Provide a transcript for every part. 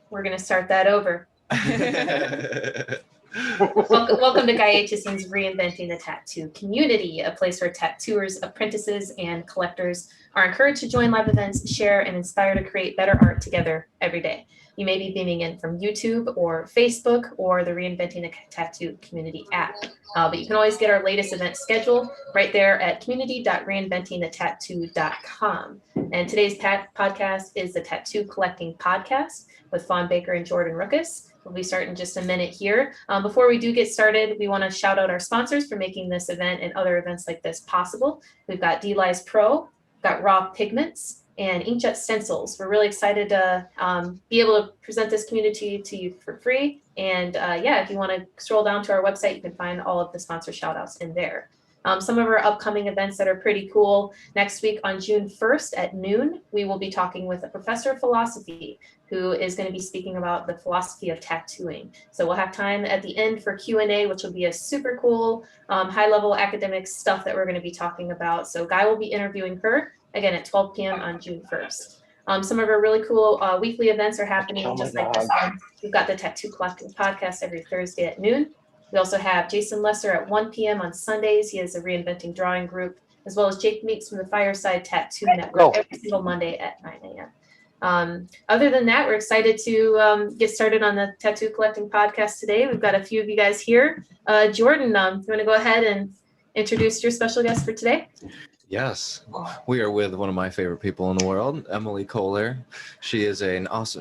We're going to start that over. Welcome to Guy Aitchison's Reinventing the Tattoo community, a place where tattooers, apprentices, and collectors are encouraged to join live events, share, and inspire to create better art together every day. You may be beaming in from YouTube or Facebook or the Reinventing the Tattoo community app. But you can always get our latest event schedule right there at community.reinventingthetattoo.com. And today's podcast is the Tattoo Collecting Podcast with Fawn Baker and Jordan Ruckus. We'll be starting in just a minute here. Before we do get started, we want to shout out our sponsors for making this event and other events like this possible. We've got D-Lies Pro, we've got Raw Pigments, and Inkjet Stencils. We're really excited to be able to present this community to you for free. And if you want to scroll down to our website, you can find all of the sponsor shout outs in there. Some of our upcoming events that are pretty cool. Next week on June 1st at noon, we will be talking with a professor of philosophy who is going to be speaking about the philosophy of tattooing. So we'll have time at the end for Q&A, which will be a super cool, high-level academic stuff that we're going to be talking about. So Guy will be interviewing her, again, at 12 p.m. on June 1st. Some of our really cool weekly events are happening just like this one. We've got the Tattoo Collecting Podcast every Thursday at noon. We also have Jason Lesser at 1 p.m. on Sundays. He has a Reinventing Drawing group, as well as Jake Meeks from the Fireside Tattoo Network every single Monday at 9 a.m. Other than that, we're excited to get started on the Tattoo Collecting Podcast today. We've got a few of you guys here. Jordan, you want to go ahead and introduce your special guest for today? Yes, we are with one of my favorite people in the world, Emily Kohler. She is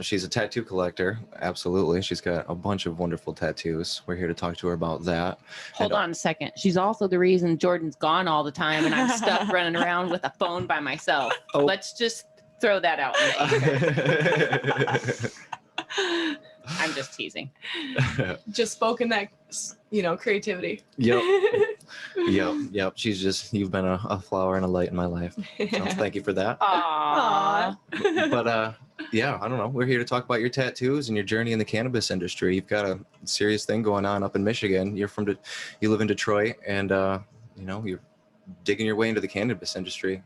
she's a tattoo collector. Absolutely. She's got a bunch of wonderful tattoos. We're here to talk to her about that. Hold on a second. She's also the reason Jordan's gone all the time and I'm stuck running around with a phone by myself. Oh. Let's just throw that out in the ether. I'm just teasing. Just spoken that, creativity. Yep. You've been a flower and a light in my life. So thank you for that. Aww. But I don't know. We're here to talk about your tattoos and your journey in the cannabis industry. You've got a serious thing going on up in Michigan. You live in Detroit, and you're digging your way into the cannabis industry.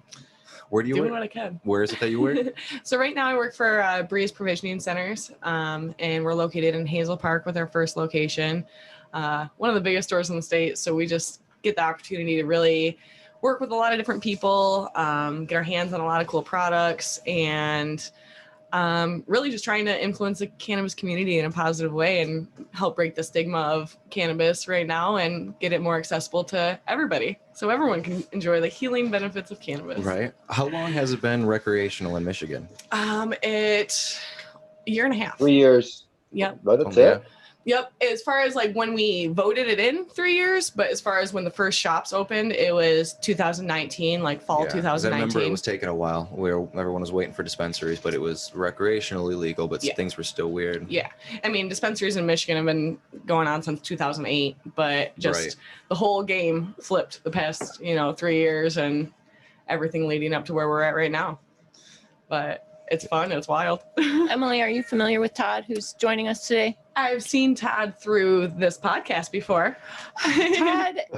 Where do you work? Doing what I can. Where is it that you work? So right now I work for Breeze Provisioning Centers, and we're located in Hazel Park with our first location. One of the biggest stores in the state, so we just get the opportunity to really work with a lot of different people, get our hands on a lot of cool products, and really just trying to influence the cannabis community in a positive way and help break the stigma of cannabis right now and get it more accessible to everybody so everyone can enjoy the healing benefits of cannabis. Right. How long has it been recreational in Michigan? It's a year and a half. 3 years. Yep. But that's it. Yep. As far as like when we voted it in, 3 years, but as far as when the first shops opened, it was 2019, like fall 2019. I remember it was taking a while where everyone was waiting for dispensaries, but it was recreationally legal, but things were still weird. Yeah. I mean, dispensaries in Michigan have been going on since 2008, but just the whole game flipped the past, 3 years and everything leading up to where we're at right now. But it's fun. It's wild. Emily, are you familiar with Todd, who's joining us today? I've seen Todd through this podcast before.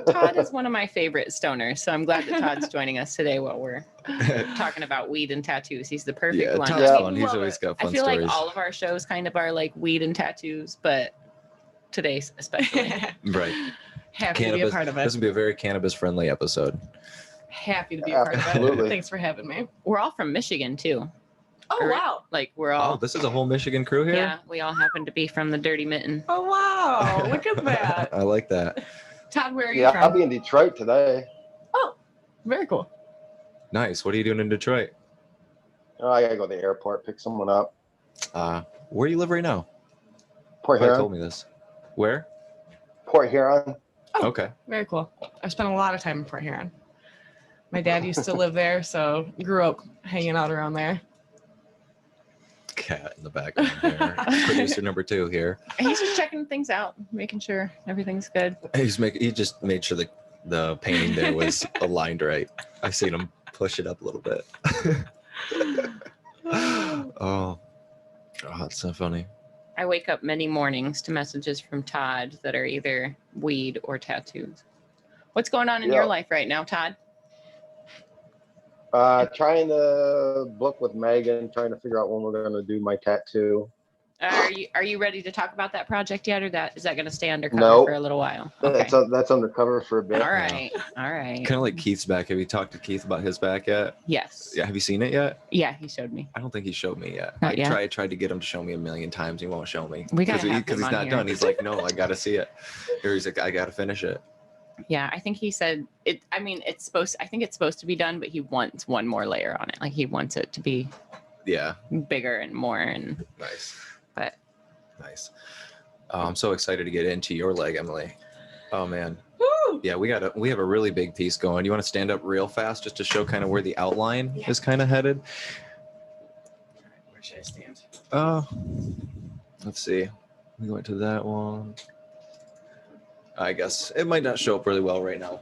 Todd is one of my favorite stoners, so I'm glad that Todd's joining us today while we're talking about weed and tattoos. He's the perfect one. Todd's fun. He's always got fun stories. I feel like all of our shows kind of are like weed and tattoos, but today's especially. Right. Happy to be a part of it. This will be a very cannabis-friendly episode. Happy to be a part of it. Thanks for having me. We're all from Michigan, too. Oh, wow. Like, we're all... Oh, this is a whole Michigan crew here? Yeah, we all happen to be from the Dirty Mitten. Oh, wow. Look at that. I like that. Todd, where are you from? I'll be in Detroit today. Oh, very cool. Nice. What are you doing in Detroit? Oh, I got to go to the airport, pick someone up. Where do you live right now? Port Huron. You told me this. Where? Port Huron. Oh, okay. Very cool. I've spent a lot of time in Port Huron. My dad used to live there, so grew up hanging out around there. Cat in the background here. Producer number 2 here. He's just checking things out, making sure everything's good. He just made sure the painting there was aligned right. I seen him push it up a little bit. Oh, it's so funny. I wake up many mornings to messages from Todd that are either weed or tattoos. What's going on in your life right now, Todd? Trying to book with Megan, trying to figure out when we're going to do my tattoo. Are you ready to talk about that project yet, or is that going to stay undercover Nope. for a little while? Okay. That's undercover for a bit. All right. All right. Kind of like Keith's back. Have you talked to Keith about his back yet? Yes. Yeah. Have you seen it yet? Yeah, he showed me. I don't think he showed me yet. Not yet? I tried to get him to show me a million times. He won't show me. We gotta have because him he's on not here. done. He's like, no, I got to see it. Or he's like, I got to finish it. Yeah, I think he said it. I mean, I think it's supposed to be done, but he wants one more layer on it. Like he wants it to be Yeah. bigger and more. And Nice. but Nice. I'm so excited to get into your leg, Emily. Oh man. Woo! Yeah, we have a really big piece going. You want to stand up real fast just to show kind of where the outline is kind of headed? Where should I stand? Let's see. We go into that one. I guess it might not show up really well right now.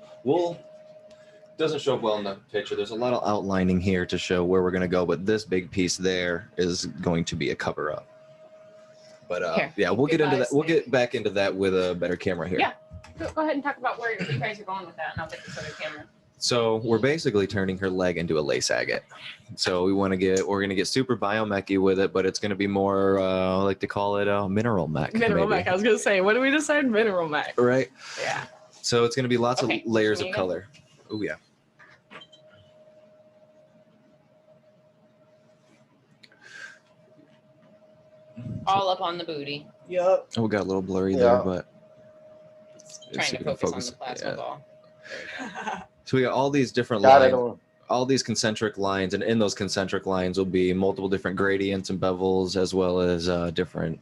Doesn't show up well in the picture. There's a lot of outlining here to show where we're going to go, but this big piece there is going to be a cover up. But Here. yeah, we'll get into that. We'll Goodbye, get back into that with a better camera here. Yeah. Go ahead and talk about where you guys are going with that, and I'll get this other camera. So we're basically turning her leg into a lace agate. So we're going to get super biomechy with it, but it's going to be more, I like to call it a mineral mech. Mineral maybe. mech. I was gonna say, what do we decide? Mineral mech. Right. Yeah. So it's going to be lots Okay, of layers can of you color. Oh yeah. All up on the booty. Yep. Oh, we got a little blurry Yeah. there, but Trying see to if we can focus on the plasma yeah. ball. So we got all these different Got it. lines, all these concentric lines, and in those concentric lines will be multiple different gradients and bevels, as well as different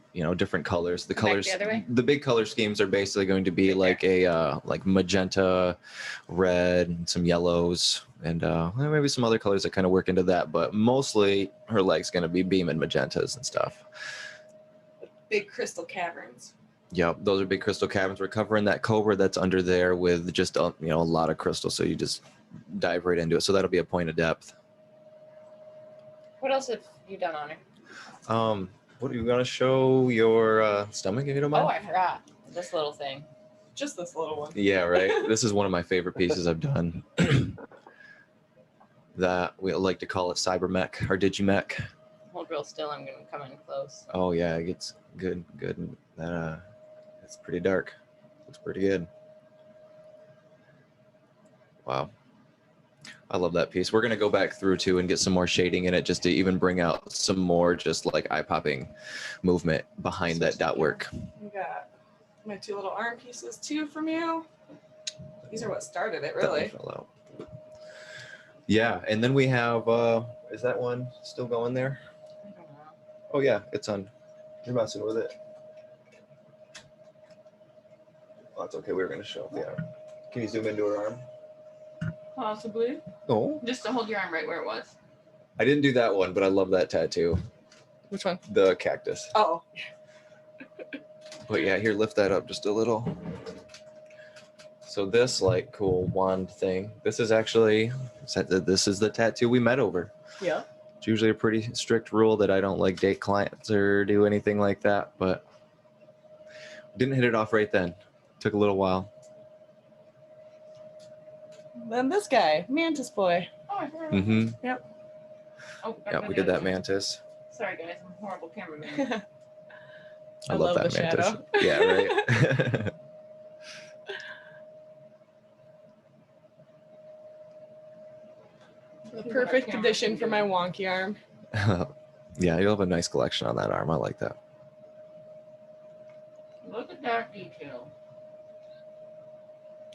colors. The Come back colors, the other way? the big color schemes are basically going to be Right like like magenta, red, and some yellows, and maybe some other colors that kind of work into that. But mostly her leg's going to be beaming magentas and stuff. Big crystal caverns. Yep, those are big crystal caverns. We're covering that cobra that's under there with just a lot of crystal, so you just dive right into it. So that'll be a point of depth. What else have you done on her? What are you gonna show your stomach if you don't mind? Oh, I forgot this little thing. Just this little one. Yeah, right. This is one of my favorite pieces I've done. That we like to call it cybermech or digimech. Hold real still. I'm gonna come in close. Oh yeah, it gets good. That it's pretty dark. Looks pretty good. Wow. I love that piece. We're gonna go back through too and get some more shading in it just to even bring out some more just like eye-popping movement behind that dot work. We got my two little arm pieces too from you. These are what started it, That one really. fell out. Yeah, and then we have is that one still going there? I don't know. Oh yeah, it's on. You're messing with it. Oh, that's okay. We were gonna show the arm. Can you zoom into her arm? Possibly. Oh, Just to hold your arm right where it was. I didn't do that one, but I love that tattoo. Which one? The cactus. Oh. But yeah, here, lift that up just a little. So this like cool wand thing, this is actually, this is the tattoo we met over. Yeah. It's usually a pretty strict rule that I don't like date clients or do anything like that, but didn't hit it off right then. Took a little while. Then this guy, Mantis Boy. Oh, I forgot. Mm-hmm. Oh, Yeah, we did that mantis. Sorry, guys. I'm a horrible cameraman. I I love love that the mantis. shadow. Yeah, right. The perfect condition for my wonky arm. Yeah, you'll have a nice collection on that arm. I like that. Look at that detail.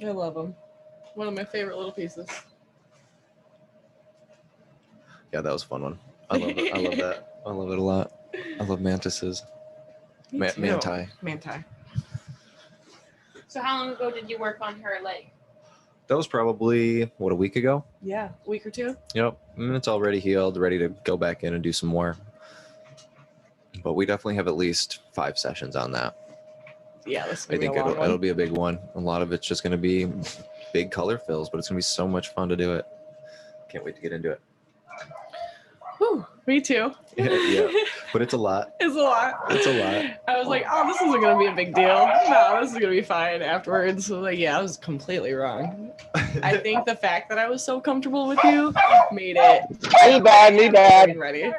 I love them. One of my favorite little pieces. Yeah, that was a fun one. I love it. I love that. I love it a lot. I love mantises. Me too. Manti. Manti. So how long ago did you work on her leg? That was probably, what, a week ago? Yeah, a week or two. Yep. And it's already healed, ready to go back in and do some more. But we definitely have at least 5 sessions on that. Yeah, this is I gonna be think a long it'll one. be a big one. A lot of it's just going to be big color fills, but it's going to be so much fun to do it. Can't wait to get into it. Whew, me too. Yeah. But it's a lot. It's a lot. It's a lot. I was like, oh, this isn't gonna be a big deal. No, this is gonna be fine afterwards. So like, yeah, I was completely wrong. I think the fact that I was so comfortable with you made it Me bad. ready.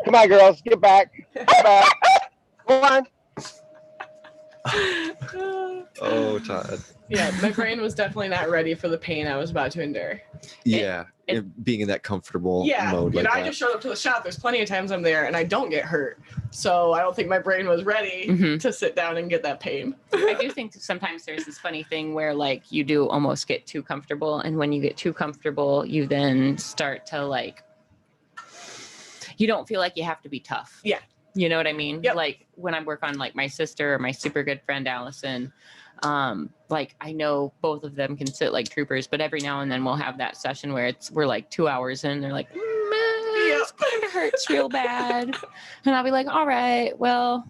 Come on, girls, get back. Get back. Come on. Oh, Todd. Yeah, my brain was definitely not ready for the pain I was about to endure. Yeah, being in that comfortable Yeah, mode like I that. just showed up to the shop. There's plenty of times I'm there and I don't get hurt. So I don't think my brain was ready to sit down and get that pain. I do think that sometimes there's this funny thing where like you do almost get too comfortable, and when you get too comfortable, you then start to like, you don't feel like you have to be tough. Yeah. You know what I mean? Yep. Like when I work on like my sister or my super good friend Allison, like I know both of them can sit like troopers, but every now and then we'll have that session where we're like 2 hours in, they're like, it kind of hurts real bad, and I'll be like, all right, well,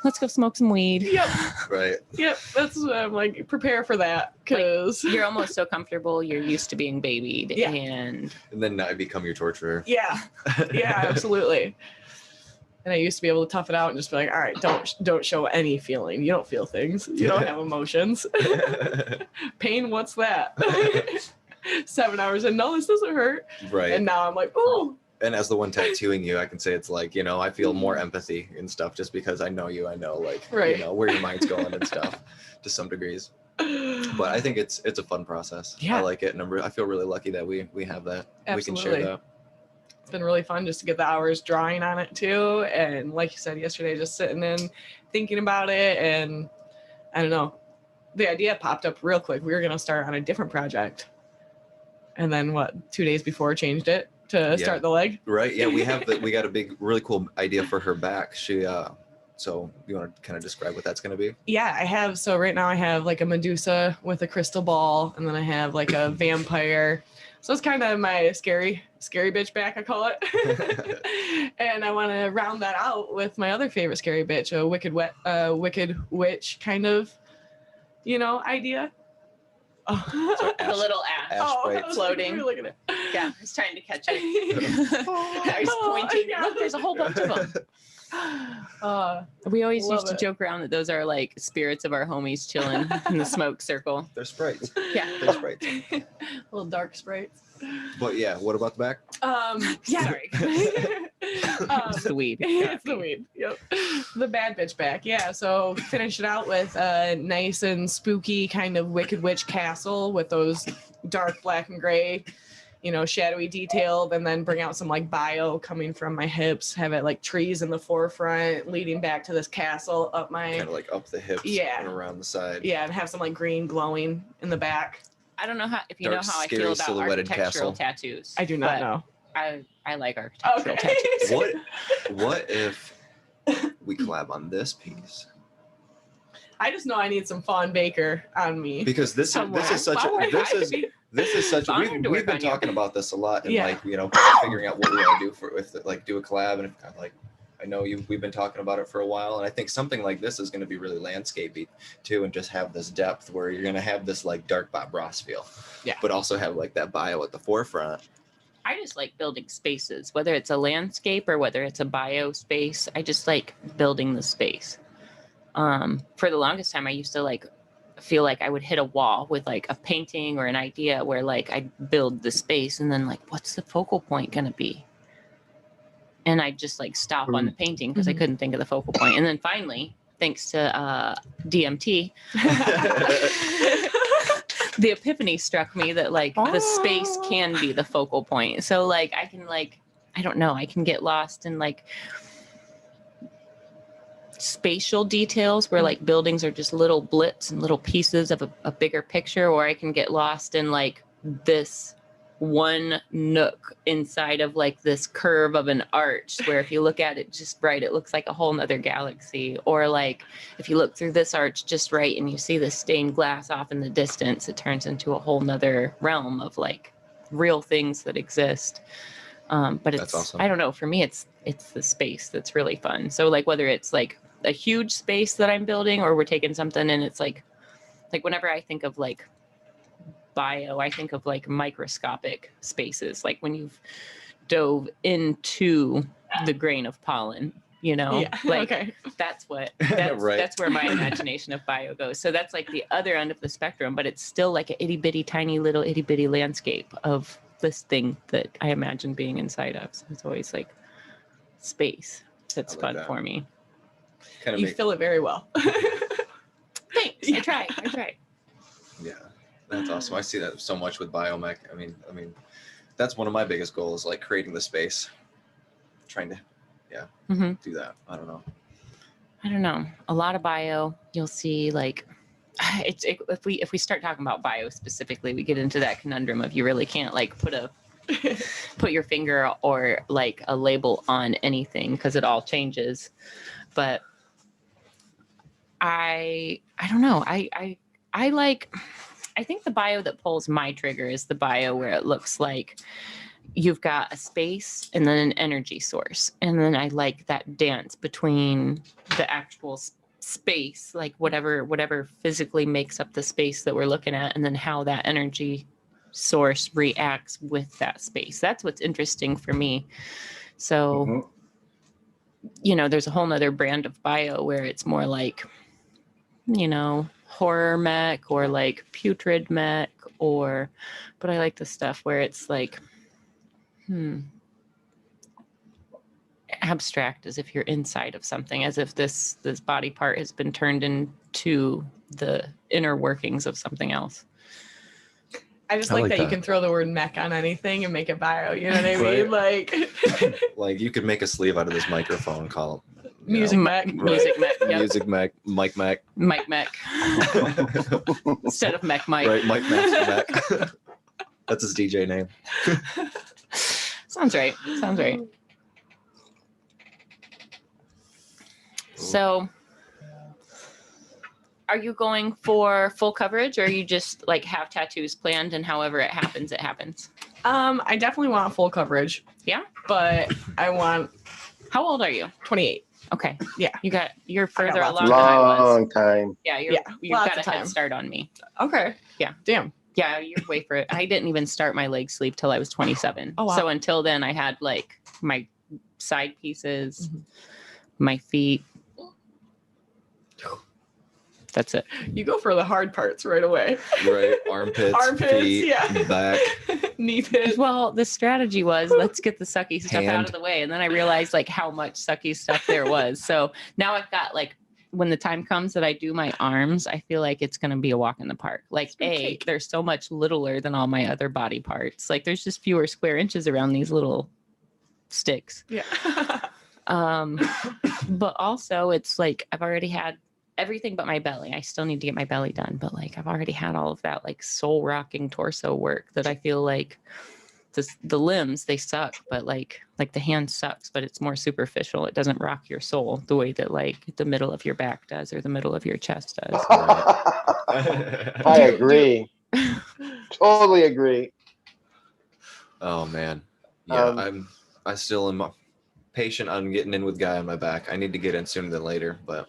let's go smoke some weed. Yep. Right. Yep. That's what I'm like, prepare for that, because You're almost so comfortable, you're used to being babied. Yeah. And then I become your torturer. yeah, absolutely. And I used to be able to tough it out and just be like, all right, don't show any feeling. You don't feel things. You don't have emotions. Pain, what's that? 7 hours in, no, this doesn't hurt. Right. And now I'm like, ooh. And as the one tattooing you, I can say it's like, I feel more empathy and stuff just because I know you. I know like, Right. where your mind's going and stuff to some degrees. But I think it's a fun process. Yeah. I like it. And I feel really lucky that we have that. Absolutely. We can share that. It's been really fun just to get the hours drawing on it too. And like you said yesterday, just sitting in, thinking about it. And I don't know, the idea popped up real quick. We were going to start on a different project. And then 2 days before changed it to start the leg. Right. Yeah. We got a big, really cool idea for her back. So you want to kind of describe what that's going to be? Yeah, I have. So right now I have like a Medusa with a crystal ball, and then I have like a vampire. So it's kind of my scary bitch back, I call it. And I want to round that out with my other favorite scary bitch, a wicked witch kind of, idea. Oh. the little ash sprite. floating. Look at it. Yeah, I was trying to catch it. I was pointing. Yeah. Look, there's a whole bunch of them. We always used to Love it. joke around that those are like spirits of our homies chilling in the smoke circle. They're sprites. Yeah. They're sprites. Little dark sprites. But yeah, what about the back? Yeah. Sorry. It's the weed. It's the weed. Yep. The bad bitch back. Yeah. So finish it out with a nice and spooky kind of Wicked Witch castle with those dark black and gray, shadowy detailed, and then bring out some like bio coming from my hips, have it like trees in the forefront leading back to this castle up my, Kind of like up the hips and around the side. yeah, and have some like green glowing in the back. I don't know if you Dark, know how I scary, feel about silhouetted architectural castle. tattoos. I do not but know. I like architectural Okay. tattoos. What if we collab on this piece? I just know I need some Fawn Baker on me. Because this is such Wow, a Fun to we've work been on you. talking about this a lot and Yeah. figuring out what we want to do do a collab, and I know we've been talking about it for a while, and I think something like this is going to be really landscapey too, and just have this depth where you're going to have this like dark Bob Ross feel, but also have like that bio at the forefront. I just like building spaces, whether it's a landscape or whether it's a bio space. I just like building the space. For the longest time, I used to like feel like I would hit a wall with like a painting or an idea where like I'd build the space and then like, what's the focal point going to be? And I'd just like stop on the painting because I couldn't think of the focal point. And then finally, thanks to DMT, the epiphany struck me that like the space can be the focal point. So like I can like, I don't know, I can get lost in like spatial details where like buildings are just little blips and little pieces of a bigger picture, or I can get lost in like this one nook inside of like this curve of an arch where if you look at it just right, it looks like a whole nother galaxy. Or like if you look through this arch just right and you see the stained glass off in the distance, it turns into a whole nother realm of like real things that exist. But it's awesome. I don't know, for me it's the space that's really fun. So like whether it's like a huge space that I'm building or we're taking something and it's like whenever I think of like bio, I think of like microscopic spaces, like when you've dove into the grain of pollen, like that's what Right. that's where my imagination of bio goes. So that's like the other end of the spectrum, but it's still like an itty bitty tiny little itty bitty landscape of this thing that I imagine being inside of. So it's always like space that's I like fun that. for me. Kind of You fill it very well. Thanks. I try. Yeah, that's awesome. I see that so much with biomech. I mean, that's one of my biggest goals, like creating the space, trying to, do that. I don't know. A lot of bio, you'll see like if we start talking about bio specifically, we get into that conundrum of you really can't like put your finger or like a label on anything because it all changes. But I don't know. I think the bio that pulls my trigger is the bio where it looks like you've got a space and then an energy source. And then I like that dance between the actual space, like whatever physically makes up the space that we're looking at, and then how that energy source reacts with that space. That's what's interesting for me. So, there's a whole nother brand of bio where it's more like, horror mech or like putrid mech but I like the stuff where it's like, abstract, as if you're inside of something, as if this body part has been turned into the inner workings of something else. I just like that you can throw the word mech on anything and make it bio. You know what I mean? Like, like you could make a sleeve out of this microphone called music mech. Right. Music mech. Yep. Music mech. Mike mech. Mike mech. Instead of mech Mike. Right, Mike mech. That's his DJ name. Sounds right. So, are you going for full coverage, or are you just like have tattoos planned and however it happens, it happens? I definitely want full coverage. Yeah? But I want How old are you? 28. Okay. Yeah. You're further lots along than I was. Long time. Yeah, you've lots got of a head time. start on me. Okay. Yeah. Damn. Yeah, you're way for it. I didn't even start my leg sleeve till I was 27. Oh, wow. So until then, I had like my side pieces, my feet. That's it. You go for the hard parts right away. Right, armpits, feet, back. Knee pit. Well, the strategy was let's get the sucky stuff out Hand. of the way. And then I realized like how much sucky stuff there was. So now I've got like, when the time comes that I do my arms, I feel like it's going to be a walk in the park. Like they're so much littler than all my other body parts. Like there's just fewer square inches around these little sticks. Yeah. But also it's like, I've already had everything but my belly. I still need to get my belly done, but like I've already had all of that like soul rocking torso work that I feel like the limbs, they suck, but like the hand sucks, but it's more superficial. It doesn't rock your soul the way that like the middle of your back does or the middle of your chest does. I agree. Totally agree. Oh man. Yeah, I still am patient on getting in with Guy on my back. I need to get in sooner than later, but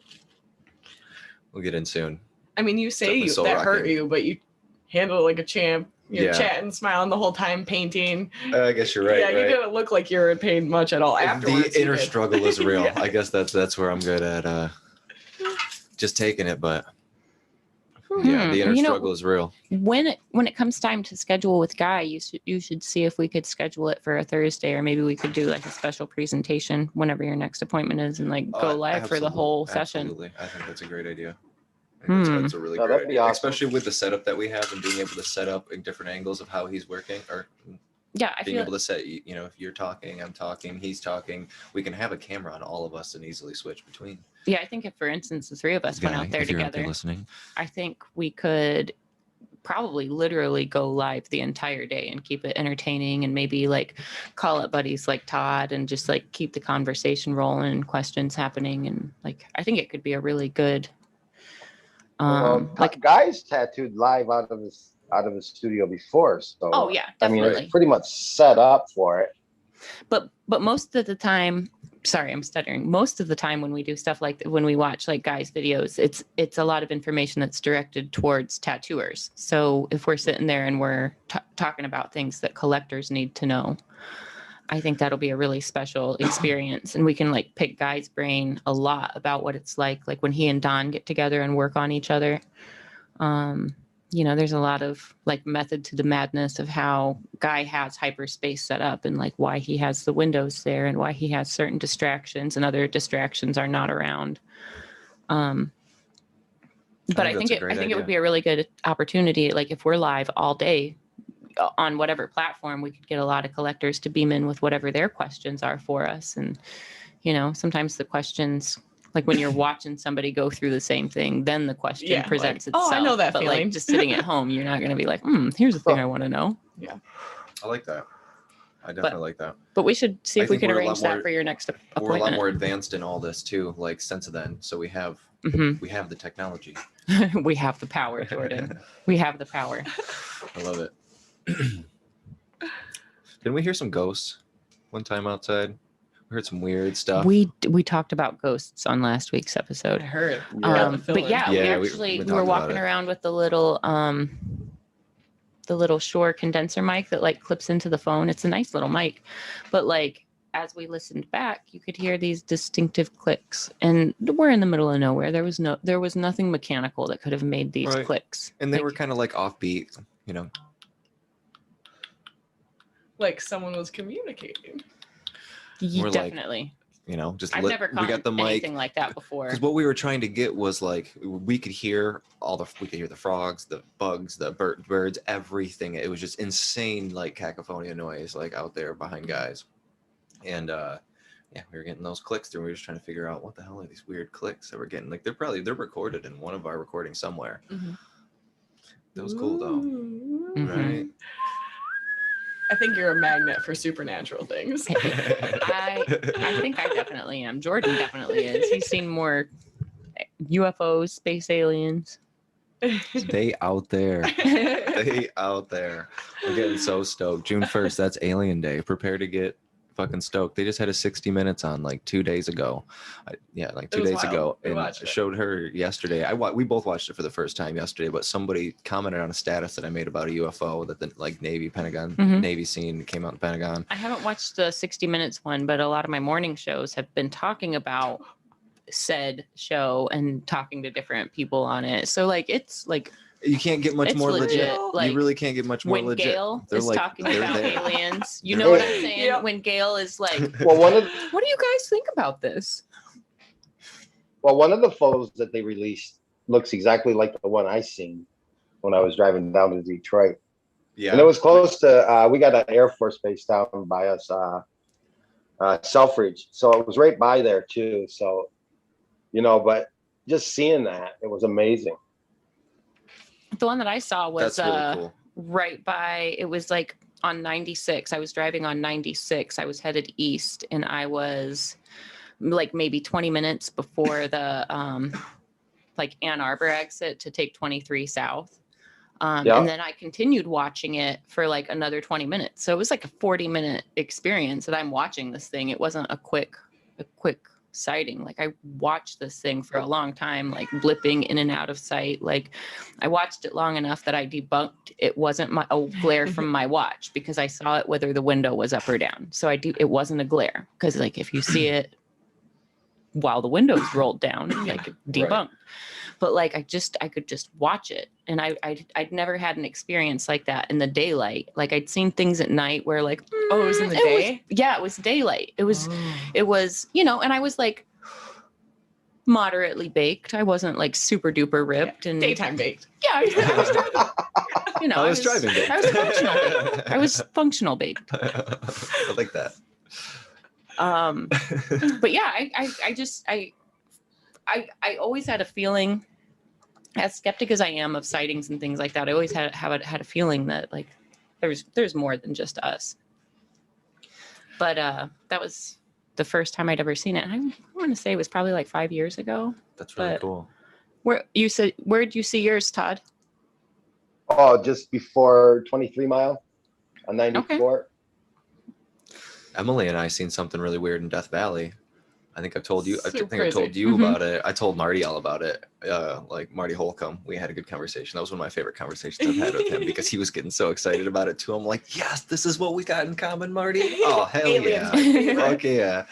we'll get in soon. I mean, you say Definitely soul that hurt rocking. you, but you handle it like a champ. You're Yeah. chatting, smiling the whole time, painting. I guess you're right. Yeah, you didn't look like you're in pain much at all afterwards. The inner you did. struggle is real. Yeah. I guess that's where I'm good at just taking it, but yeah, the inner struggle is real. When it comes time to schedule with Guy, you should see if we could schedule it for a Thursday, or maybe we could do like a special presentation whenever your next appointment is, and like go live for the whole session. Absolutely. I think that's a great idea. I think that's a really No, great that'd be idea, awesome. especially with the setup that we have and being able to set up in different angles of how he's working, or Yeah, I being feel able to set, if you're talking, I'm talking, he's talking, we can have a camera on all of us and easily switch between. yeah, I think if, for instance, the three of us went out there together, Listening. I think we could probably literally go live the entire day and keep it entertaining, and maybe like call up buddies like Todd and just like keep the conversation rolling and questions happening. And like, I think it could be a really good, like, Guy's tattooed live out of his studio before, so oh yeah, I mean, definitely. it's pretty much set up for it. But most of the time, sorry, I'm stuttering. Most of the time when we do stuff like when we watch like Guy's videos, it's a lot of information that's directed towards tattooers. So if we're sitting there and we're talking about things that collectors need to know, I think that'll be a really special experience. And we can like pick Guy's brain a lot about what it's like when he and Don get together and work on each other. there's a lot of like method to the madness of how Guy has hyperspace set up and like why he has the windows there and why he has certain distractions and other distractions are not around. But I think it would be a really good opportunity. Like if we're live all day on whatever platform, we could get a lot of collectors to beam in with whatever their questions are for us. And, sometimes the questions, like when you're watching somebody go through the same thing, then the question presents itself. Oh, I know that but feeling. Like just sitting at home, you're not going to be like, here's the thing I want to know. Yeah. I like that. I definitely like that. But we should see if we can arrange that for your next appointment. We're a lot more advanced in all this too, like since then. So we have the technology. We have the power, Jordan. We have the power. I love it. Didn't we hear some ghosts one time outside? We heard some weird stuff. We talked about ghosts on last week's episode. I heard. But yeah, we were walking around with the little Shure condenser mic that like clips into the phone. It's a nice little mic, but like as we listened back, you could hear these distinctive clicks, and we're in the middle of nowhere. There was nothing mechanical that could have made these clicks, and they were kind of like offbeat, like someone was communicating. Definitely. Just I've never we got the mic, anything like that before. Because what we were trying to get was like we could hear the frogs, the bugs, the birds, everything. It was just insane, like cacophony of noise, like out there behind guys. And we were getting those clicks through. We were just trying to figure out what the hell are these weird clicks that we're getting. Like they're recorded in one of our recordings somewhere. That was cool though, right? I think you're a magnet for supernatural things. I think I definitely am. Jordan definitely is. He's seen more UFOs, space aliens. Stay out there. Stay out there. We're getting so stoked. June 1st, that's Alien Day. Prepare to get fucking stoked. They just had a 60 Minutes on like 2 days ago. 2 days ago. And I showed her yesterday. We both watched it for the first time yesterday, but somebody commented on a status that I made about a UFO that the like Navy scene came out in the Pentagon. I haven't watched the 60 Minutes one, but a lot of my morning shows have been talking about said show and talking to different people on it. So like it's like you can't get much more legit. Like, you really can't get much more legit. Gail is like, talking about aliens. You know what I'm saying? Yep. When Gail is like, well, what do you guys think about this? Well, one of the photos that they released looks exactly like the one I seen when I was driving down to Detroit. Yeah. And it was close to, we got an Air Force base down by us, Selfridge. So it was right by there too. So, but just seeing that, it was amazing. The one that I saw was really cool. Right by, it was like on 96. I was driving on 96. I was headed east and I was like maybe 20 minutes before the like Ann Arbor exit to take 23 south. And then I continued watching it for like another 20 minutes. So it was like a 40-minute experience that I'm watching this thing. It wasn't a quick sighting. Like I watched this thing for a long time, like blipping in and out of sight. Like I watched it long enough that I debunked it wasn't a glare from my watch because I saw it whether the window was up or down. So it wasn't a glare because like if you see it while the window's rolled down, like debunked. Right. But like I could just watch it, and I'd never had an experience like that in the daylight. Like I'd seen things at night where like it was in the day. It was daylight. It was and I was like moderately baked. I wasn't like super duper ripped and daytime baked. Yeah, I was driving. I was driving baked. I was functional baked. I was functional baked. I like that. But yeah, I always had a feeling, as skeptic as I am of sightings and things like that, I always had a feeling that like there's more than just us. But that was the first time I'd ever seen it. And I want to say it was probably like 5 years ago. That's really cool. Where'd you see yours, Todd? Oh, just before 23 Mile on 94. Okay. Emily and I seen something really weird in Death Valley. I think I told you. Super I think I told you about it. I told Marty all about it. Like Marty Holcomb. We had a good conversation. That was one of my favorite conversations I've had with him because he was getting so excited about it too. I'm like, yes, this is what we got in common, Marty. Oh hell yeah! Okay, yeah.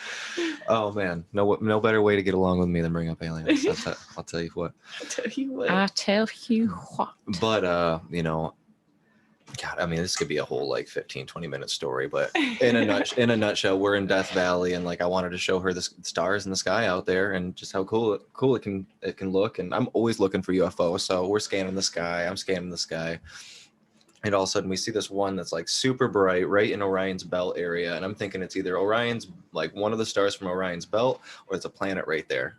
Oh man, no better way to get along with me than bring up aliens. I'll tell you what. I tell you what. But God, I mean, this could be a whole like 15-20 minute story, but in a nutshell, we're in Death Valley, and like I wanted to show her the stars in the sky out there and just how cool it can look. And I'm always looking for UFOs, so we're scanning the sky. I'm scanning the sky, and all of a sudden we see this one that's like super bright right in Orion's belt area, and I'm thinking it's either Orion's, like one of the stars from Orion's belt, or it's a planet right there.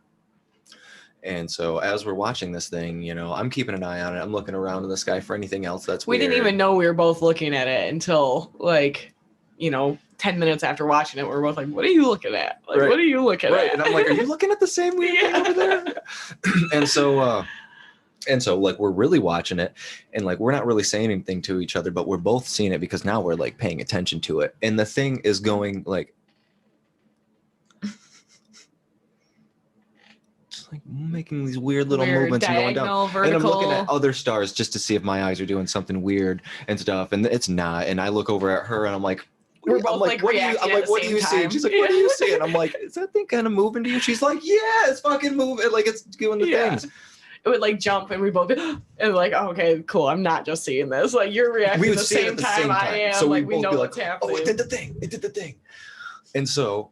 And so as we're watching this thing, I'm keeping an eye on it. I'm looking around in the sky for anything else that's weird. We didn't even know we were both looking at it until 10 minutes after watching it. We're both like, what are you looking at? Like, right. What are you looking at? And I'm like, are you looking at the same weird thing over there? And so like we're really watching it, and like we're not really saying anything to each other, but we're both seeing it because now we're like paying attention to it. And the thing is going like making these weird little movements and going down. Vertical. And I'm looking at other stars just to see if my eyes are doing something weird and stuff, and it's not. And I look over at her and I'm like, we're both like reacting at the same time. What do you see? She's like, what do you see? And I'm like, is that thing kind of moving to you? She's like, yeah, it's fucking moving. Like it's doing the things. It would like jump, and we both and like, oh, okay, cool. I'm not just seeing this. Like you're reacting at the same time I am. So like we know what's happening. Oh, it did the thing. It did the thing. And so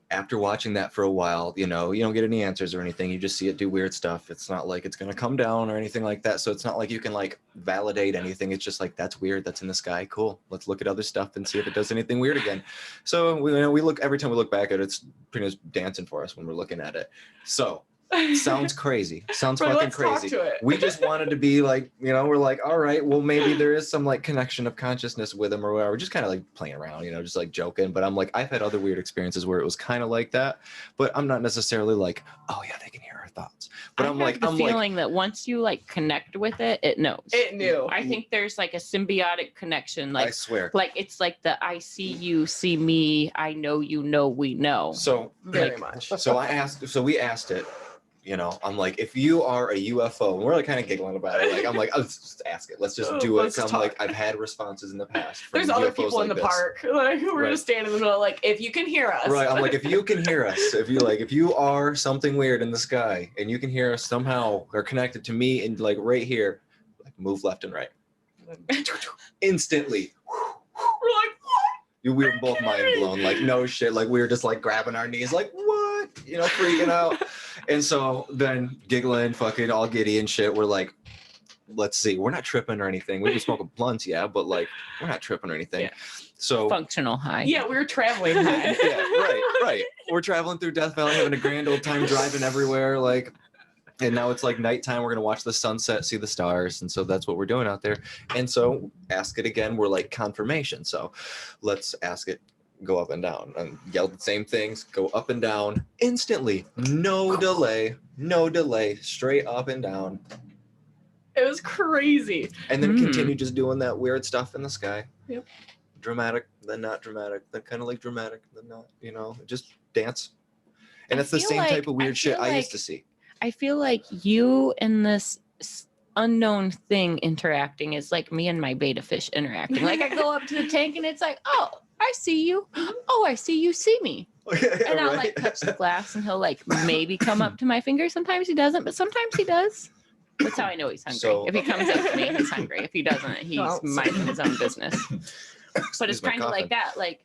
after watching that for a while, you don't get any answers or anything. You just see it do weird stuff. It's not like it's going to come down or anything like that. So it's not like you can like validate anything. It's just like, that's weird. That's in the sky. Cool. Let's look at other stuff and see if it does anything weird again. So we look, every time we look back at it, it's pretty much dancing for us when we're looking at it. So sounds crazy. Sounds fucking crazy. We just wanted to be like, we're like, all right, well, maybe there is some like connection of consciousness with him or whatever. We're just kind of like playing around, just like joking. But I'm like, I've had other weird experiences where it was kind of like that, but I'm not necessarily like, oh yeah, they can hear our thoughts. But I'm feeling that once you like connect with it, it knows. It knew. I think there's like a symbiotic connection. Like, I swear. Like it's like the I see you, see me, I know you know, we know. So very much. So we asked it. I'm like, if you are a UFO, and we're like kind of giggling about it. Like, I'm like, let's just ask it. Let's just do it. I'm like, I've had responses in the past. There's UFOs other people in the park. Like, we're just standing in the middle, like, if you can hear us. Right. I'm like, if you can hear us, if you are something weird in the sky and you can hear us somehow or connected to me and like right here, like move left and right. Instantly. We're like, what? We were both mind blown. Like, no shit. Like, we were just like grabbing our knees, like, what? Freaking out. And so then giggling, fucking all giddy and shit. We're like, let's see. We're not tripping or anything. We were smoking blunts, yeah, but like, we're not tripping or anything. Yeah. So functional high. Yeah, we were traveling high. Yeah, right. We're traveling through Death Valley, having a grand old time, driving everywhere. Like, and now it's like nighttime. We're gonna watch the sunset, see the stars, and so that's what we're doing out there. And so ask it again. We're like confirmation. So let's ask it. Go up and down and yell the same things, go up and down instantly, no delay, straight up and down. It was crazy. And then continue just doing that weird stuff in the sky. Yep. Dramatic, then not dramatic, then kind of like dramatic, then not, just dance. And it's the same type of weird shit I used to see. I feel like you and this unknown thing interacting is like me and my beta fish interacting. Like I go up to the tank and it's like, oh, I see you. Oh, I see you see me. And I'll like touch the glass and he'll like maybe come up to my finger. Sometimes he doesn't, but sometimes he does. That's how I know he's hungry. So, if he comes up to me, he's hungry. If he doesn't, he's minding his own business. But it's kind of like that. Like,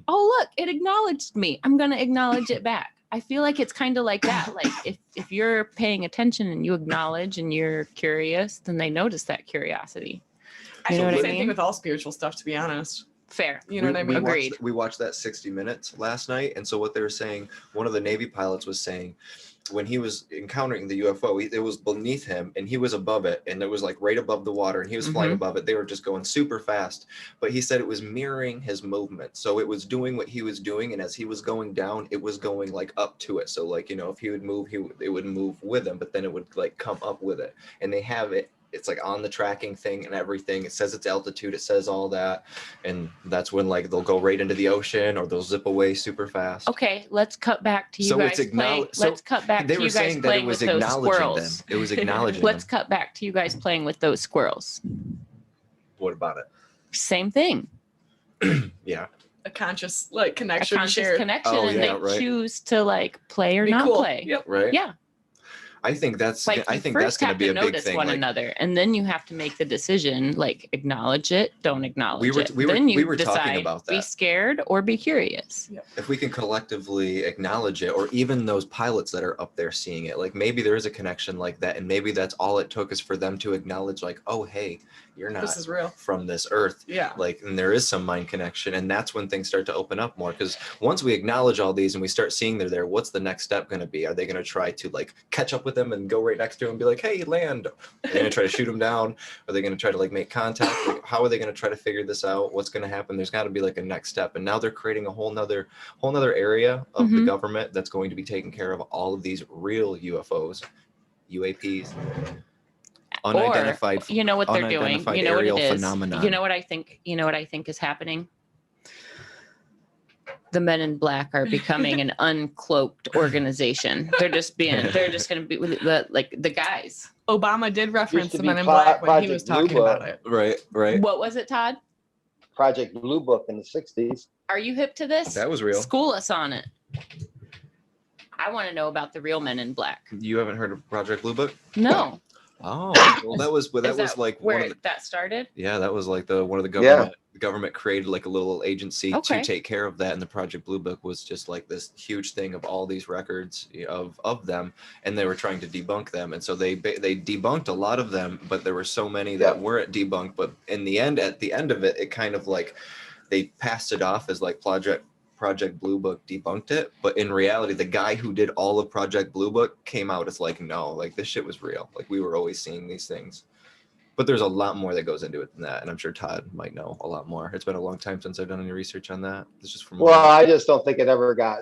oh, look, it acknowledged me. I'm going to acknowledge it back. I feel like it's kind of like that. Like if you're paying attention and you acknowledge and you're curious, then they notice that curiosity. I think the same thing with all spiritual stuff, to be honest. Fair. You know what I mean? Agreed. We watched that 60 Minutes last night. And so what they were saying, one of the Navy pilots was saying, when he was encountering the UFO, it was beneath him and he was above it. And it was like right above the water and he was flying above it. They were just going super fast. But he said it was mirroring his movement. So it was doing what he was doing. And as he was going down, it was going like up to it. So like, if he would move, it would move with him, but then it would like come up with it. And they have it. It's like on the tracking thing and everything. It says its altitude. It says all that. And that's when like they'll go right into the ocean or they'll zip away super fast. Okay, let's cut back to you guys playing. Let's cut back to you guys playing with those squirrels. It was acknowledging Let's cut back to you guys playing with those squirrels. What about it? Same thing. Yeah. a conscious like A connection conscious shared. connection, Oh, and yeah, they right. choose to like play or Be not cool. play. Yep. Right. Yeah. I think that's Like I you think that's first going to have be to a big notice thing. one Like, another, and then you have to make the decision, like acknowledge it, don't acknowledge it. we Then you were talking decide, about be that. scared or be curious. If we can collectively acknowledge it, or even those pilots that are up there seeing it, like maybe there is a connection like that, and maybe that's all it took is for them to acknowledge, like, oh, hey, you're not This is real. from this earth. Yeah. Like, and there is some mind connection, and that's when things start to open up more. Because once we acknowledge all these and we start seeing they're there, what's the next step going to be? Are they going to try to like catch up with them and go right next to them and be like, hey, land? Are they going to try to shoot them down? Are they going to try to like make contact? Like, how are they going to try to figure this out? What's going to happen? There's got to be like a next step. And now they're creating a whole nother area of the government that's going to be taking care of all of these real UFOs, UAPs, unidentified. Or, you know what they're doing. You know what it is. Phenomenon. You know what I think. You know what I think is happening. The Men in Black are becoming an uncloaked organization. They're just going to be like the guys. Obama did reference to the be Men in Black when he Project was talking Blue about Book. it. Right. What was it, Todd? Project Blue Book in the 60s. Are you hip to this? That was real. School us on it. I want to know about the real Men in Black. You haven't heard of Project Blue Book? No. Oh, well, that was like where one of the, that started. yeah, that was like one of the government created like a little agency Okay. to take care of that, and the Project Blue Book was just like this huge thing of all these records of them, and they were trying to debunk them, and so they debunked a lot of them, but there were so many that weren't debunked. But in the end, at the end of it, it kind of like they passed it off as like Project Blue Book debunked it, but in reality, the guy who did all of Project Blue Book came out as like, no, like this shit was real. Like we were always seeing these things. But there's a lot more that goes into it than that, and I'm sure Todd might know a lot more. It's been a long time since I've done any research on that. It's just from I just don't think it ever got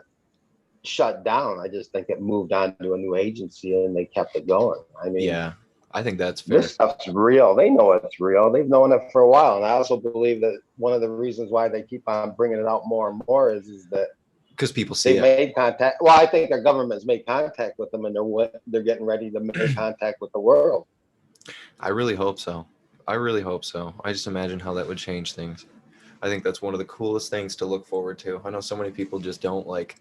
shut down. I just think it moved on to a new agency and they kept it going. I mean, yeah, I think that's fair. this stuff's real. They know it's real. They've known it for a while, and I also believe that one of the reasons why they keep on bringing it out more and more is that because people see they it. made contact. Well, I think their government's made contact with them, and they're getting ready to make contact with the world. I really hope so. I just imagine how that would change things. I think that's one of the coolest things to look forward to. I know so many people just don't like,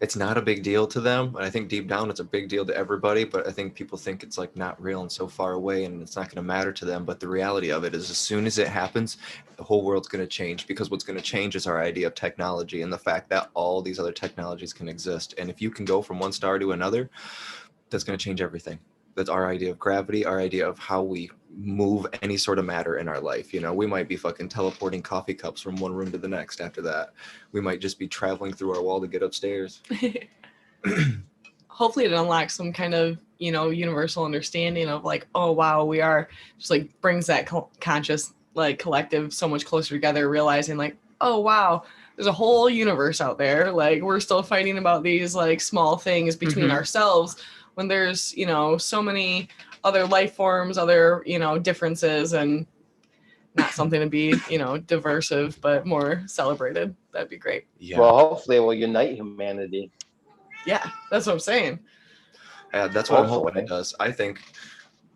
it's not a big deal to them. And I think deep down it's a big deal to everybody, but I think people think it's like not real and so far away and it's not going to matter to them. But the reality of it is as soon as it happens, the whole world's going to change, because what's going to change is our idea of technology and the fact that all these other technologies can exist. And if you can go from one star to another, that's going to change everything. That's our idea of gravity, our idea of how we move any sort of matter in our life. You know, we might be fucking teleporting coffee cups from one room to the next after that. We might just be traveling through our wall to get upstairs. Hopefully it unlocks some kind of, universal understanding of like, oh, wow, we are just like brings that conscious, like collective so much closer together, realizing like, oh, wow, there's a whole universe out there. Like we're still fighting about these like small things between ourselves when there's, so many other life forms, other, differences, and not something to be, diversive, but more celebrated. That'd be great. Yeah. Well, hopefully it will unite humanity. Yeah, that's what I'm saying. That's what I'm hoping it does. I think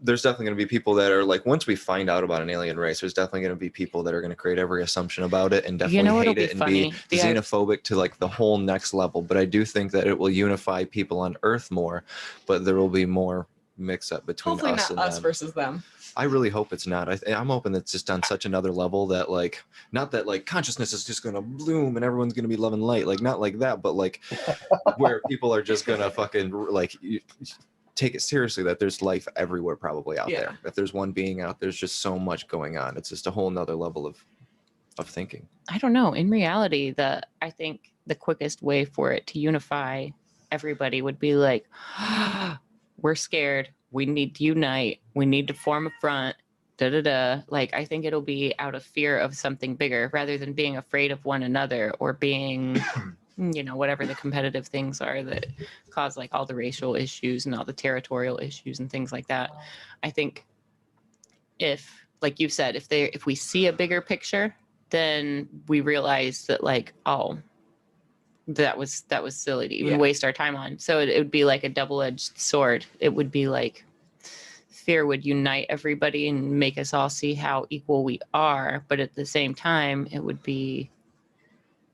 there's definitely going to be people that are like, once we find out about an alien race, there's definitely going to be people that are going to create every assumption about it and definitely hate it and be xenophobic to like the whole next level. But I do think that it will unify people on Earth more, but there will be more mix up between Hopefully us not and us them. versus them. I really hope it's not. I'm hoping it's just on such another level that like, not that like consciousness is just going to bloom and everyone's going to be love and light, like not like that, but like where people are just going to fucking like take it seriously that there's life everywhere probably out there. If there's one being out, there's just so much going on. It's just a whole nother level of thinking. I don't know. In reality, I think the quickest way for it to unify everybody would be like, we're scared. We need to unite. We need to form a front. Like, I think it'll be out of fear of something bigger rather than being afraid of one another or being, whatever the competitive things are that cause like all the racial issues and all the territorial issues and things like that. I think if, like you said, if we see a bigger picture, then we realize that like, oh, that was silly to even waste our time on. So it would be like a double-edged sword. It would be like fear would unite everybody and make us all see how equal we are. But at the same time, it would be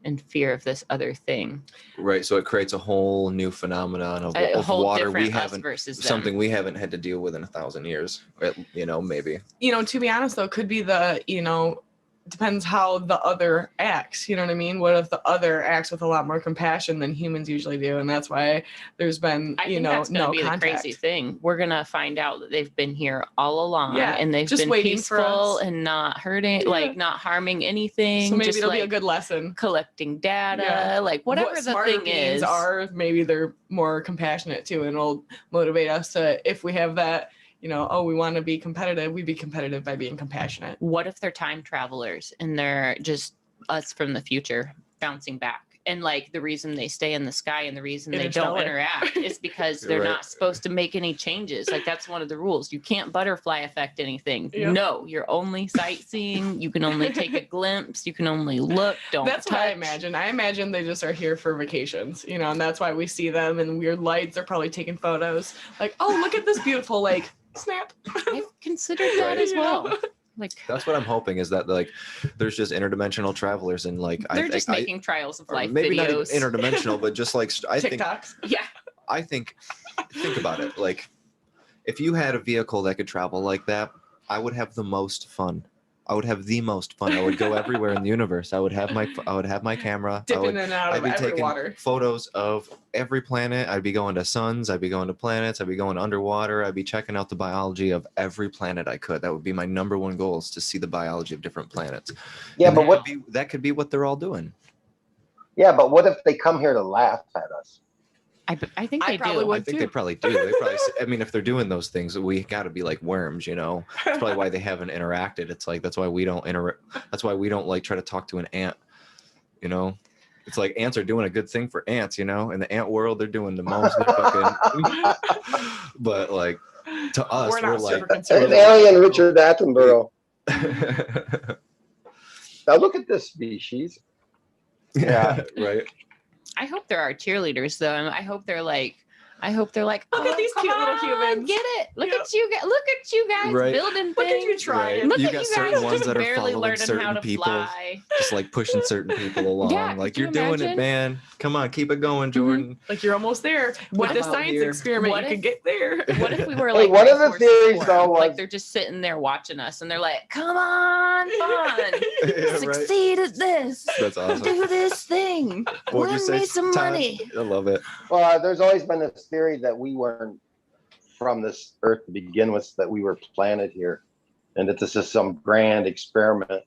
in fear of this other thing. Right. So it creates a whole new phenomenon of whole water we different us haven't, versus them. something we haven't had to deal with in 1,000 years, maybe. To be honest though, it could be depends how the other acts, you know what I mean? What if the other acts with a lot more compassion than humans usually do? And that's why there's been, I think that's gonna no be contact. the crazy thing. We're gonna find out that they've been here all along, Yeah, and they've just been waiting for peaceful us. and not hurting, Yeah. like not harming anything. So maybe just it'll like be a good lesson. collecting data, Yeah. like whatever What the smarter thing beings is. are, maybe they're more compassionate too, and it'll motivate us to, if we have that, we want to be competitive, we be competitive by being compassionate. What if they're time travelers and they're just us from the future bouncing back? And like the reason they stay in the sky and the reason they don't Interstellar. interact is because they're Right. not supposed to make any changes. Like that's one of the rules. You can't butterfly effect anything. Yep. No, you're only sightseeing. You can only take a glimpse. You can only look. Don't That's touch. what I imagine. I imagine they just are here for vacations, and that's why we see them in weird lights. They're probably taking photos. Like, oh, look at this beautiful lake. Snap. I've considered that Right. as well. Like That's what I'm hoping, is that like there's just interdimensional travelers, and like they're just making trials of or life maybe not even videos. interdimensional, but just like TikToks. Yeah. I think about it. Like if you had a vehicle that could travel like that, I would have the most fun. I would have the most fun. I would go everywhere in the universe. I would have my camera. Dipping in and out I'd of be every taking water. photos of every planet. I'd be going to suns. I'd be going to planets. I'd be going underwater. I'd be checking out the biology of every planet I could. That would be my number one goal, is to see the biology of different planets. Yeah, And but that could be what they're all doing. Yeah, but what if they come here to laugh at us? I think I they probably do. would. I think too. they probably do. They probably. I mean, if they're doing those things, we got to be like worms, That's probably why they haven't interacted. It's like that's why we don't That's why we don't like try to talk to an ant. It's like ants are doing a good thing for ants. In the ant world, they're doing the most. Fucking, but like to us, We're not like super concerned. An alien Richard Attenborough. Now look at this species. yeah, right. I hope there are cheerleaders though. And I hope they're like, Look at these come cute little on, humans. Get it? Look Yep. at you guys! Look at you guys Right. building Look at you things. trying. Look You at got you certain guys ones just that are barely following learning certain how to people. fly. Just like pushing certain people along. Yeah, Like could you're you doing imagine? it, man. Come on, keep it going, Jordan. Like you're almost there. What With this about science here? experiment, What you if- could get there. What if we were Hey, like one of the racehorses theories, for though, them? Like was- they're just sitting there watching us, and they're like, "Come on, fun, Yeah, right. succeed at this, That's awesome. do this thing, What'd you win say, me some Todd? money." I love it. Well, there's always been this theory that we weren't from this earth to begin with, that we were planted here, and that this is some grand experiment,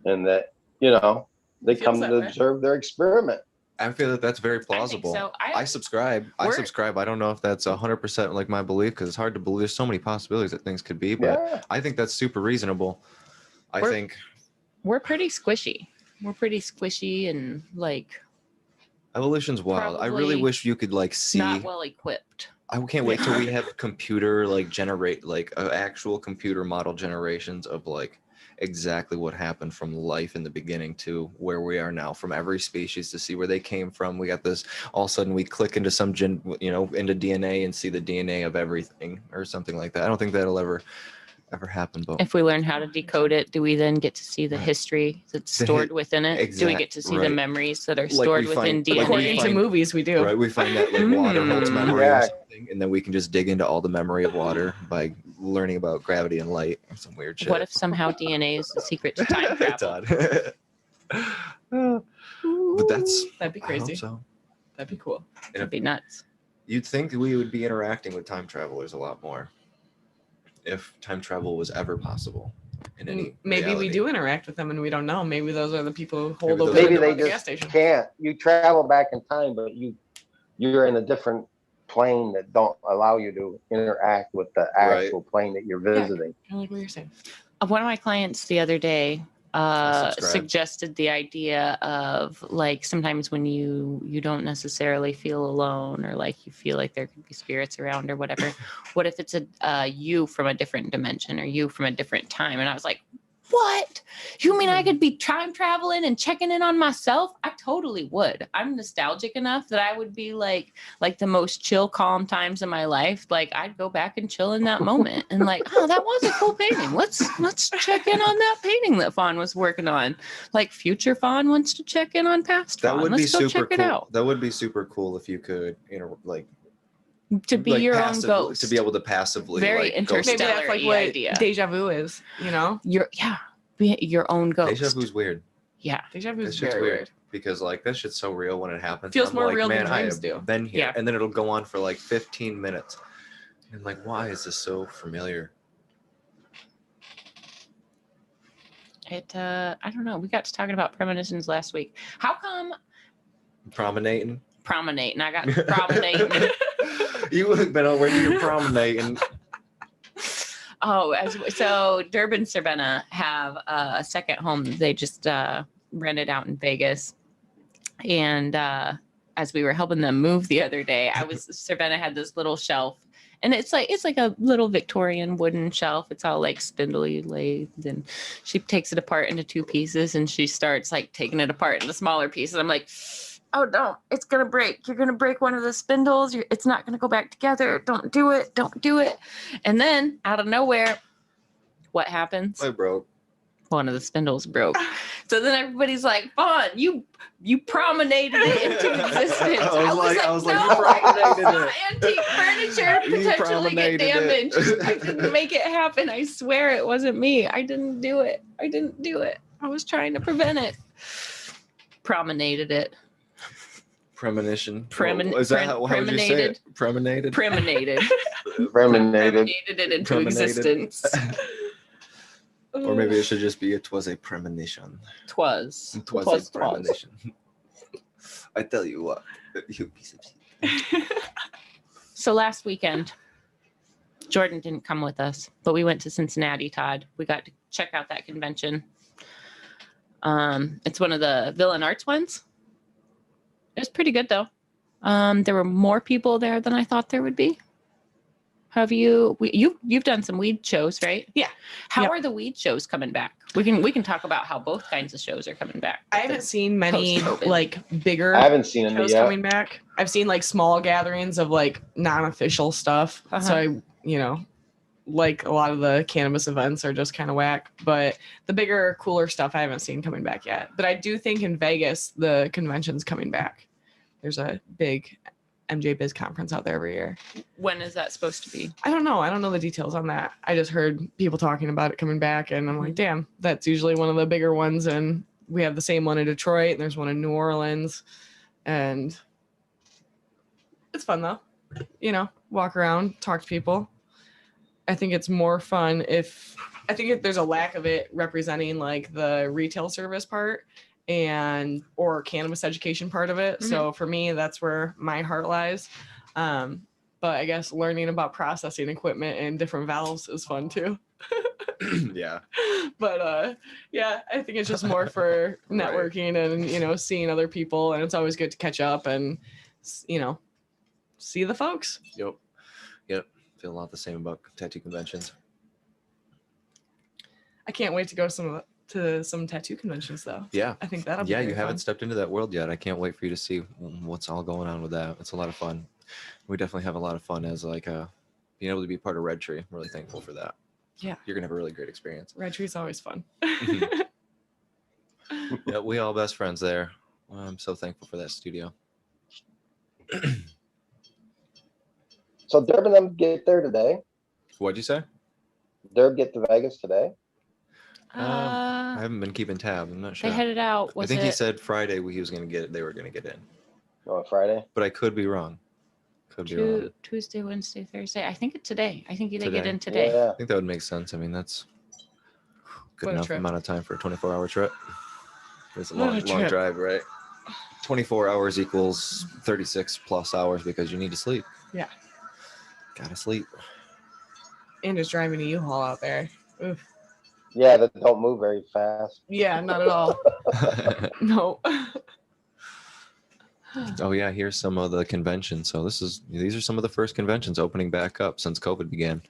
and that they Feels come that to way. observe their experiment. I feel that that's very I think plausible. so. I subscribe. I don't know if that's 100% like my belief, because it's hard to believe. There's so many possibilities that things could be, but Yeah. I think that's super reasonable. I We're- think We're pretty squishy. We're pretty squishy and like evolution's wild. I really Probably wish you could like see. not well equipped. I can't wait till we have computer generate actual computer model generations of like exactly what happened from life in the beginning to where we are now, from every species, to see where they came from. We got this, all of a sudden we click into some into DNA and see the DNA of everything or something like that. I don't think that'll ever happen, but If we learn how to decode it, do we then get to see the history that's The stored within it? Do we exact- get to see the right. memories that are Like stored we within find- like we DNA? According to find- movies, we do. right, we find that like water holds memory or Yeah. something, and then we can just dig into all the memory of water by learning about gravity and light or some weird shit. What if somehow DNA is the secret to time travel? Todd. But that's That'd be I hope crazy. so. That'd be cool. That'd be nuts. You'd think we would be interacting with time travelers a lot more if time travel was ever possible in any Maybe reality. we do interact with them and we don't know. Maybe those are the people who hold Maybe over those the Maybe are door they at the gas just station. can't. You travel back in time, but you're in a different plane that don't allow you to interact with the Right. actual plane that you're visiting. Kind of like what you're saying. One of my clients the other day subscribe. suggested the idea of like sometimes when you don't necessarily feel alone, or like you feel like there could be spirits around or whatever. What if it's a you from a different dimension or you from a different time? And I was like, what? You mean I could be time traveling and checking in on myself? I totally would. I'm nostalgic enough that I would be like the most chill, calm times in my life. Like I'd go back and chill in that moment and like, oh, that was a cool painting. Let's check in on that painting that Fawn was working on. Like future Fawn wants to check in on past Fawn. That would Let's be go super check cool. it out. That would be super cool if you could, like To be like your own passively- ghost. to be able to passively Very like, ghost interstellar. Maybe that's like what idea. deja vu is, you know? Be your own ghost. Deja vu's weird. Yeah. Deja vu That is shit's very weird weird. because like that shit's so real when it happens. Feels I'm more like, real than man, I dreams have do. been here, Yeah. and then it'll go on for like 15 minutes. And like, why is this so familiar? I don't know. We got to talking about premonitions last week. How come Promenading. promenade? And I got promenade. You have been over here promenading. So Durbin Cervena have a second home they just rented out in Vegas. And as we were helping them move the other day, Cervena had this little shelf. And it's like a little Victorian wooden shelf. It's all like spindly lathed, and she takes it apart into two pieces, and she starts like taking it apart into smaller pieces. I'm like, oh, don't! It's gonna break. You're gonna break one of the spindles. It's not gonna go back together. Don't do it. Don't do it. And then out of nowhere, what happens? I broke. One of the spindles broke. So then everybody's like, Fawn, you promenaded it into existence. I was like, no, you promenaded I saw it. antique furniture You potentially get promenaded it. damaged. I didn't make it happen. I swear it wasn't me. I didn't do it. I was trying to prevent it. Promenaded it. Premonition. Is Is that how would you say it? Promenaded. Preminated. Premonited. It into Promenaded. existence. Or maybe it should just be, it was a premonition. Twas. It was a premonition. I tell you what, you piece of shit. So last weekend, Jordan didn't come with us, but we went to Cincinnati, Todd. We got to check out that convention. It's one of the Villain Arts ones. It was pretty good though. There were more people there than I thought there would be. Have you've done some weed shows, right? Yeah. How Yep. are the weed shows coming back? We can talk about how both kinds of shows are coming back. I haven't seen many post-COVID. like bigger I haven't seen any shows yet. coming back. I've seen like small gatherings of like non-official stuff. So I, like a lot of the cannabis events are just kind of whack, but the bigger, cooler stuff I haven't seen coming back yet. But I do think in Vegas, the convention's coming back. There's a big MJ Biz conference out there every year. When is that supposed to be? I don't know the details on that. I just heard people talking about it coming back, and I'm like, damn, that's usually one of the bigger ones. And we have the same one in Detroit, and there's one in New Orleans, and it's fun though. Walk around, talk to people. I think it's more fun there's a lack of it representing like the retail service part or cannabis education part of it. So for me, that's where my heart lies. But I guess learning about processing equipment and different valves is fun too. Yeah. But I think it's just more for networking and seeing other people, and it's always good to catch up and see the folks. Yep. Feel a lot the same about tattoo conventions. I can't wait to go to some tattoo conventions though. Yeah. I think that'll be Yeah, very you haven't fun. stepped into that world yet. I can't wait for you to see what's all going on with that. It's a lot of fun. We definitely have a lot of fun as like being able to be part of Red Tree. I'm really thankful for that. Yeah. You're gonna have a really great experience. Red Tree's always fun. Yeah, we all best friends there. I'm so thankful for that studio. So Durb and them get there today. What'd you say? Durb get to Vegas today. I haven't been keeping tab. I'm not sure. They headed out. I think he said Friday he was gonna get. They were gonna get in, On Friday. but I could be wrong. Could be wrong. Tuesday, Wednesday, Thursday. I think it's today. I think they get Today. in today. Yeah. I think that would make sense. I mean, that's good What a enough trip. amount of time for a 24-hour trip. It's a What a long trip. drive, right? 24 hours equals 36 plus hours because you need to sleep. Yeah. Gotta sleep. And just driving a U-Haul out there. Oof. Yeah, that don't move very fast. Yeah, not at all. No. Oh yeah, here's some of the conventions. So these are some of the first conventions opening back up since COVID began.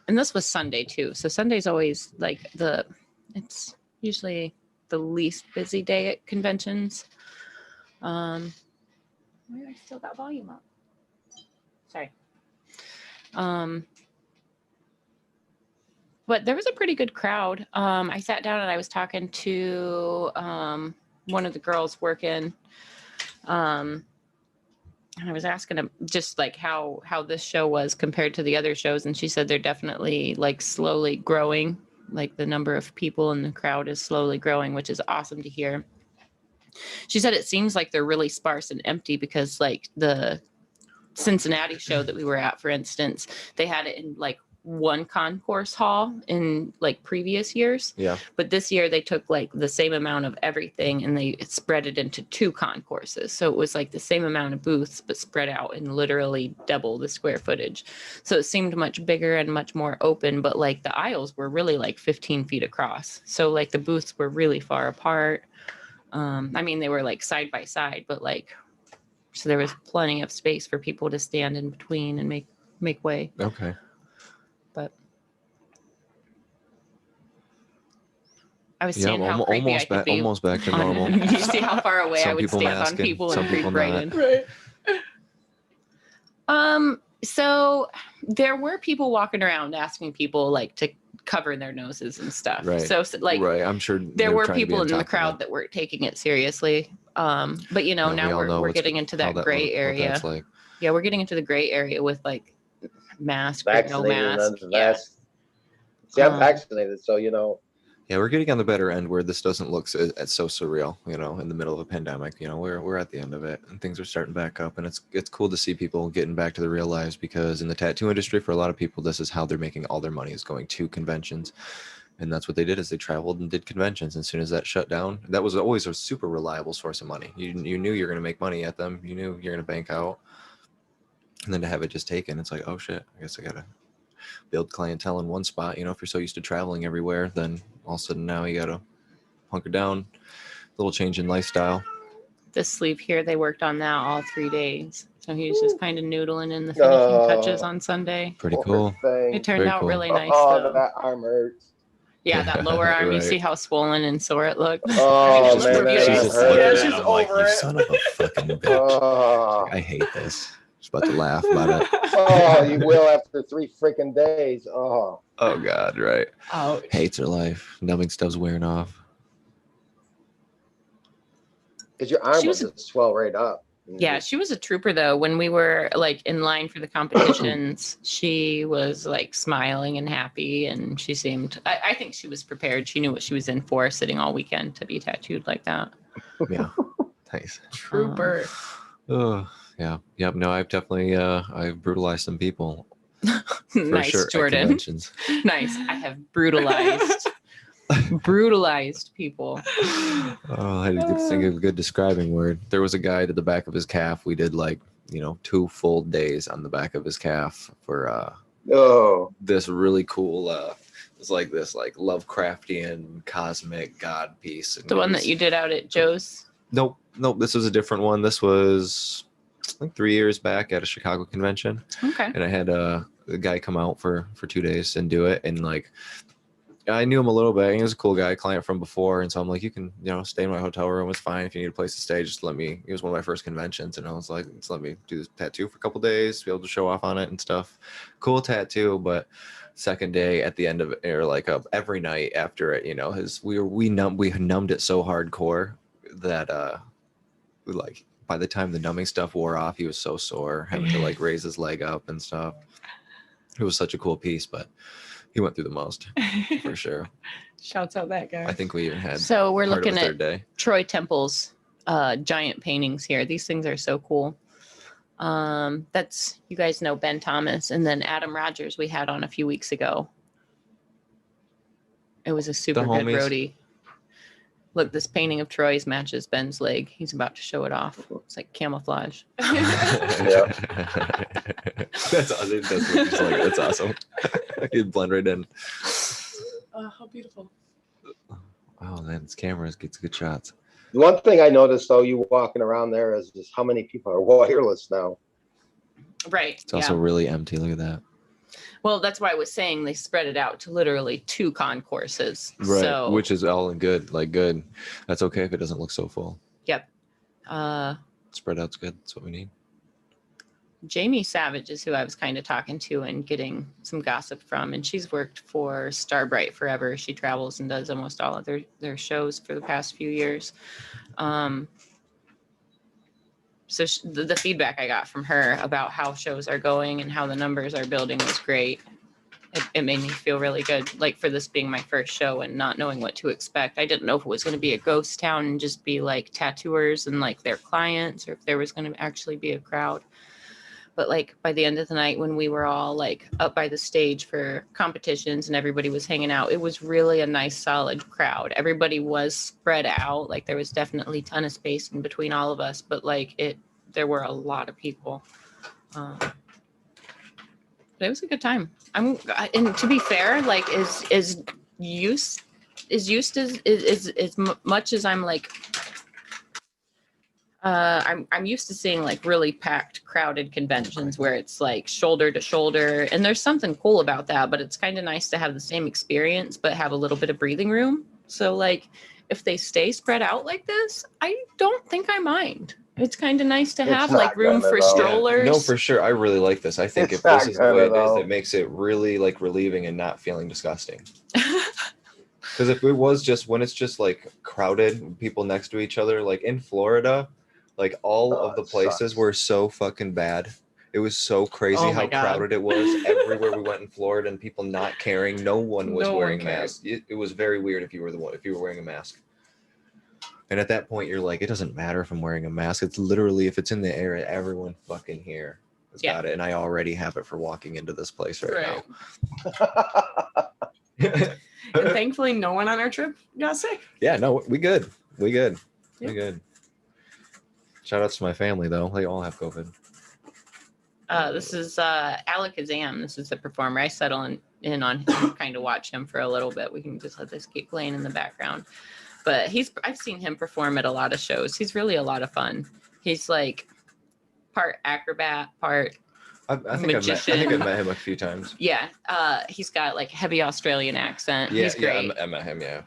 And this was Sunday too. So Sunday's always like It's usually the least busy day at conventions. I still got volume up. Sorry. But there was a pretty good crowd. I sat down and I was talking to one of the girls working. And I was asking him just like how this show was compared to the other shows. And she said they're definitely like slowly growing. Like the number of people in the crowd is slowly growing, which is awesome to hear. She said it seems like they're really sparse and empty because like the Cincinnati show that we were at, for instance, they had it in like one concourse hall in like previous years. Yeah. But this year they took like the same amount of everything and they spread it into 2 concourses. So it was like the same amount of booths, but spread out in literally double the square footage. So it seemed much bigger and much more open, but like the aisles were really like 15 feet across. So like the booths were really far apart. I mean, they were like side by side, but like, so there was plenty of space for people to stand in between and make way. Okay. But I was seeing how creepy I could be. Almost back to normal. You see how far away I would stand on people and creep right in. Right. So there were people walking around asking people like to cover their noses and stuff. Right. So like, right. I'm sure there were people in the crowd that weren't taking it seriously. But you know, now we're getting into that gray area. Like. Yeah, we're getting into the gray area with like mask or no mask. Yeah. See, I'm vaccinated, so you know. Yeah, we're getting on the better end where this doesn't look so surreal, you know, in the middle of a pandemic. You know, we're at the end of it and things are starting back up, and it's cool to see people getting back to their real lives, because in the tattoo industry, for a lot of people, this is how they're making all their money, is going to conventions. And that's what they did, is they traveled and did conventions. And as soon as that shut down, that was always a super reliable source of money. You knew you were going to make money at them. You knew you're going to bank out. And then to have it just taken, it's like, oh shit, I guess I got to build clientele in one spot. You know, if you're so used to traveling everywhere, then all of a sudden now you got to hunker down, a little change in lifestyle. This sleeve here, they worked on that all 3 days. So he was just kind of noodling in the finishing touches on Sunday. Pretty cool. It turned out really nice. Oh, that arm hurts. Yeah, that lower arm, right. You see how swollen and sore it looked? Oh, man, she's over it. Son of a fucking bitch. I hate this. Just about to laugh about it. Oh, you will after 3 freaking days. Oh God, right. Ouch. Hates her life. Numbing stuff's wearing off. Because your arm will just swell right up. Yeah, she was a trooper though. When we were like in line for the competitions, she was like smiling and happy, and she seemed, I think she was prepared. She knew what she was in for, sitting all weekend to be tattooed like that. Yeah. Nice. Trooper. Oh, yeah. Yep. No, I've definitely I've brutalized some people. Nice, sure, Jordan. Nice. I have brutalized people. Oh, I had to think of a good describing word. There was a guy to the back of his calf. We did like, 2 full days on the back of his calf for this really cool it was like this like Lovecraftian cosmic god piece. And the one that you did out at Joe's? Nope, this was a different one. This was like 3 years back at a Chicago convention. Okay. And I had a guy come out for 2 days and do it, and like I knew him a little bit. He was a cool guy, client from before. And so I'm like, you can, stay in my hotel room. It's fine. If you need a place to stay, just let me. It was one of my first conventions. And I was like, just let me do this tattoo for a couple days, be able to show off on it and stuff. Cool tattoo. But second day at the end of it, or like every night after it, we numbed it so hardcore that like by the time the numbing stuff wore off, he was so sore, having to like raise his leg up and stuff. It was such a cool piece, but he went through the most for sure. Shouts out that guy. I think we even had. So we're looking at Troy Temple's giant paintings here. These things are so cool. That's, you guys know Ben Thomas, and then Adam Rogers we had on a few weeks ago. It was a super good roadie. Look, this painting of Troy's matches Ben's leg. He's about to show it off. It's like camouflage. Yeah. That's awesome. That's awesome. You'd blend right in. Oh, how beautiful. Oh, man, this camera gets good shots. One thing I noticed, though, you walking around there is just how many people are wireless now. Right. It's also really empty. Look at that. Well, that's why I was saying they spread it out to literally 2 concourses. Right. So, Which is all in good. Like good. That's okay if it doesn't look so full. yep. Spread out's good. That's what we need. Jamie Savage is who I was kind of talking to and getting some gossip from, and she's worked for Starbright forever. She travels and does almost all of their shows for the past few years. So the feedback I got from her about how shows are going and how the numbers are building was great. It made me feel really good, like for this being my first show and not knowing what to expect. I didn't know if it was going to be a ghost town and just be like tattooers and like their clients, or if there was going to actually be a crowd. But like by the end of the night, when we were all like up by the stage for competitions and everybody was hanging out, it was really a nice solid crowd. Everybody was spread out. Like there was definitely a ton of space in between all of us, but like there were a lot of people. But it was a good time. And to be fair, like as much as I'm like, I'm used to seeing like really packed, crowded conventions where it's like shoulder to shoulder, and there's something cool about that. But it's kind of nice to have the same experience, but have a little bit of breathing room. So like, if they stay spread out like this, I don't think I mind. It's kind of nice to have like room for strollers. Yeah, no, for sure. I really like this. I think if this is the way it is, it makes it really like relieving and not feeling disgusting. Because if it was just when it's just like crowded, people next to each other, like in Florida, like all of the places were so fucking bad. It was so crazy how crowded it was everywhere we went in Florida, and people not caring. No one was wearing masks. It was very weird if you were wearing a mask. And at that point, you're like, it doesn't matter if I'm wearing a mask. It's literally, if it's in the air, everyone fucking here has got it. And I already have it for walking into this place right now. And thankfully, no one on our trip got sick. Yeah, no, we good. We good. We good. Shout outs to my family, though. They all have COVID. This is Alec Azam. This is the performer. I settle in on him, kind of watch him for a little bit. We can just let this keep playing in the background. But I've seen him perform at a lot of shows. He's really a lot of fun. He's like part acrobat, part magician. I think I've met him a few times. Yeah. He's got like a heavy Australian accent. Yeah, he's great. I met him, yeah.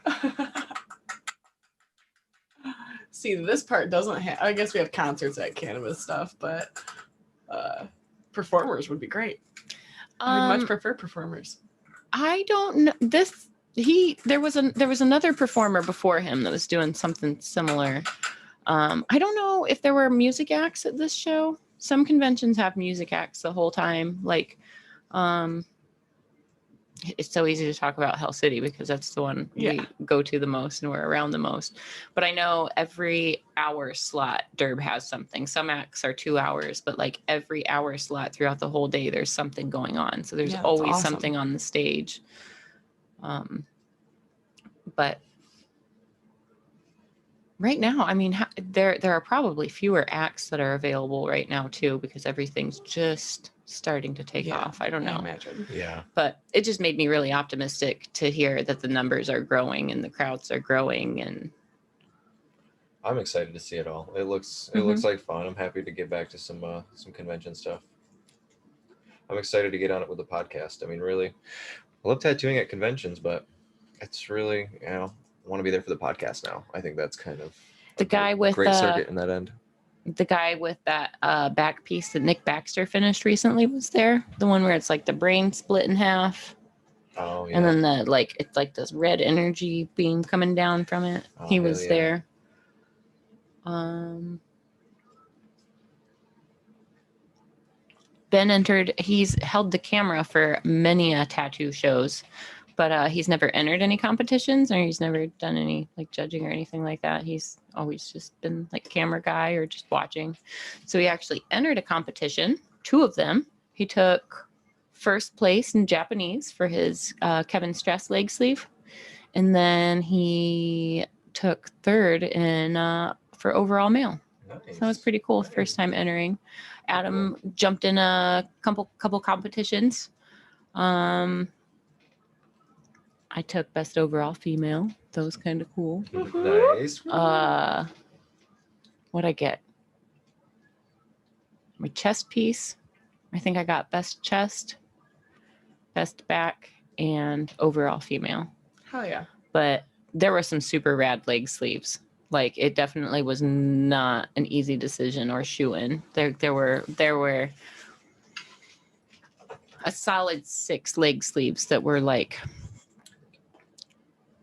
See, this part doesn't have, I guess we have concerts at cannabis stuff, but performers would be great. I would much prefer performers. I don't know. There was another performer before him that was doing something similar. I don't know if there were music acts at this show. Some conventions have music acts the whole time. Like, it's so easy to talk about Hell City because that's the one we go to the most and we're around the most. But I know every hour slot, Derb has something. Some acts are 2 hours, but like every hour slot throughout the whole day, there's something going on. So there's always something on the stage. But right now, I mean, there are probably fewer acts that are available right now too, because everything's just starting to take off. I don't know. Imagine. Yeah. But it just made me really optimistic to hear that the numbers are growing and the crowds are growing, and I'm excited to see it all. It looks like fun. I'm happy to get back to some convention stuff. I'm excited to get on it with the podcast. I mean, really, I love tattooing at conventions, but it's really, I want to be there for the podcast now. I think that's kind of the guy with great circuit in that end. The guy with that back piece that Nick Baxter finished recently was there. The one where it's like the brain split in half. Oh, yeah. And then it's like this red energy beam coming down from it. He was there. Ben entered. He's held the camera for many tattoo shows, but he's never entered any competitions, or he's never done any like judging or anything like that. He's always just been like camera guy or just watching. So he actually entered a competition, 2 of them. He took first place in Japanese for his Kevin Stress leg sleeve, and then he took 3rd in for overall male. Nice. So that was pretty cool. Nice. First time entering. Adam jumped in a couple competitions. I took best overall female. That was kind of cool. Nice. What'd I get? My chest piece. I think I got best chest. best back, and overall female. Hell yeah. But there were some super rad leg sleeves. Like, it definitely was not an easy decision or shoe-in. There were a solid 6 leg sleeves that were like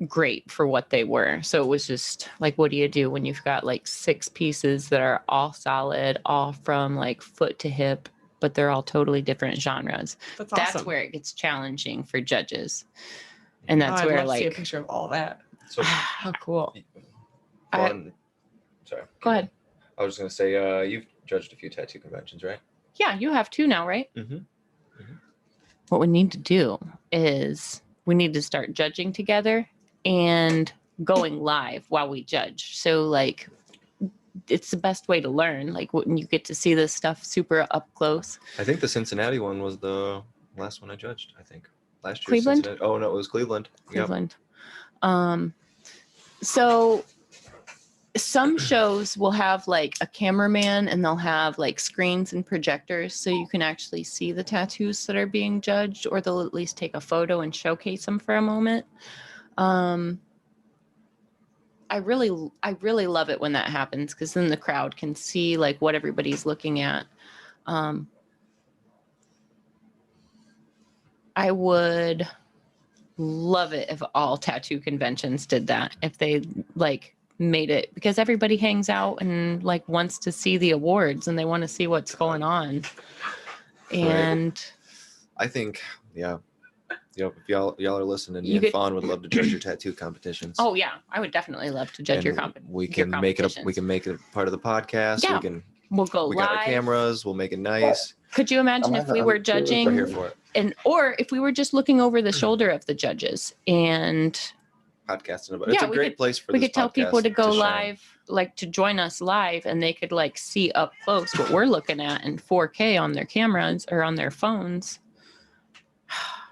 great for what they were. So it was just like, what do you do when you've got like 6 pieces that are all solid, all from like foot to hip, but they're all totally different genres? That's awesome. That's where it gets challenging for judges. And that's I'd where love like to see a picture of all that. So how cool. Sorry. Go ahead. I was going to say, you've judged a few tattoo conventions, right? Yeah, you have 2 now, right? Mm-hmm. What we need to do is we need to start judging together and going live while we judge. So like, it's the best way to learn. Like, when you get to see this stuff super up close. I think the Cincinnati one was the last one I judged, I think. Last year. Cleveland? Oh, no, it was Cleveland. Cleveland. Yep. So some shows will have like a cameraman, and they'll have like screens and projectors so you can actually see the tattoos that are being judged, or they'll at least take a photo and showcase them for a moment. I really love it when that happens, because then the crowd can see like what everybody's looking at. I would love it if all tattoo conventions did that, if they like made it, because everybody hangs out and like wants to see the awards and they want to see what's going on. And right. I think, yeah. Yep, if y'all are listening, me and Fawn would love to judge your tattoo competitions. Oh yeah, I would definitely love to judge your competition. We can make it a part of the podcast. Yeah. We'll go live. We got our cameras. We'll make it nice. Could you imagine if we were judging, we're here for it. Or if we were just looking over the shoulder of the judges and podcasting about it? It's a great place for this podcast. We could tell people to go live, like to join us live, and they could like see up close what we're looking at in 4K on their cameras or on their phones.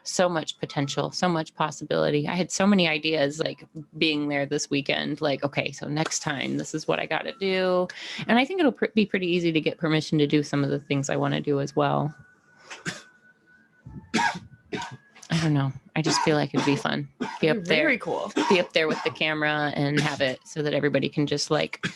So much potential, so much possibility. I had so many ideas like being there this weekend, like, okay, so next time this is what I got to do. And I think it'll be pretty easy to get permission to do some of the things I want to do as well. I don't know. I just feel like it'd be fun. Be up there. Very cool. Be up there with the camera and have it so that everybody can just like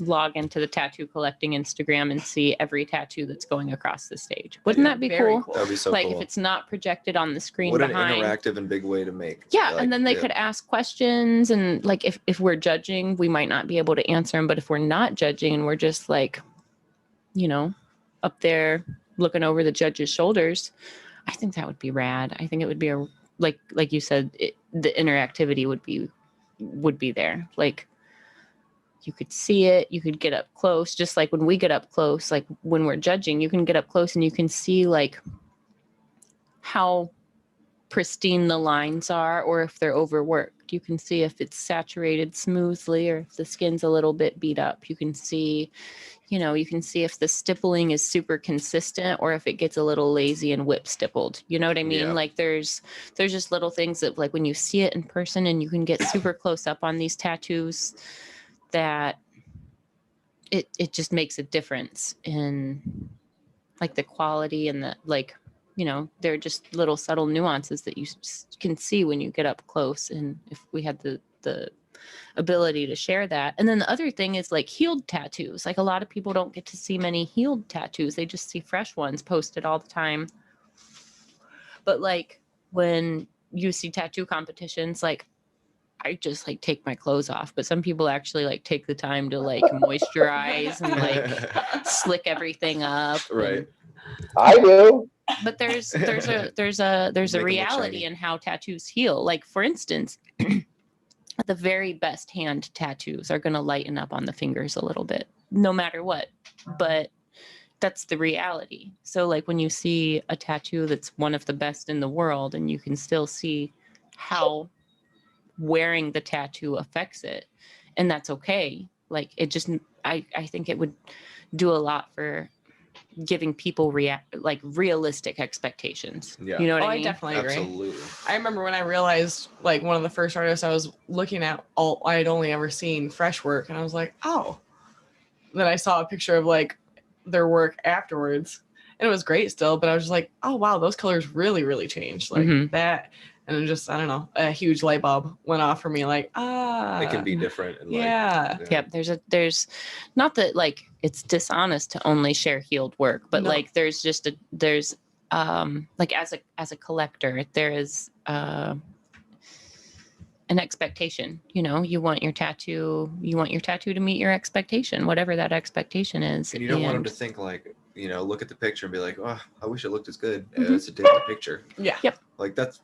log into the tattoo collecting Instagram and see every tattoo that's going across the stage. Wouldn't that be cool? That would be so like cool. If it's not projected on the screen what behind. What an interactive and big way to make. Yeah, like, and then they could ask questions, and like if we're judging, we might not be able to answer them, but if we're not judging and we're just like, you know, up there looking over the judge's shoulders, I think that would be rad. I think it would be a like you said, the interactivity would be there. Like, you could see it, you could get up close, just like when we get up close, like when we're judging, you can get up close and you can see like how pristine the lines are, or if they're overworked. You can see if it's saturated smoothly or if the skin's a little bit beat up. You can see, you can see if the stippling is super consistent or if it gets a little lazy and whip stippled. You know what I mean? Yeah. Like there's just little things that like when you see it in person and you can get super close up on these tattoos, that it just makes a difference in like the quality and the like, they're just little subtle nuances that you can see when you get up close. And if we had the ability to share that. And then the other thing is like healed tattoos. Like a lot of people don't get to see many healed tattoos. They just see fresh ones posted all the time. But like when you see tattoo competitions, like I just like take my clothes off, but some people actually like take the time to like moisturize and like slick everything up. Right. I do. But there's a reality in how tattoos heal. Like for instance, the very best hand tattoos are going to lighten up on the fingers a little bit, no matter what. But that's the reality. So like when you see a tattoo that's one of the best in the world and you can still see how wearing the tattoo affects it, and that's okay. Like it just, I think it would do a lot for giving people realistic expectations. Yeah. You know what I mean? I definitely agree. Absolutely. I remember when I realized like one of the first artists I was looking at, I had only ever seen fresh work, and I was like, oh. Then I saw a picture of like their work afterwards, and it was great still, but I was just like, oh wow, those colors really, really changed like that. And it just, I don't know, a huge light bulb went off for me. Like, it can be different. And yeah. Yep. There's not that like it's dishonest to only share healed work, but like there's like as a collector, there is an expectation. You know, you want your tattoo to meet your expectation, whatever that expectation is. And you don't want them to think like, you know, look at the picture and be like, oh, I wish it looked as good as it did in the picture. Yeah. Yep. Like that's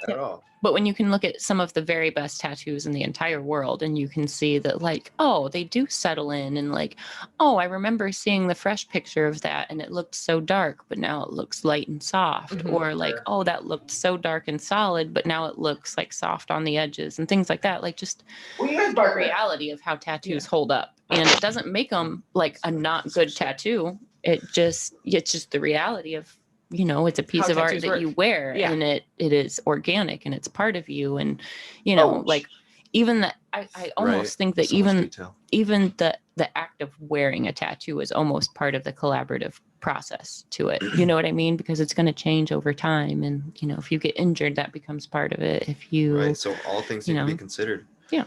at all. But when you can look at some of the very best tattoos in the entire world and you can see that like, oh, they do settle in, and like, oh, I remember seeing the fresh picture of that and it looked so dark, but now it looks light and soft. Or like, oh, that looked so dark and solid, but now it looks like soft on the edges and things like that. Like just the reality of how tattoos hold up. And it doesn't make them like a not good tattoo. It's just the reality of, you know, it's a piece of art that you wear, and it is organic and it's part of you. And, you know, like even that, I almost think that even the act of wearing a tattoo is almost part of the collaborative process to it. You know what I mean? Because it's going to change over time. And, you know, if you get injured, that becomes part of it. If you, right. So all things need to be considered. Yeah.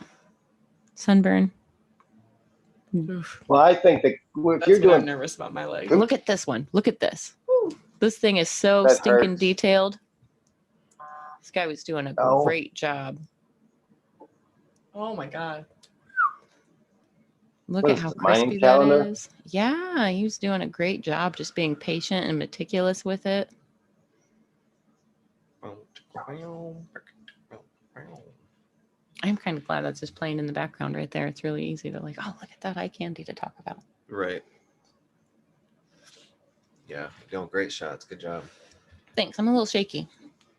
Sunburn. Well, I think that if you're doing, I'm nervous about my leg. Look at this one. Look at this. This thing is so That stinking hurts. detailed. This guy was doing a great job. Oh my God. Look What at is how it, Mayan crispy that calendar? is. Yeah, he was doing a great job just being patient and meticulous with it. I'm kind of glad that's just playing in the background right there. It's really easy to like, oh, look at that eye candy to talk about. Right. Yeah, you're doing great shots. Good job. Thanks. I'm a little shaky.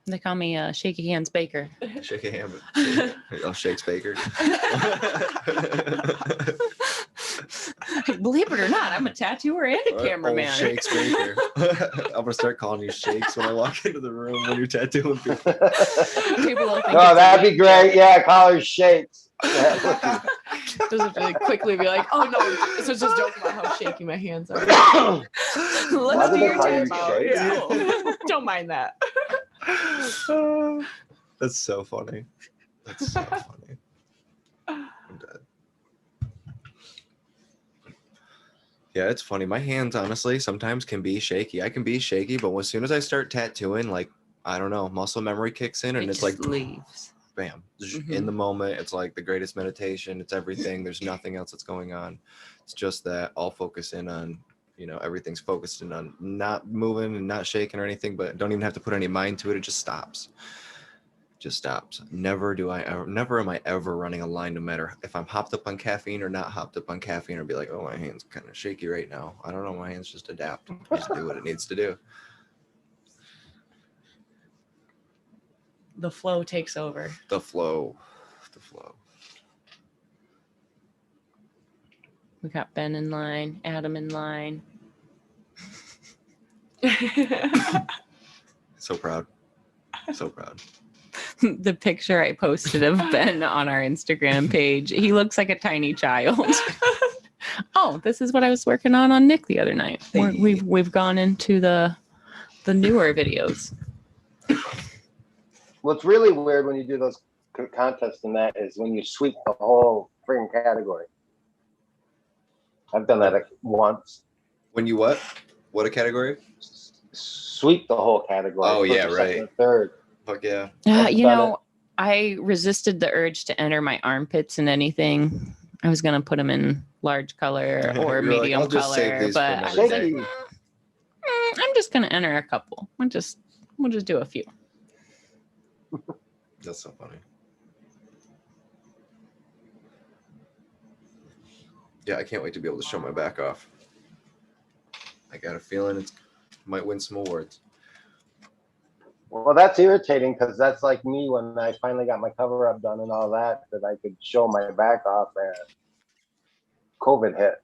They call me Shaky Hands Baker. Shake a hand. Oh, Shakes Baker. Believe it or not, I'm a tattooer and a cameraman. Shakes Baker. I'm gonna start calling you Shakes when I walk into the room when you're tattooing people. People will think oh, it's that'd be great. Yeah, call her Shakes. Yeah. Doesn't really quickly be like, oh no, so it's just joking about how shaky my hands are. Let's do your tattoo. Yeah. Don't mind that. That's so funny. That's so funny. I'm dead. Yeah, it's funny. My hands, honestly, sometimes can be shaky. I can be shaky, but as soon as I start tattooing, like, I don't know, muscle memory kicks in, and it's like, leaves. Bam, in the moment. It's like the greatest meditation. It's everything. There's nothing else that's going on. It's just that I'll focus in on, you know, everything's focused in on not moving and not shaking or anything, but don't even have to put any mind to it. It just stops. Just stops. Never am I ever running a line, no matter if I'm hopped up on caffeine or not hopped up on caffeine, or be like, oh, my hand's kind of shaky right now. I don't know. My hands just adapt. Just do what it needs to do. The flow takes over. The flow. We got Ben in line, Adam in line. So proud. So proud. The picture I posted of Ben on our Instagram page, he looks like a tiny child. Oh, this is what I was working on Nick the other night. We've gone into the newer videos. What's really weird when you do those contests and that is when you sweep the whole freaking category. I've done that once. When you what? What a category? Sweep the whole category. Oh, yeah, First, right. second, and third. Fuck yeah. You know, I resisted the urge to enter my armpits in anything. I was going to put them in large color or medium color, but I was like, I'm just going to enter a couple. We'll just do a few. That's so funny. Yeah, I can't wait to be able to show my back off. I got a feeling it might win some awards. Well, that's irritating because that's like me when I finally got my cover up done and all that I could show my back off and COVID hit.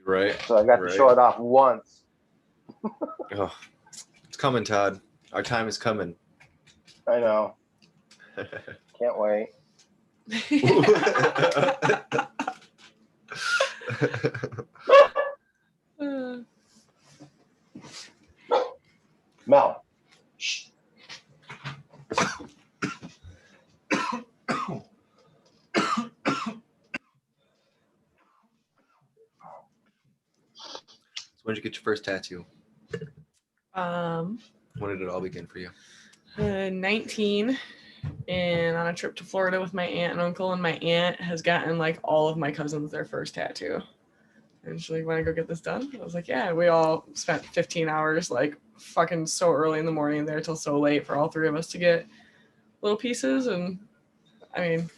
Right. So I got to show it off once. Oh, it's coming, Todd. Our time is coming. I know. Can't wait. Mel. Shh. When did you get your first tattoo? When did it all begin for you? 19, and on a trip to Florida with my aunt and uncle, and my aunt has gotten like all of my cousins their first tattoo. And she's like, "Want to go get this done?" I was like, "Yeah." We all spent 15 hours like fucking so early in the morning there till so late for all three of us to get little pieces. And I mean,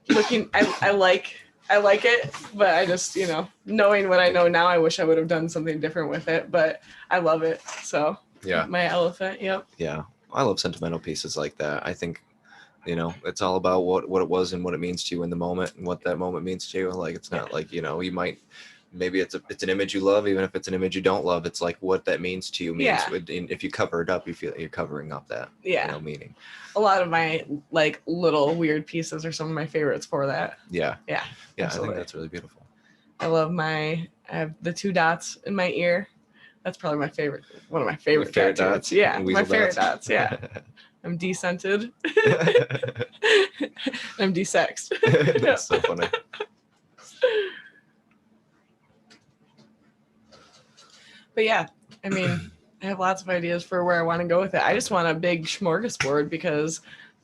I like it, but I just, knowing what I know now, I wish I would have done something different with it, but I love it. So Yeah. My elephant. Yep. Yeah. I love sentimental pieces like that. I think, it's all about what it was and what it means to you in the moment and what that moment means to you. Like, it's not like, you might, maybe it's an image you love, even if it's an image you don't love, it's like what that means to you means. Yeah. If you cover it up, you feel like you're covering up that meaning. A lot of my like little weird pieces are some of my favorites for that. Yeah. Yeah. Yeah. Absolutely. I think that's really beautiful. I have the 2 dots in my ear. That's probably my favorite. One of my favorite tattoos. Dots. Yeah. Weasel My favorite dots. dots. Yeah. I'm descented. I'm desexed. That's so funny. But yeah, I mean, I have lots of ideas for where I want to go with it. I just want a big smorgasbord because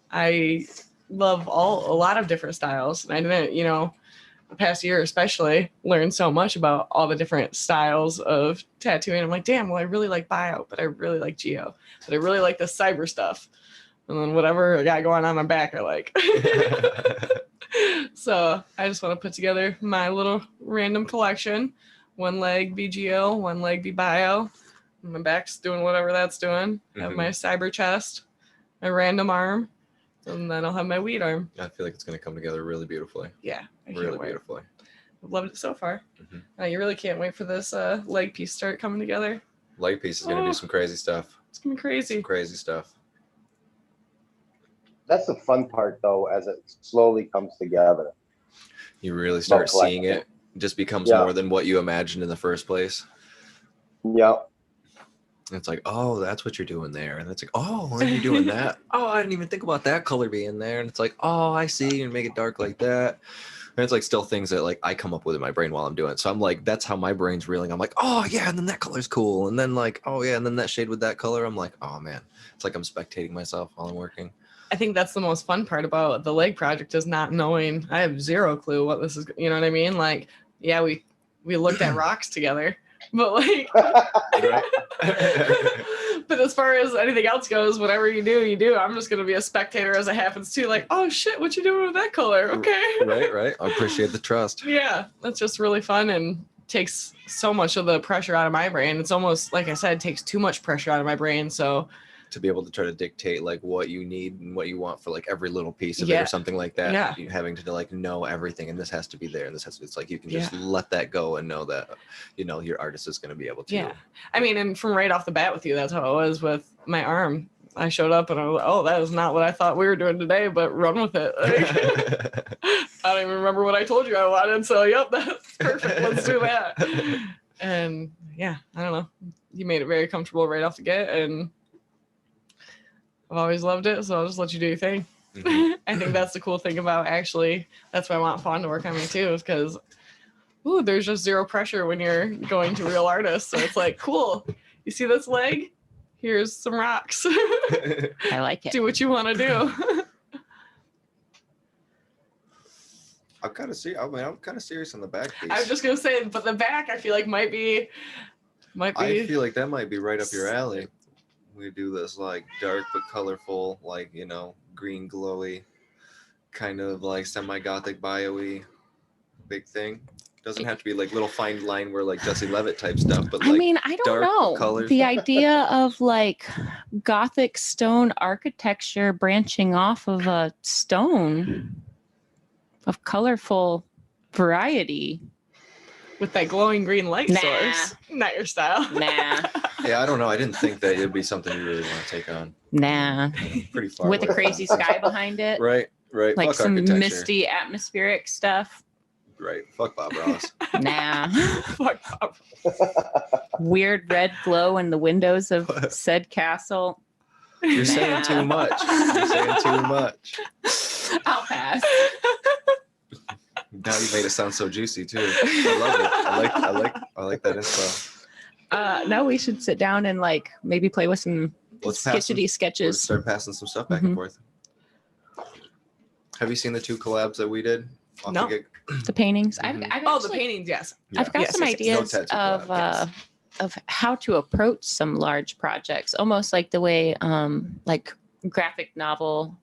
I love a lot of different styles. And I didn't, the past year especially, learned so much about all the different styles of tattooing. I'm like, damn, well, I really like bio, but I really like geo, but I really like the cyber stuff. And then whatever I got going on my back, I like. So I just want to put together my little random collection. One leg be geo, one leg be bio. And my back's doing whatever that's doing. I have my cyber chest, my random arm, and then I'll have my weed arm. I feel like it's going to come together really beautifully. Yeah. Really beautifully. I've loved it so far. You really can't wait for this leg piece to start coming together. Leg piece is going to do some crazy stuff. It's going to be crazy. Some crazy stuff. That's the fun part, though, as it slowly comes together. You really start seeing it. It just becomes more than what you imagined in the first place. Yep. It's like, oh, that's what you're doing there. And it's like, oh, why are you doing that? Oh, I didn't even think about that color being there. And it's like, oh, I see. And make it dark like that. And it's like still things that like I come up with in my brain while I'm doing it. So I'm like, that's how my brain's reeling. I'm like, oh, yeah. And then that color's cool. And then like, oh, yeah. And then that shade with that color. I'm like, oh, man. It's like I'm spectating myself while I'm working. I think that's the most fun part about the leg project is not knowing. I have zero clue what this is. You know what I mean? Like, yeah, we looked at rocks together, but like, but as far as anything else goes, whatever you do, you do. I'm just going to be a spectator as it happens too. Like, oh shit, what you doing with that color? Okay. Right. I appreciate the trust. Yeah. That's just really fun and takes so much of the pressure out of my brain. It's almost, like I said, takes too much pressure out of my brain. So to be able to try to dictate like what you need and what you want for like every little piece of it or something like that. Yeah. You having to like know everything and this has to be there and this has to, it's like you can just let that go and know that, your artist is going to be able to. Yeah. I mean, and from right off the bat with you, that's how it was with my arm. I showed up and I was like, oh, that is not what I thought we were doing today, but run with it. Like, I don't even remember what I told you I wanted. So, yep, that's perfect. Let's do that. And yeah, I don't know. You made it very comfortable right off the get. And I've always loved it. So I'll just let you do your thing. I think that's the cool thing about actually, that's why I want Fawn to work on me too, is because, there's just zero pressure when you're going to real artists. So it's like, cool. You see this leg? Here's some rocks. I like it. Do what you want to do. I'm kind of serious on the back piece. I was just gonna say, but the back I feel like might be. I feel like that might be right up your alley. We do this like dark but colorful, like green glowy, kind of like semi-gothic bio-y big thing. Doesn't have to be like little fine line where like Jesse Levitt type stuff, but like I mean, I don't know. Colors. The idea of like Gothic stone architecture branching off of a stone of colorful variety. With that glowing green light source. Not your style. Nah. Yeah, I don't know. I didn't think that it'd be something you really want to take on. Nah. Pretty far with a crazy sky behind it. Right. Like Fuck some architecture. misty atmospheric stuff. Right. Fuck Bob Ross. Nah. Fuck Bob. Weird red glow in the windows of said castle. You're saying too much. You're saying too much. I'll pass. Now you made it sound so juicy too. I love it. I like that info. No, we should sit down and like maybe play with some sketchy Let's sketches. start passing some stuff back and forth. Have you seen the 2 collabs that we did? No. The paintings. Mhm. I've Oh, actually, the paintings, yes. I've got some No ideas tattoo of collab, of how to approach some large projects, almost like the way like graphic novel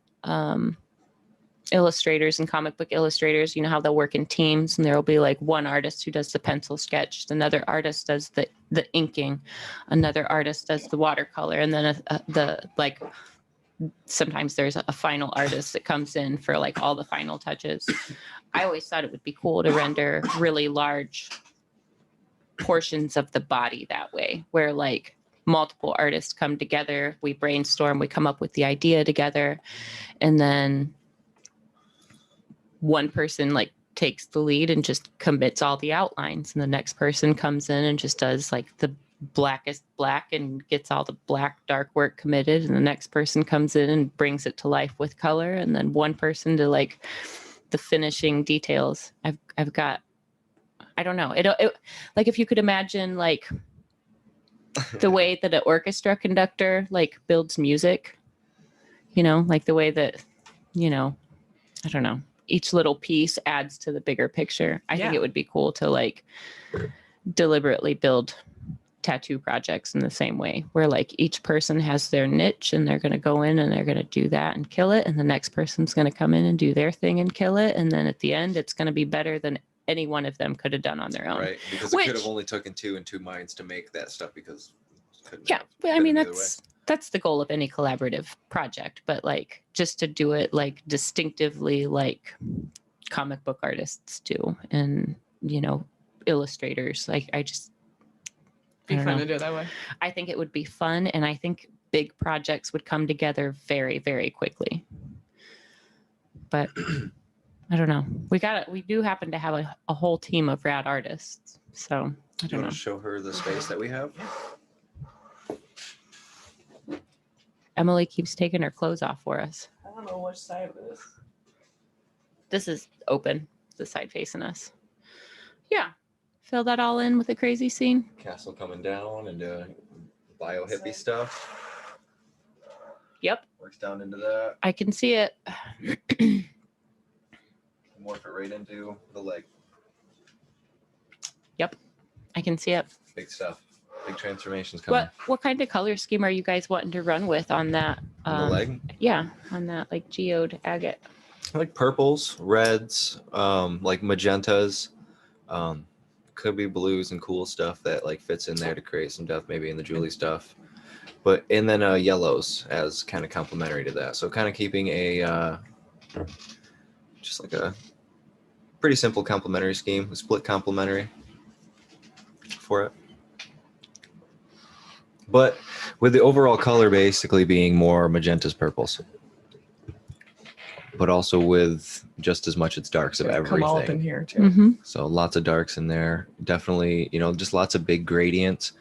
illustrators and comic book illustrators, you know how they'll work in teams, and there will be like one artist who does the pencil sketch, another artist does the inking, another artist does the watercolor, and then the like sometimes there's a final artist that comes in for like all the final touches. I always thought it would be cool to render really large portions of the body that way, where like multiple artists come together, we brainstorm, we come up with the idea together, and then one person like takes the lead and just commits all the outlines, and the next person comes in and just does like the blackest black and gets all the black dark work committed, and the next person comes in and brings it to life with color, and then one person to like the finishing details. I've got, I don't know, it like if you could imagine like the way that an orchestra conductor like builds music, you know, like the way that, you know, I don't know, each little piece adds to the bigger picture. I think it would be cool to like deliberately build tattoo projects in the same way, where like each person has their niche and they're going to go in and they're going to do that and kill it, and the next person's going to come in and do their thing and kill it, and then at the end it's going to be better than any one of them could have done on their own. Right, because it could have only taken 2 and 2 minds to make that stuff, because but I mean that's the goal of any collaborative project, but like just to do it like distinctively like comic book artists do, and you know, illustrators, like I just Be fun to do it that way. I think it would be fun, and I think big projects would come together very, very quickly. But I don't know. We do happen to have a whole team of rad artists. So I don't know. Show her the space that we have. Emily keeps taking her clothes off for us. I don't know which side it is. This is open, the side facing us. Yeah. Fill that all in with a crazy scene. Castle coming down and bio hippie stuff. Yep. Works down into that. I can see it. Morph it right into the leg. Yep. I can see it. Big stuff. Big transformations coming. What kind of color scheme are you guys wanting to run with on that? On the leg? Yeah, on that like geode agate. I like purples, reds, like magentas. Could be blues and cool stuff that like fits in there to create some depth, maybe in the Julie stuff. But and then yellows as kind of complementary to that. So kind of keeping a just like a pretty simple complementary scheme, a split complementary for it. But with the overall color basically being more magentas, purples. But also with just as much its darks of everything. Come all up in here too. Mm-hmm. So lots of darks in there. Definitely, you know, just lots of big gradients.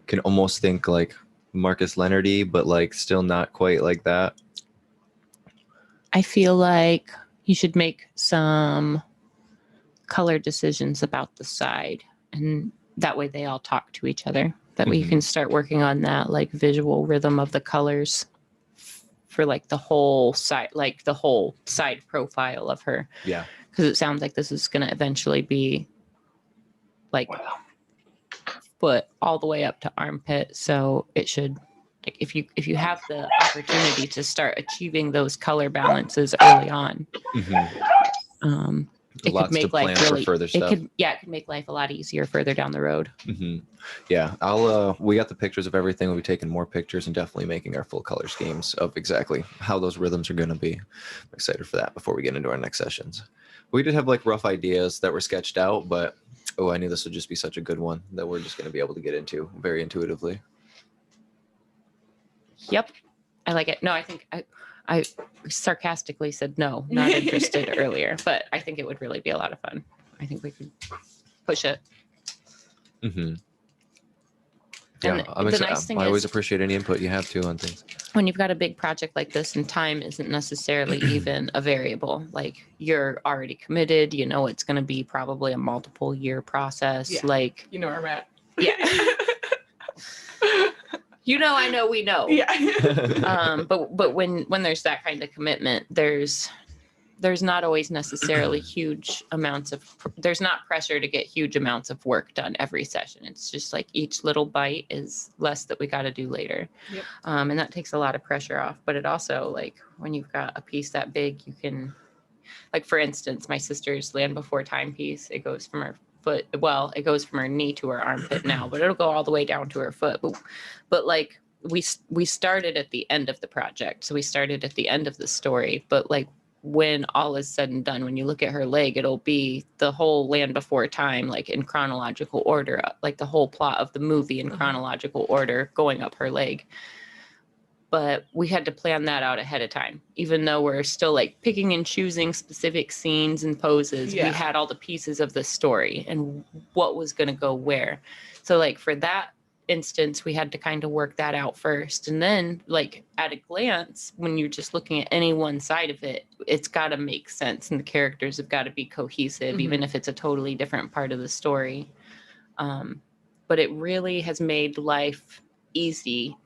Can almost think like Marcus Leonardy, but like still not quite like that. I feel like you should make some color decisions about the side, and that way they all talk to each other. That way you can start working on that like visual rhythm of the colors for like the whole side, profile of her. Yeah. Because it sounds like this is going to eventually be like foot all the way up to armpit. So it should, like, if you have the opportunity to start achieving those color balances early on, it Lots could make to plan life for really, further stuff. it could make life a lot easier further down the road. Yeah, we got the pictures of everything. We'll be taking more pictures and definitely making our full color schemes of exactly how those rhythms are going to be. I'm excited for that before we get into our next sessions. We did have like rough ideas that were sketched out, but I knew this would just be such a good one that we're just going to be able to get into very intuitively. Yep. I like it. No, I think I sarcastically said no, not interested earlier, but I think it would really be a lot of fun. I think we could push it. Mm-hmm. Yeah, And the nice thing I always is, appreciate any input you have too on things. when you've got a big project like this, and time isn't necessarily even a variable, like you're already committed, you know, it's going to be probably a multiple year process. Yeah. Like, You know where I'm at. yeah. You know, I know, we know. Yeah. But when there's that kind of commitment, there's not always necessarily huge amounts of, there's not pressure to get huge amounts of work done every session. It's just like each little bite is less that we got to do later. Yep. And that takes a lot of pressure off. But it also, like, when you've got a piece that big, you can, like, for instance, my sister's Land Before Time piece, it goes from her foot, well, it goes from her knee to her armpit now, but it'll go all the way down to her foot. But like, we started at the end of the project. So we started at the end of the story, but like, when all is said and done, when you look at her leg, it'll be the whole Land Before Time, like in chronological order, like the whole plot of the movie in chronological order going up her leg. But we had to plan that out ahead of time, even though we're still like picking and choosing specific scenes and poses. Yeah. We had all the pieces of the story and what was going to go where. So like for that instance, we had to kind of work that out first. And then like at a glance, when you're just looking at any one side of it, it's got to make sense. And the characters have got to be cohesive, even if it's a totally different part of the story. But it really has made life easy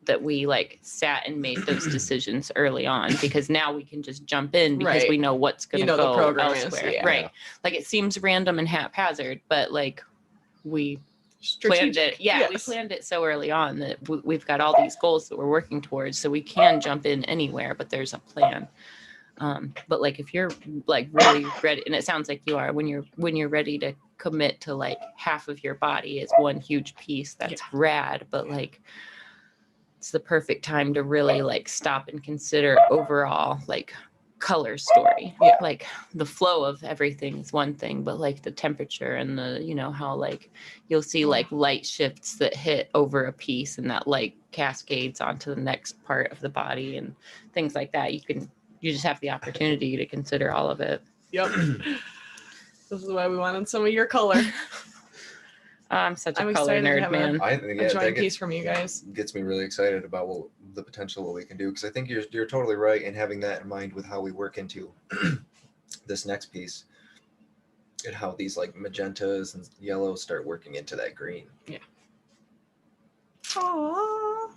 that we like sat and made those decisions early on, because now we can just jump in because Right. we know what's going to You know the go program elsewhere. is, yeah. Right. Like it seems random and haphazard, but like we planned it. Yeah, Yes. we planned it so early on that we've got all these goals that we're working towards, so we can jump in anywhere, but there's a plan. But like if you're like really ready, and it sounds like you are, when you're ready to commit to like half of your body is one huge piece, that's rad. But like it's the perfect time to really like stop and consider overall like color story. Yeah. Like the flow of everything is one thing, but like the temperature and the, you know, how like you'll see like light shifts that hit over a piece and that light cascades onto the next part of the body and things like that. You just have the opportunity to consider all of it. Yep. This is why we wanted some of your color. I'm such a I'm color excited to nerd, have man. I think A joint piece from you guys. gets me really excited about the potential what we can do, because I think you're totally right in having that in mind with how we work into this next piece and how these like magentas and yellows start working into that green. Yeah. Aww.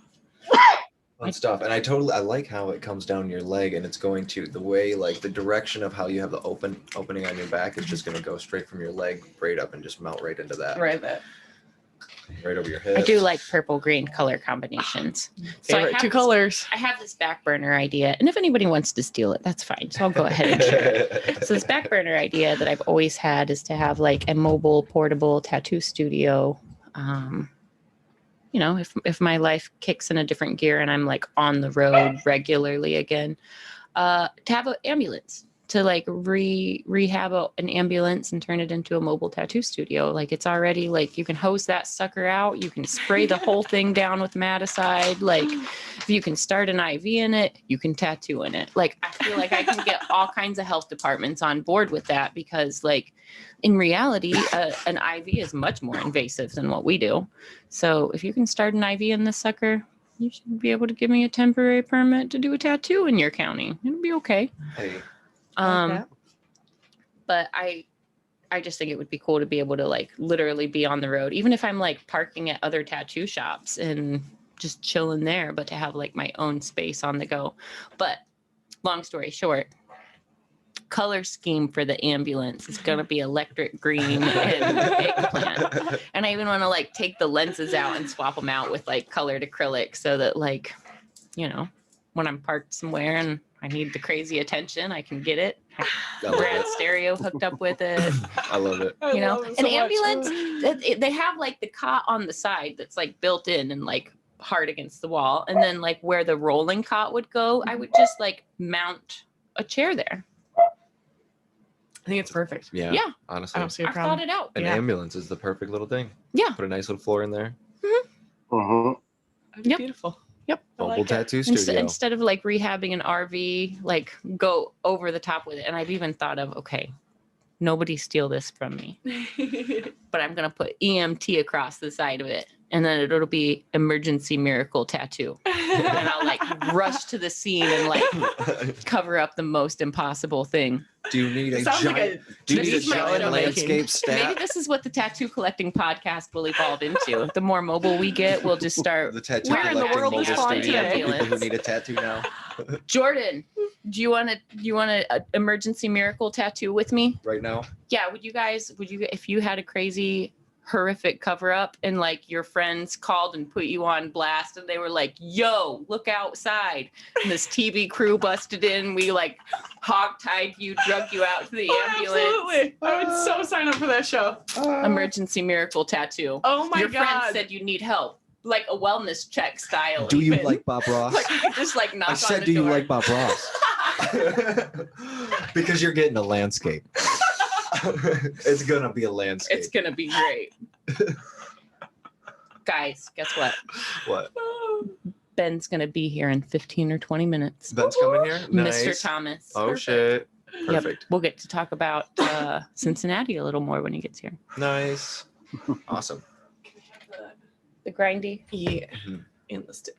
Fun stuff. And I like how it comes down your leg and it's going to the way, like the direction of how you have the opening on your back is just going to go straight from your leg right up and just melt right into that. Right there. Right over your head. I do like purple green color combinations. So Favorite two colors. I have this back burner idea, and if anybody wants to steal it, that's fine. So I'll go ahead and share it. So this back burner idea that I've always had is to have like a mobile, portable tattoo studio. You know, if my life kicks in a different gear and I'm like on the road regularly again, to have an ambulance, to like rehab an ambulance and turn it into a mobile tattoo studio. Like it's already like you can hose that sucker out. You can spray the whole thing down with Maticide. Like if you can start an IV in it, you can tattoo in it. Like I feel like I can get all kinds of health departments on board with that, because like in reality, an IV is much more invasive than what we do. So if you can start an IV in this sucker, you should be able to give me a temporary permit to do a tattoo in your county. It'll be okay. Hey. But I just think it would be cool to be able to like literally be on the road, even if I'm like parking at other tattoo shops and just chilling there, but to have like my own space on the go. But long story short, color scheme for the ambulance is going to be electric green and eggplant. And I even want to like take the lenses out and swap them out with like colored acrylic, so that like, you know, when I'm parked somewhere and I need the crazy attention, I can get it. Brand stereo hooked up with it. I love it. You know, an ambulance, they have like the cot on the side that's like built in and like hard against the wall. And then like where the rolling cot would go, I would just like mount a chair there. I think it's perfect. Yeah. Yeah. Honestly. I don't see a I problem. thought it out. An Yeah. ambulance is the perfect little thing. Yeah. Put a nice little floor in there. Yep. Beautiful. Yep. I like Mobile it. tattoo studio. Instead of like rehabbing an RV, like go over the top with it. And I've even thought of, okay, nobody steal this from me. But I'm gonna put EMT across the side of it, and then it'll be emergency miracle tattoo. And I'll like rush to the scene and like cover up the most impossible thing. Do you need a Sounds like giant, do you need a this is my giant show landscape Maybe stat? this is what the tattoo collecting podcast will evolve into. The more mobile we get, we'll just start. The tattoo Where in the collecting world is mobile Fawn studio today? for people who need a tattoo now. Jordan, do you want a emergency miracle tattoo with me? Right now? Yeah, would you if you had a crazy horrific cover up and like your friends called and put you on blast and they were like, yo, look outside, and this TV crew busted in, we like hog-tied you, drug you out to the ambulance. Absolutely. I would so sign up for that show. Emergency miracle tattoo. Oh my your friend God. said you need help, like a wellness check style. Do you even. like Bob Ross? like you could just like knock I on said, the do you door. like Bob Ross? Because you're getting a landscape. It's gonna be a landscape. It's gonna be great. Guys, guess what? What? Ben's gonna be here in 15 or 20 minutes. Ben's coming here? Mr. Nice. Thomas. Oh, Perfect. shit. Yep. Perfect. We'll get to talk about Cincinnati a little more when he gets here. Nice. Awesome. The grindy. Yeah. Mhm. In the sticks.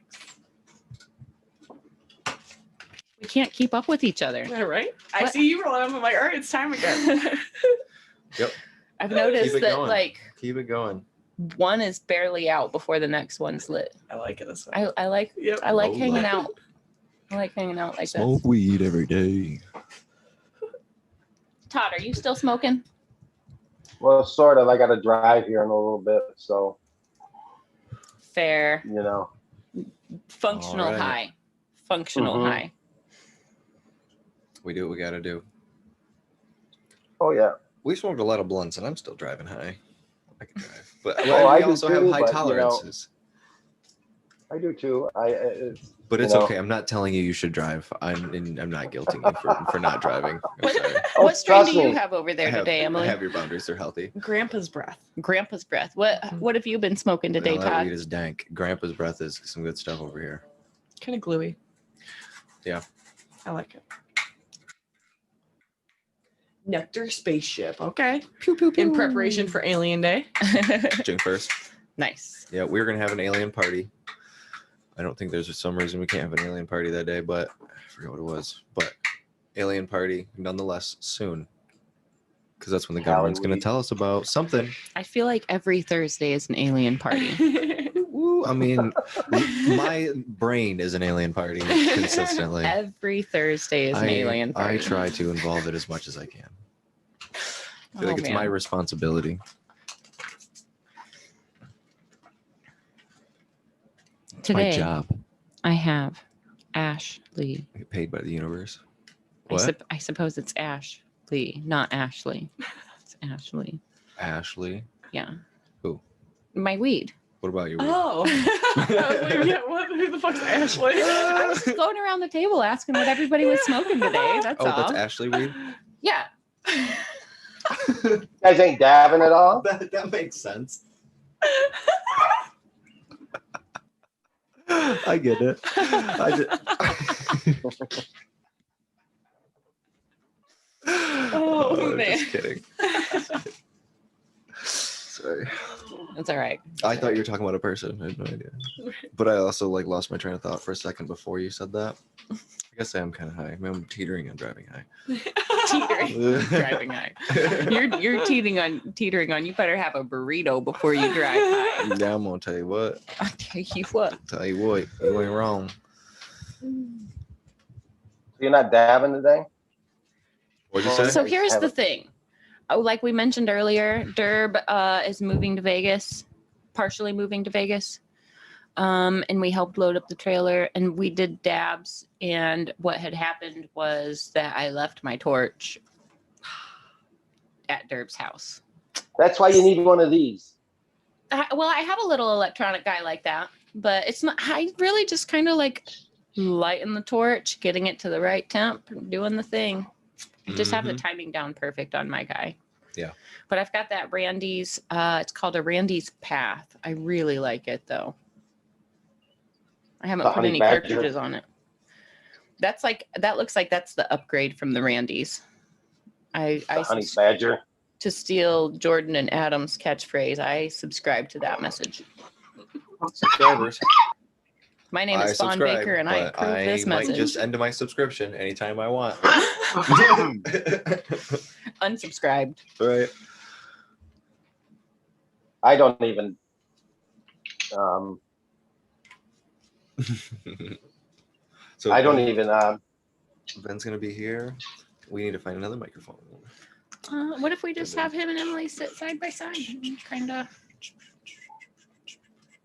We can't keep up with each other. All right. I What? see you rolling up. I'm like, all right, it's time again. Yep. I've noticed Keep it that going. like Keep it going. one is barely out before the next one's lit. I like it this way. I like Yep. I like Oh, hanging love out. I like hanging out like Smoke this. weed every day. Todd, are you still smoking? Well, sort of. I got to drive here in a little bit, so Fair. you know. Functional All right. high. Functional Mhm. high. We do what we gotta do. Oh yeah. We smoked a lot of blunts, and I'm still driving high. I can drive, but Oh, I we do also have too, high but, you know, tolerances. I do too. It's, But you it's know. okay. I'm not telling you should drive. I'm not guilting you for not driving. I'm sorry. Oh, What strain do trust you me. have over there I have, today, I Emily? have your boundaries. They're healthy. Grandpa's breath. Grandpa's breath. What have you been smoking today, No, that Todd? weed is dank. Grandpa's breath is some good stuff over here. Kind of gluey. Yeah. I like it. Nectar spaceship. Okay. Pew, pew, pew. In preparation for Alien Day. June 1st. Nice. Yeah, we're gonna have an alien party. I don't think there's some reason we can't have an alien party that day, but I forget what it was. But alien party nonetheless soon. Because that's when the government's gonna Halloween. tell us about something. I feel like every Thursday is an alien party. Woo, I mean, my brain is an alien party consistently. Every Thursday is an alien party. I try to involve it as much as I can. I feel Oh, like it's man. my responsibility. Today, My job. I have Ashley. I get paid by the universe. I, What? I suppose it's Ashley, not Ashley. It's Ashley. Ashley. Yeah. Who? My weed. What about your weed? Oh. I was like, yeah, who the fuck's Ashley? I was just going around the table asking what everybody was smoking today. That's Oh, all. that's Ashley weed? Yeah. You guys ain't dabbing at all? That makes sense. I get it. Oh, man. Just kidding. Sorry. It's all right. I thought you were talking about a person. I had no idea. But I also like lost my train of thought for a second before you said that. I guess I am kind of high. I mean, I'm teetering on driving high. Teetering. Driving high. You're teetering on. You better have a burrito before you drive high. Yeah, I'm gonna tell you what. I'll tell you what. You ain't wrong. You're not dabbing today? What'd you say? So here's the thing. Oh, like we mentioned earlier, Derb is moving to Vegas, partially moving to Vegas. And we helped load up the trailer and we did dabs. And what had happened was that I left my torch at Derb's house. That's why you need one of these. Well, I have a little electronic guy like that, but it's not, I really just kind of like lighting the torch, getting it to the right temp, doing the thing. Just have the timing down perfect on my guy. Yeah. But I've got that Randy's, it's called a Randy's Path. I really like it though. I haven't put Honey any Badger. cartridges on it. That looks like that's the upgrade from the Randy's. I honey badger. To steal Jordan and Adam's catchphrase, I subscribe to that message. Subscribers. My name is Fawn Baker, and I approve this message. I might just end my subscription anytime I want. Unsubscribed. Right. I don't even. So I don't even. Ben's gonna be here. We need to find another microphone. What if we just have him and Emily sit side by side and kind of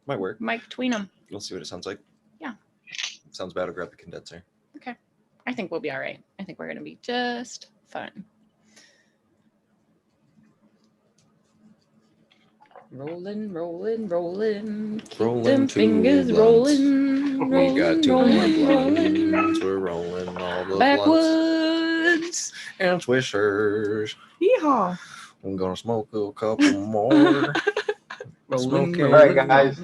might work. mic between them? We'll see what it sounds like. Yeah. Sounds bad. I'll grab the condenser. Okay. I think we'll be all right. I think we're gonna be just fine. Rolling, rolling, rolling. Keep Rolling them two fingers blunts. rolling. We got two more rolling, blunts. We're rolling all the blunts backwards. and swishers. Yeehaw. I'm gonna smoke a couple more. Rolling, All right, guys.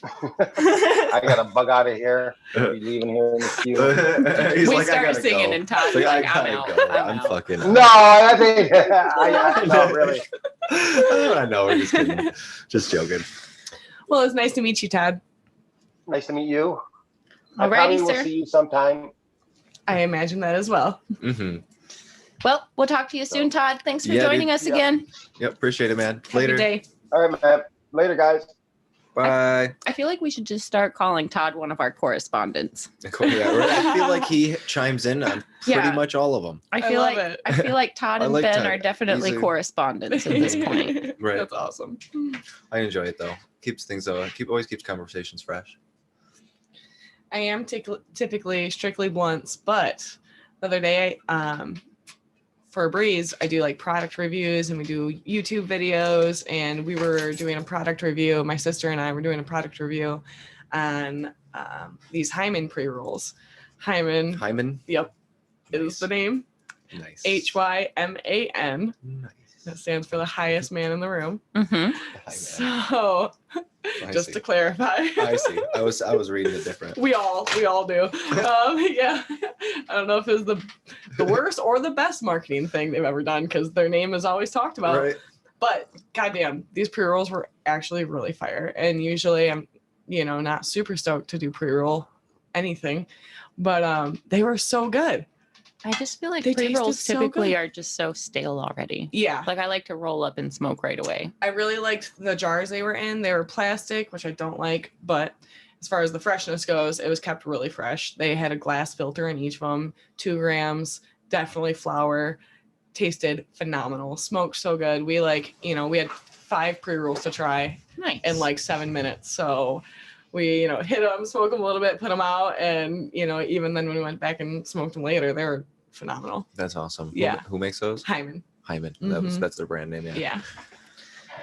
I gotta bug out of here. I'll be leaving here in a few. He's We like, I start gotta singing go. and Todd's He's like, I I'm gotta out. go. I'm out. fucking. No, I think I no, really. I know. We're just kidding. Just joking. Well, it's nice to meet you, Todd. Nice to meet you. I Alrighty, probably will sir. see you sometime. I imagine that as well. Mm-hmm. Well, we'll talk to you soon, Todd. Thanks for Yeah, joining dude. us Yeah. again. Yep. Appreciate it, man. Have a Later. good day. All right, man. Later, guys. Bye. I feel like we should just start calling Todd one of our correspondents. Cool. Yeah, right. I feel like he chimes in on pretty Yeah. much all of them. I I feel love like it. I feel like Todd I and like Ben Todd. are definitely He's a- correspondents at this point. Right. That's awesome. I enjoy it though. Keeps things always keeps conversations fresh. I am typically strictly blunts, but the other day, for Breeze, I do like product reviews and we do YouTube videos, and we were doing a product review. My sister and I were doing a product review on these Hyman pre-rolls. Hyman, yep, Nice. is the name. Nice. HYMAN. Nice. That stands for the highest man in the room. Mm-hmm. So, I just see. to clarify. I see. I was reading it different. We all do. Yeah. I don't know if it's the worst or the best marketing thing they've ever done, because their name is always talked about. Right. But goddamn, these pre-rolls were actually really fire. And usually I'm, not super stoked to do pre-roll anything, but they were so good. I just feel like They tasted pre-rolls so typically good. are just so stale already. Yeah. Like I like to roll up and smoke right away. I really liked the jars they were in. They were plastic, which I don't like, but as far as the freshness goes, it was kept really fresh. They had a glass filter in each of them, 2 grams, definitely flower, tasted phenomenal, smoked so good. We we had 5 pre-rolls to try Nice. in like 7 minutes. So we, hit them, smoke them a little bit, put them out. And, even then when we went back and smoked them later, they were phenomenal. That's awesome. Yeah. Who makes those? Hyman. Hyman. Mhm. That's their brand name. Yeah. Yeah.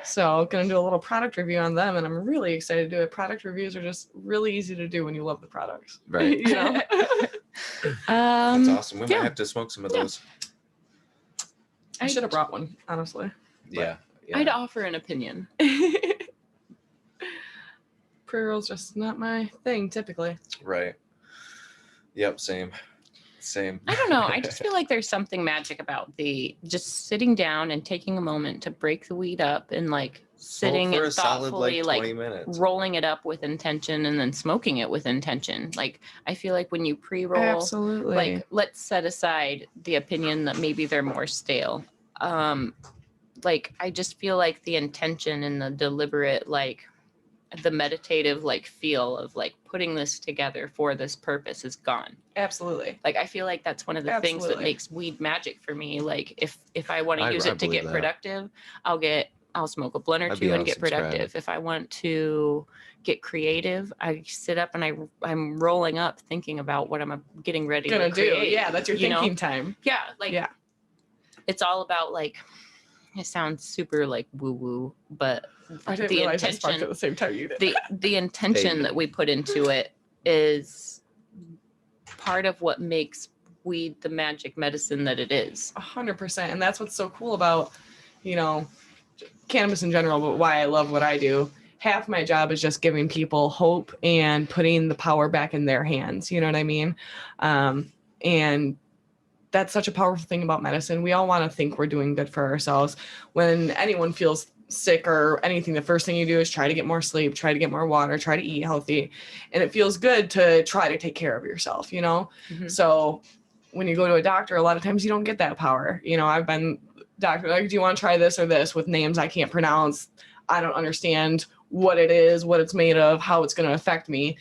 So going to do a little product review on them, and I'm really excited to do it. Product reviews are just really easy to do when you love the products. Right. That's awesome. We yeah. might have to smoke some of those. I should have brought one, honestly. Yeah. Yeah. I'd offer an opinion. Pre-rolls just not my thing typically. Right. Yep. Same. I don't know. I just feel like there's something magic about the just sitting down and taking a moment to break the weed up and like sitting for and a solid thoughtfully 20 minutes. rolling it up with intention and then smoking it with intention. Like I feel like when you pre-roll, Absolutely. like let's set aside the opinion that maybe they're more stale. Like I just feel like the intention and the deliberate, like the meditative feel of like putting this together for this purpose is gone. Absolutely. Like I feel like that's one of the things that Absolutely. makes weed magic for me. Like if I want to I use it to believe get that. productive, I'll smoke a blunt or I'd be two and get unsubscribed. productive. If I want to get creative, I sit up and I'm rolling up thinking about what I'm getting ready Gonna to do. create. Yeah, that's your you know? thinking time. Yeah, like Yeah. it's all about like it sounds super like woo woo, but I didn't the realize I sparked intention at the same time you did. the intention that we put into it is part of what makes weed the magic medicine that it is. 100%. And that's what's so cool about, cannabis in general, but why I love what I do. Half my job is just giving people hope and putting the power back in their hands. You know what I mean? And that's such a powerful thing about medicine. We all want to think we're doing good for ourselves. When anyone feels sick or anything, the first thing you do is try to get more sleep, try to get more water, try to eat healthy. And it feels good to try to take care of yourself, you know? Mhm. So when you go to a doctor, a lot of times you don't get that power. You know, I've been doctor like, do you want to try this or this with names I can't pronounce? I don't understand what it is, what it's made of, how it's going to affect me.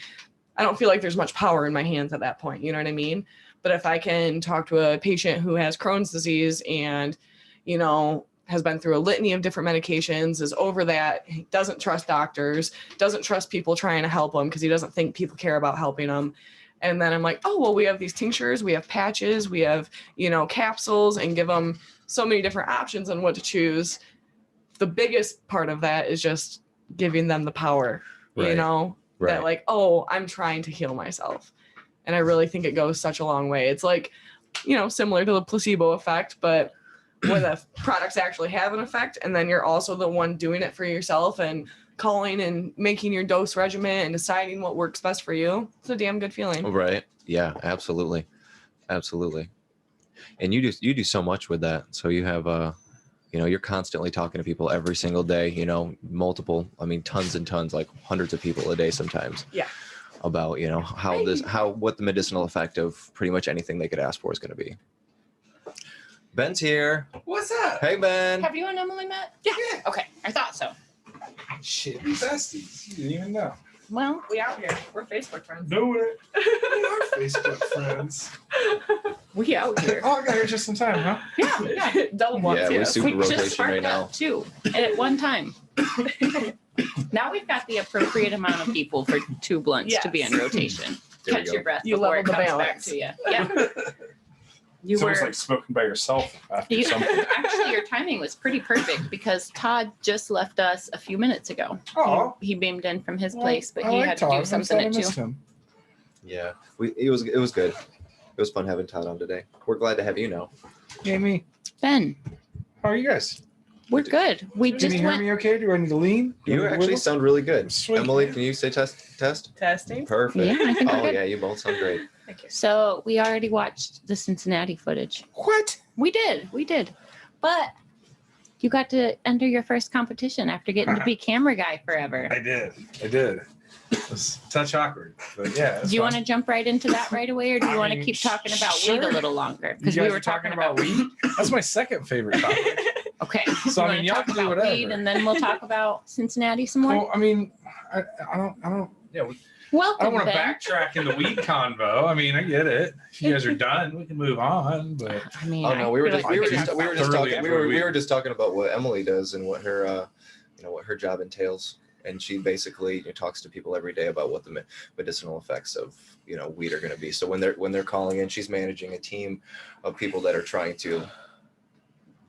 I don't feel like there's much power in my hands at that point. You know what I mean? But if I can talk to a patient who has Crohn's disease and, you know, has been through a litany of different medications, is over that, he doesn't trust doctors, doesn't trust people trying to help him because he doesn't think people care about helping him. And then I'm like, oh, well, we have these tinctures, we have patches, we have, you know, capsules, and give them so many different options on what to choose. The biggest part of that is just giving them the power, you know, that like, oh, I'm trying to heal myself. And I really think it goes such a long way. It's like, you know, similar to the placebo effect, but when the products actually have an effect, and then you're also the one doing it for yourself and calling and making your dose regimen and deciding what works best for you. It's a damn good feeling. Right. Yeah, absolutely. Absolutely. And you do so much with that. So you have, you know, you're constantly talking to people every single day, you know, multiple, I mean, tons and tons, like hundreds of people a day sometimes. Yeah. About, you know, what the medicinal effect of pretty much anything they could ask for is going to be. Ben's here. What's up? Hey, Ben. Have you and Emily met? Yeah. Okay, I thought so. Shit, we besties. You didn't even know. Well, We out here. We're Facebook friends. No, we are Facebook friends. we out here. Oh, I got here just in time, huh? Yeah. Double ones, Yeah, we're yes. super We just rotation sparked right now. up 2 at one time. Now we've got the appropriate amount of people for 2 blunts to be in rotation. There we Catch go. your breath You before it leveled the comes back balance. to you. Yeah. You It's were almost like smoking by yourself after you, something. actually your timing was pretty perfect because Todd just left us a few minutes ago. Oh, He beamed in from his well, place, but I he like had to Todd. do I'm something sad I at 2. missed him. Yeah, it was good. It was fun having Todd on today. We're glad to have you now. Amy, Ben, how are you guys? we're good. We Can just you hear went. me okay? Do I need to lean? Do I You need to actually wiggle? sound really good. Sweet. Emily, can you say test? Testing. Perfect. Yeah, I think we're Oh good. yeah, you both sound great. Thank you. So we already watched the Cincinnati footage. What? We did. But you got to enter your first competition after getting to be camera guy forever. I did. It was a touch awkward, but yeah. Do you want to jump right into that right away, or do you I want to mean, keep talking about sure. weed a little longer? Because You we guys were are talking about weed? That's my second favorite topic. Okay. So, I You mean, wanna y'all talk can do about whatever. weed, and then we'll talk about Cincinnati some more. Well, I mean, I don't. Yeah, I Welcome, don't want to Ben. backtrack in the weed convo. I mean, I get it. If you guys are done, we can move on. But I mean, Oh no, we were feel just like we were could just talk we were about- just thoroughly talking enjoy we weed. were just talking about what Emily does and what her what her job entails. And she basically talks to people every day about what the medicinal effects of weed are going to be. So when they're calling in, she's managing a team of people that are trying to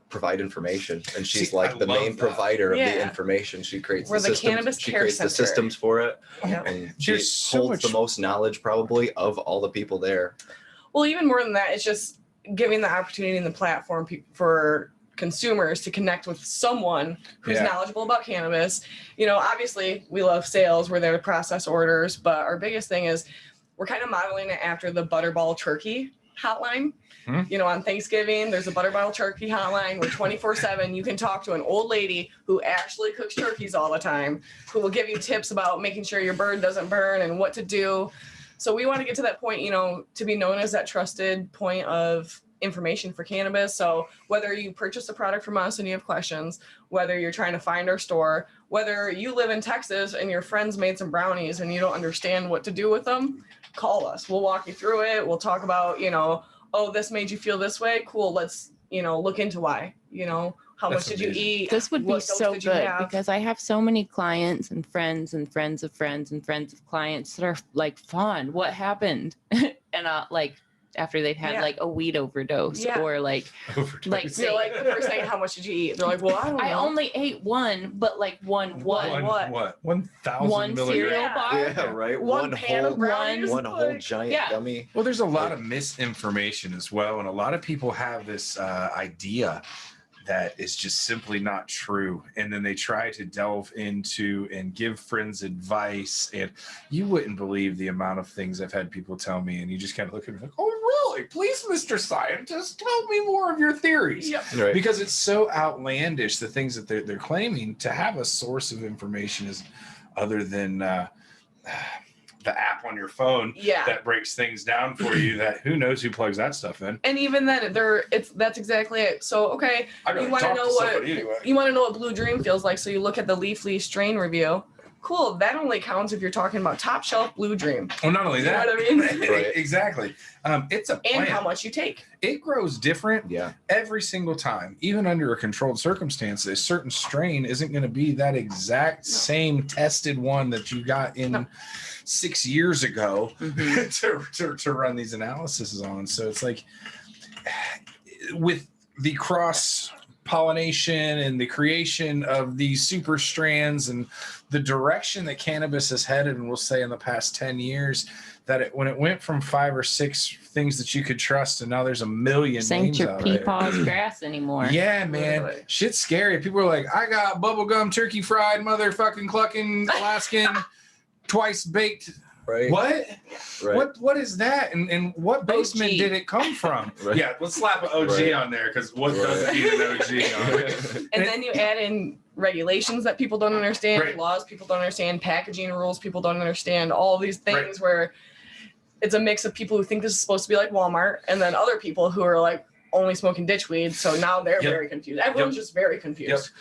provide information, and she's See, like I the love main that. provider of the Yeah. information. She creates We're the the systems. cannabis She care creates the center. systems for it, Yep. and she There's so holds much- the most knowledge probably of all the people there. Well, even more than that, it's just giving the opportunity and the platform for consumers to connect with someone who's Yeah. knowledgeable about cannabis. Obviously we love sales, we're there to process orders, but our biggest thing is we're kind of modeling it after the Butterball Turkey hotline. On Thanksgiving, there's a Butterball Turkey hotline where 24/7 you can talk to an old lady who actually cooks turkeys all the time, who will give you tips about making sure your bird doesn't burn and what to do. So we want to get to that point, to be known as that trusted point of information for cannabis. So whether you purchase a product from us and you have questions, whether you're trying to find our store, whether you live in Texas and your friends made some brownies and you don't understand what to do with them, call us. We'll walk you through it. We'll talk about, oh, this made you feel this way. Cool. Let's, look into why, how much That's did you amazing. eat? This would be What dose so did you good have? because I have so many clients and friends and friends of friends and friends of clients that are like, Fawn, what happened? And after they've had Yeah. like a weed overdose Yeah. or like Overdose. You're like the first thing, how much did you eat? They're like, well, I don't know. I only ate one, but like one what? What? 1,000 One milligrams. cereal Yeah. bar? Yeah, right. One pan of brownies. one whole giant Yeah. gummy. Well, there's a lot of misinformation as well, and a lot of people have this idea that is just simply not true. And then they try to delve into and give friends advice. And you wouldn't believe the amount of things I've had people tell me. And you just kind of look at me like, oh, really? Please, Mr. Scientist, tell me more of your theories. Yep. Right. Because it's so outlandish, the things that they're claiming. To have a source of information is other than the app on your phone that breaks things down for you, that who knows who plugs that stuff in. And even then that's exactly it. So okay, you want to know what Blue Dream feels like, so you look at the Leafly strain review. Cool, that only counts if you're talking about top shelf Blue Dream. Well, not only that, you know what I mean? Right. Exactly. It's a plant. And how much you take. It grows different every single time. Even under a controlled circumstance, a certain strain isn't going to be that exact same tested one that you got in 6 years ago to run these analyses on. So it's like, with the cross pollination and the creation of these super strands and the direction that cannabis has headed, and we'll say in the past 10 years, that when it went from 5 or 6 things that you could trust, and now there's a million names ain't your out peepaw's grass anymore. Yeah, man. Really? Shit's scary. People are like, I got bubblegum turkey fried motherfucking clucking Alaskan twice baked. Right. What? Right. What is that? And what basement did it come from? Right. Yeah, let's slap an OG on there, because what doesn't need an OG on it? And then you add in regulations that people don't understand, laws people don't understand, packaging rules people don't understand, all these things where it's a mix of people who think this is supposed to be like Walmart, and then other people who are like only smoking ditchweed. So now they're very confused. Everyone's just very confused.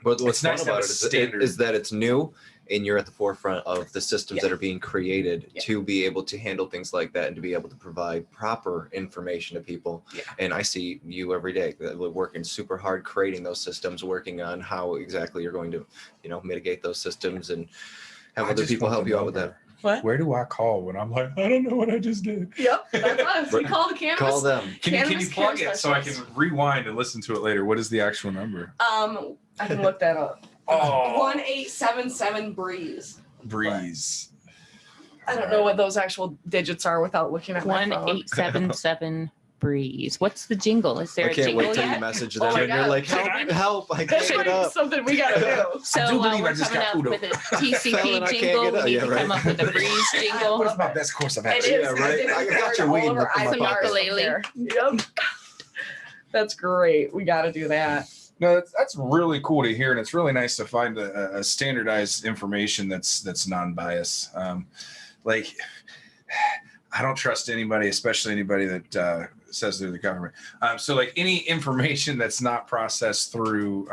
But what's fun about it is that it's new, and you're at the forefront of the systems that are being created to be able to handle things like that and to be able to provide proper information to people. And I see you every day working super hard, creating those systems, working on how exactly you're going to, mitigate those systems and have other people help you out with that. What? Where do I call when I'm like, I don't know what I just did? Yep, that's us. We call the cannabis. Call them. Can you plug it so I can rewind and listen to it later? What is the actual number? I can look that up. 1877 Breeze. Breeze. I don't know what those actual digits are without looking at my phone. 1877 Breeze. What's the jingle? Is there a jingle yet? I can't wait till you message them and you're like, help, I can't get up. Something we gotta do. So we're coming up with a TCP jingle. We need to come up with a Breeze jingle. What's my best course I've had? Yeah, right. I got your weed in my ukulele. Yep. That's great. We got to do that. No, that's really cool to hear, and it's really nice to find a standardized information that's non-biased. Like, I don't trust anybody, especially anybody that says they're the government. So like any information that's not processed through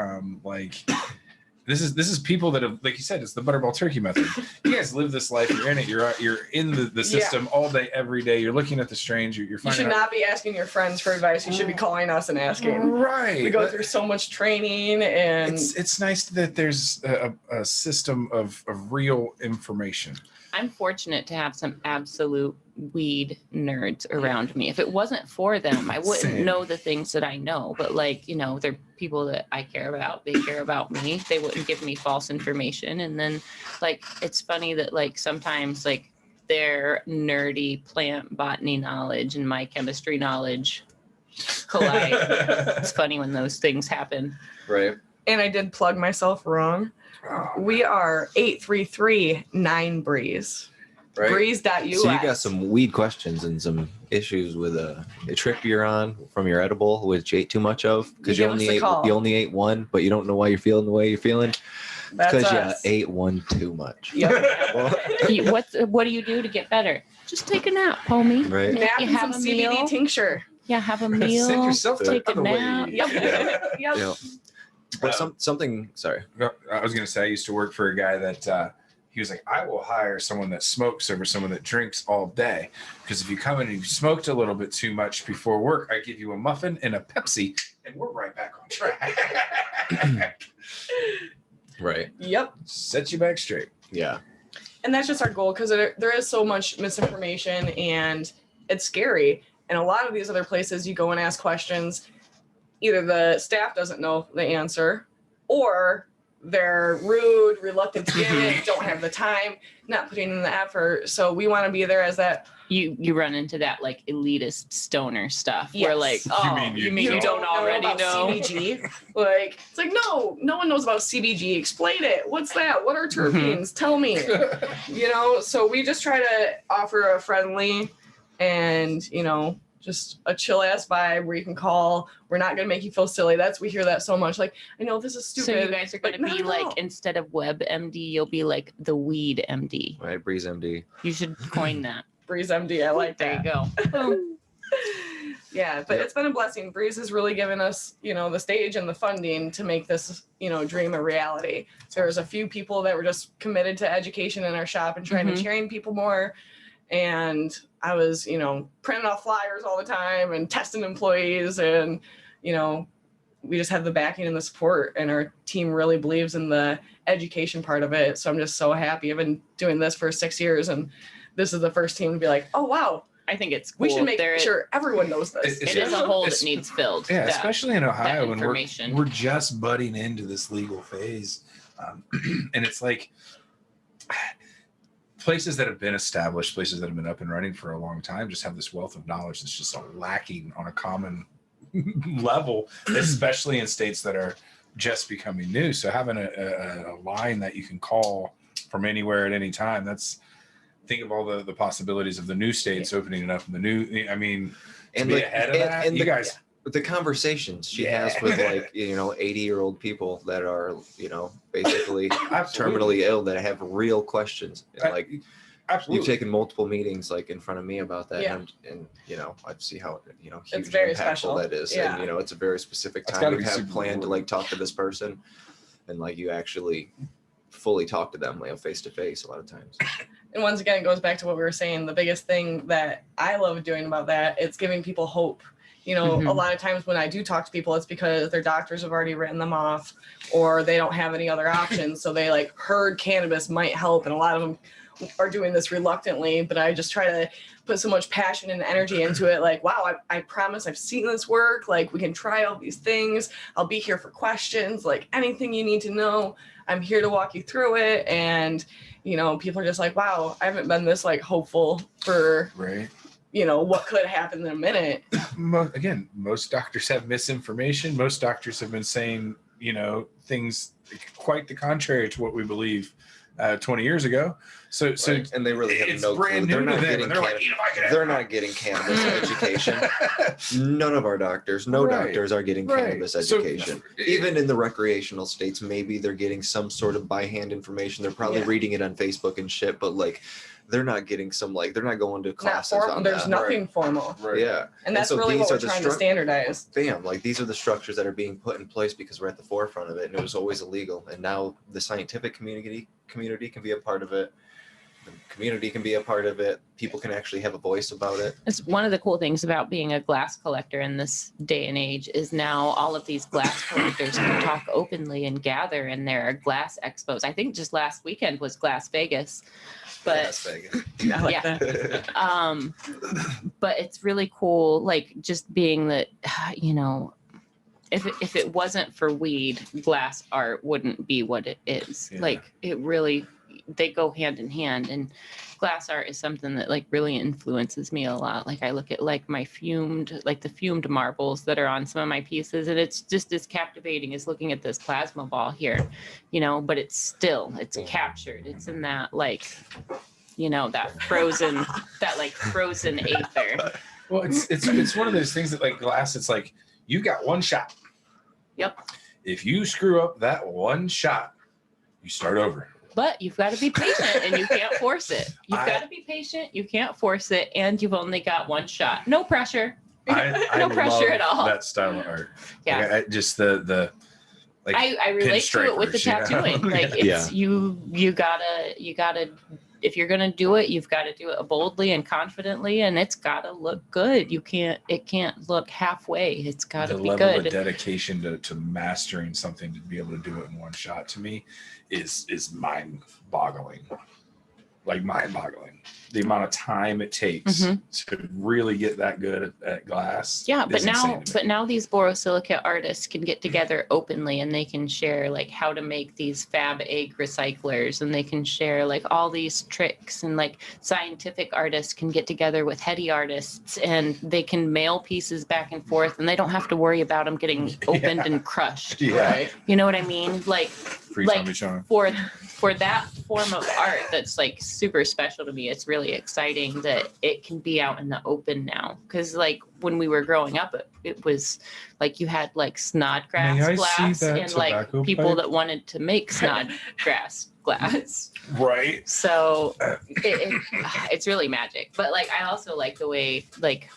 this is people that have, like you said, it's the butterball turkey method. You guys live this life. You're in it. You're in the system all day, every day. You're looking at the strange. You're finding. You should not be asking your friends for advice. You should be calling us and asking. Right. We go through so much training, and it's nice that there's a system of real information. I'm fortunate to have some absolute weed nerds around me. If it wasn't for them, I wouldn't know the things that I know. But they're people that I care about. They care about me. They wouldn't give me false information. And then it's funny that sometimes their nerdy plant botany knowledge and my chemistry knowledge collide. It's funny when those things happen. Right. And I did plug myself wrong. We are 833-9 Breeze. Right. Breeze.us. So you got some weed questions and some issues with a trip you're on from your edible, which you ate too much of, because you only ate one, but you don't know why you're feeling the way you're feeling. Because you ate one too much. Yep. What do you do to get better? Just take a nap, homie. Right. Nap and some CBD tincture. Yeah, have a meal. Send yourself take a nap. Yep. But something. Sorry, I was going to say I used to work for a guy that he was like, I will hire someone that smokes over someone that drinks all day, because if you come in and you smoked a little bit too much before work, I give you a muffin and a Pepsi, and we're right back on track. Right. Yep. Set you back straight. Yeah. And that's just our goal, because there is so much misinformation, and it's scary. And a lot of these other places, you go and ask questions. Either the staff doesn't know the answer, or they're rude, reluctant to give it, don't have the time, not putting in the effort. So we want to be there as that. You run into that like elitist stoner stuff Yes. where like, oh, you mean you don't already know? CBG? Like, it's like, no one knows about CBG. Explain it. What's that? What are terpenes? Tell me. So we just try to offer a friendly and, just a chill ass vibe where you can call. We're not going to make you feel silly. We hear that so much. Like, I know this is stupid. So you guys are going to be like, instead of WebMD, you'll be like the Weed MD. Right, Breeze MD. You should coin that. Breeze MD. I like that. There you go. Yeah, but it's been a blessing. Breeze has really given us, the stage and the funding to make this, dream a reality. There's a few people that were just committed to education in our shop and trying to train people more. And I was, printing off flyers all the time and testing employees. And, we just have the backing and the support. And our team really believes in the education part of it. So I'm just so happy. I've been doing this for 6 years. And this is the first team to be like, oh, wow. I think it's cool. We should make sure everyone knows this. It is a hole that needs filled. Yeah, especially in Ohio when information. we're just butting into this legal phase. And it's like places that have been established, places that have been up and running for a long time just have this wealth of knowledge that's just lacking on a common level, especially in states that are just becoming new. So having a line that you can call from anywhere at any time, think of all the possibilities of the new states opening it up and to be ahead of that. And you guys, the conversations she has with 80-year-old people that are, basically terminally ill, that have real questions. And absolutely. You've taken multiple meetings in front of me about that. Yeah. And I see how, huge it's very impactful special. that is. Yeah. And, it's a very specific time you have planned to talk to this person. And you actually fully talk to them face to face a lot of times. And once again, it goes back to what we were saying. The biggest thing that I love doing about that, it's giving people hope. A lot of times when I do talk to people, it's because their doctors have already written them off or they don't have any other options. So they heard cannabis might help. And a lot of them are doing this reluctantly, but I just try to put so much passion and energy into it. Wow, I promise I've seen this work. We can try all these things. I'll be here for questions, anything you need to know. I'm here to walk you through it. And, people are just wow, I haven't been this hopeful for, what could happen in a minute. Again, most doctors have misinformation. Most doctors have been saying, things quite the contrary to what we believe 20 years ago. So and they really have no clue. They're not getting cannabis education. None of our doctors, doctors are getting cannabis education. Even in the recreational states, maybe they're getting some sort of by hand information. They're probably reading it on Facebook and shit, but they're not getting they're not going to classes on There's that. nothing formal. Right. Yeah. And that's really what we're trying to standardize. Bam, these are the structures that are being put in place because we're at the forefront of it, and it was always illegal. And now the scientific community can be a part of it. The community can be a part of it. People can actually have a voice about it. It's one of the cool things about being a glass collector in this day and age is now all of these glass collectors can talk openly and gather in their glass expos. I think just last weekend was Glass Vegas. But Las Vegas. I like that. But it's really cool, just being that, if it wasn't for weed, glass art wouldn't be what it is. Yeah. It really, they go hand in hand. And glass art is something that really influences me a lot. I look at my the fumed marbles that are on some of my pieces, and it's just as captivating as looking at this plasma ball here, but it's captured. It's in that that frozen aether. Well, it's one of those things that glass, it's you got one shot. Yep. If you screw up that one shot, you start over. But you've got to be patient and you can't force it. You've got to be patient. You can't force it. And you've only got one shot. No pressure. No pressure at all. That style of art. Yeah. Just the I relate to it with the tattooing. It's you gotta if you're gonna do it, you've got to do it boldly and confidently, and it's gotta look good. It can't look halfway. It's gotta be good. The level of dedication to mastering something, to be able to do it in one shot, to me is mind boggling. Mind boggling. the amount of time it takes to really get that good at glass. Yeah, is insane to me. but now these borosilicate artists can get together openly and they can share like how to make these fab egg recyclers, and they can share like all these tricks, and like scientific artists can get together with heady artists and they can mail pieces back and forth, and they don't have to worry about them getting opened and crushed. Yeah. Right. You know what I mean? Like for that form of art that's like super special to me, it's really exciting that it can be out in the open now. Because like when we were growing up, it was like you had like Snodgrass glass and like people that wanted to make Snodgrass glass. Right. So it's really magic. But like I also like the way like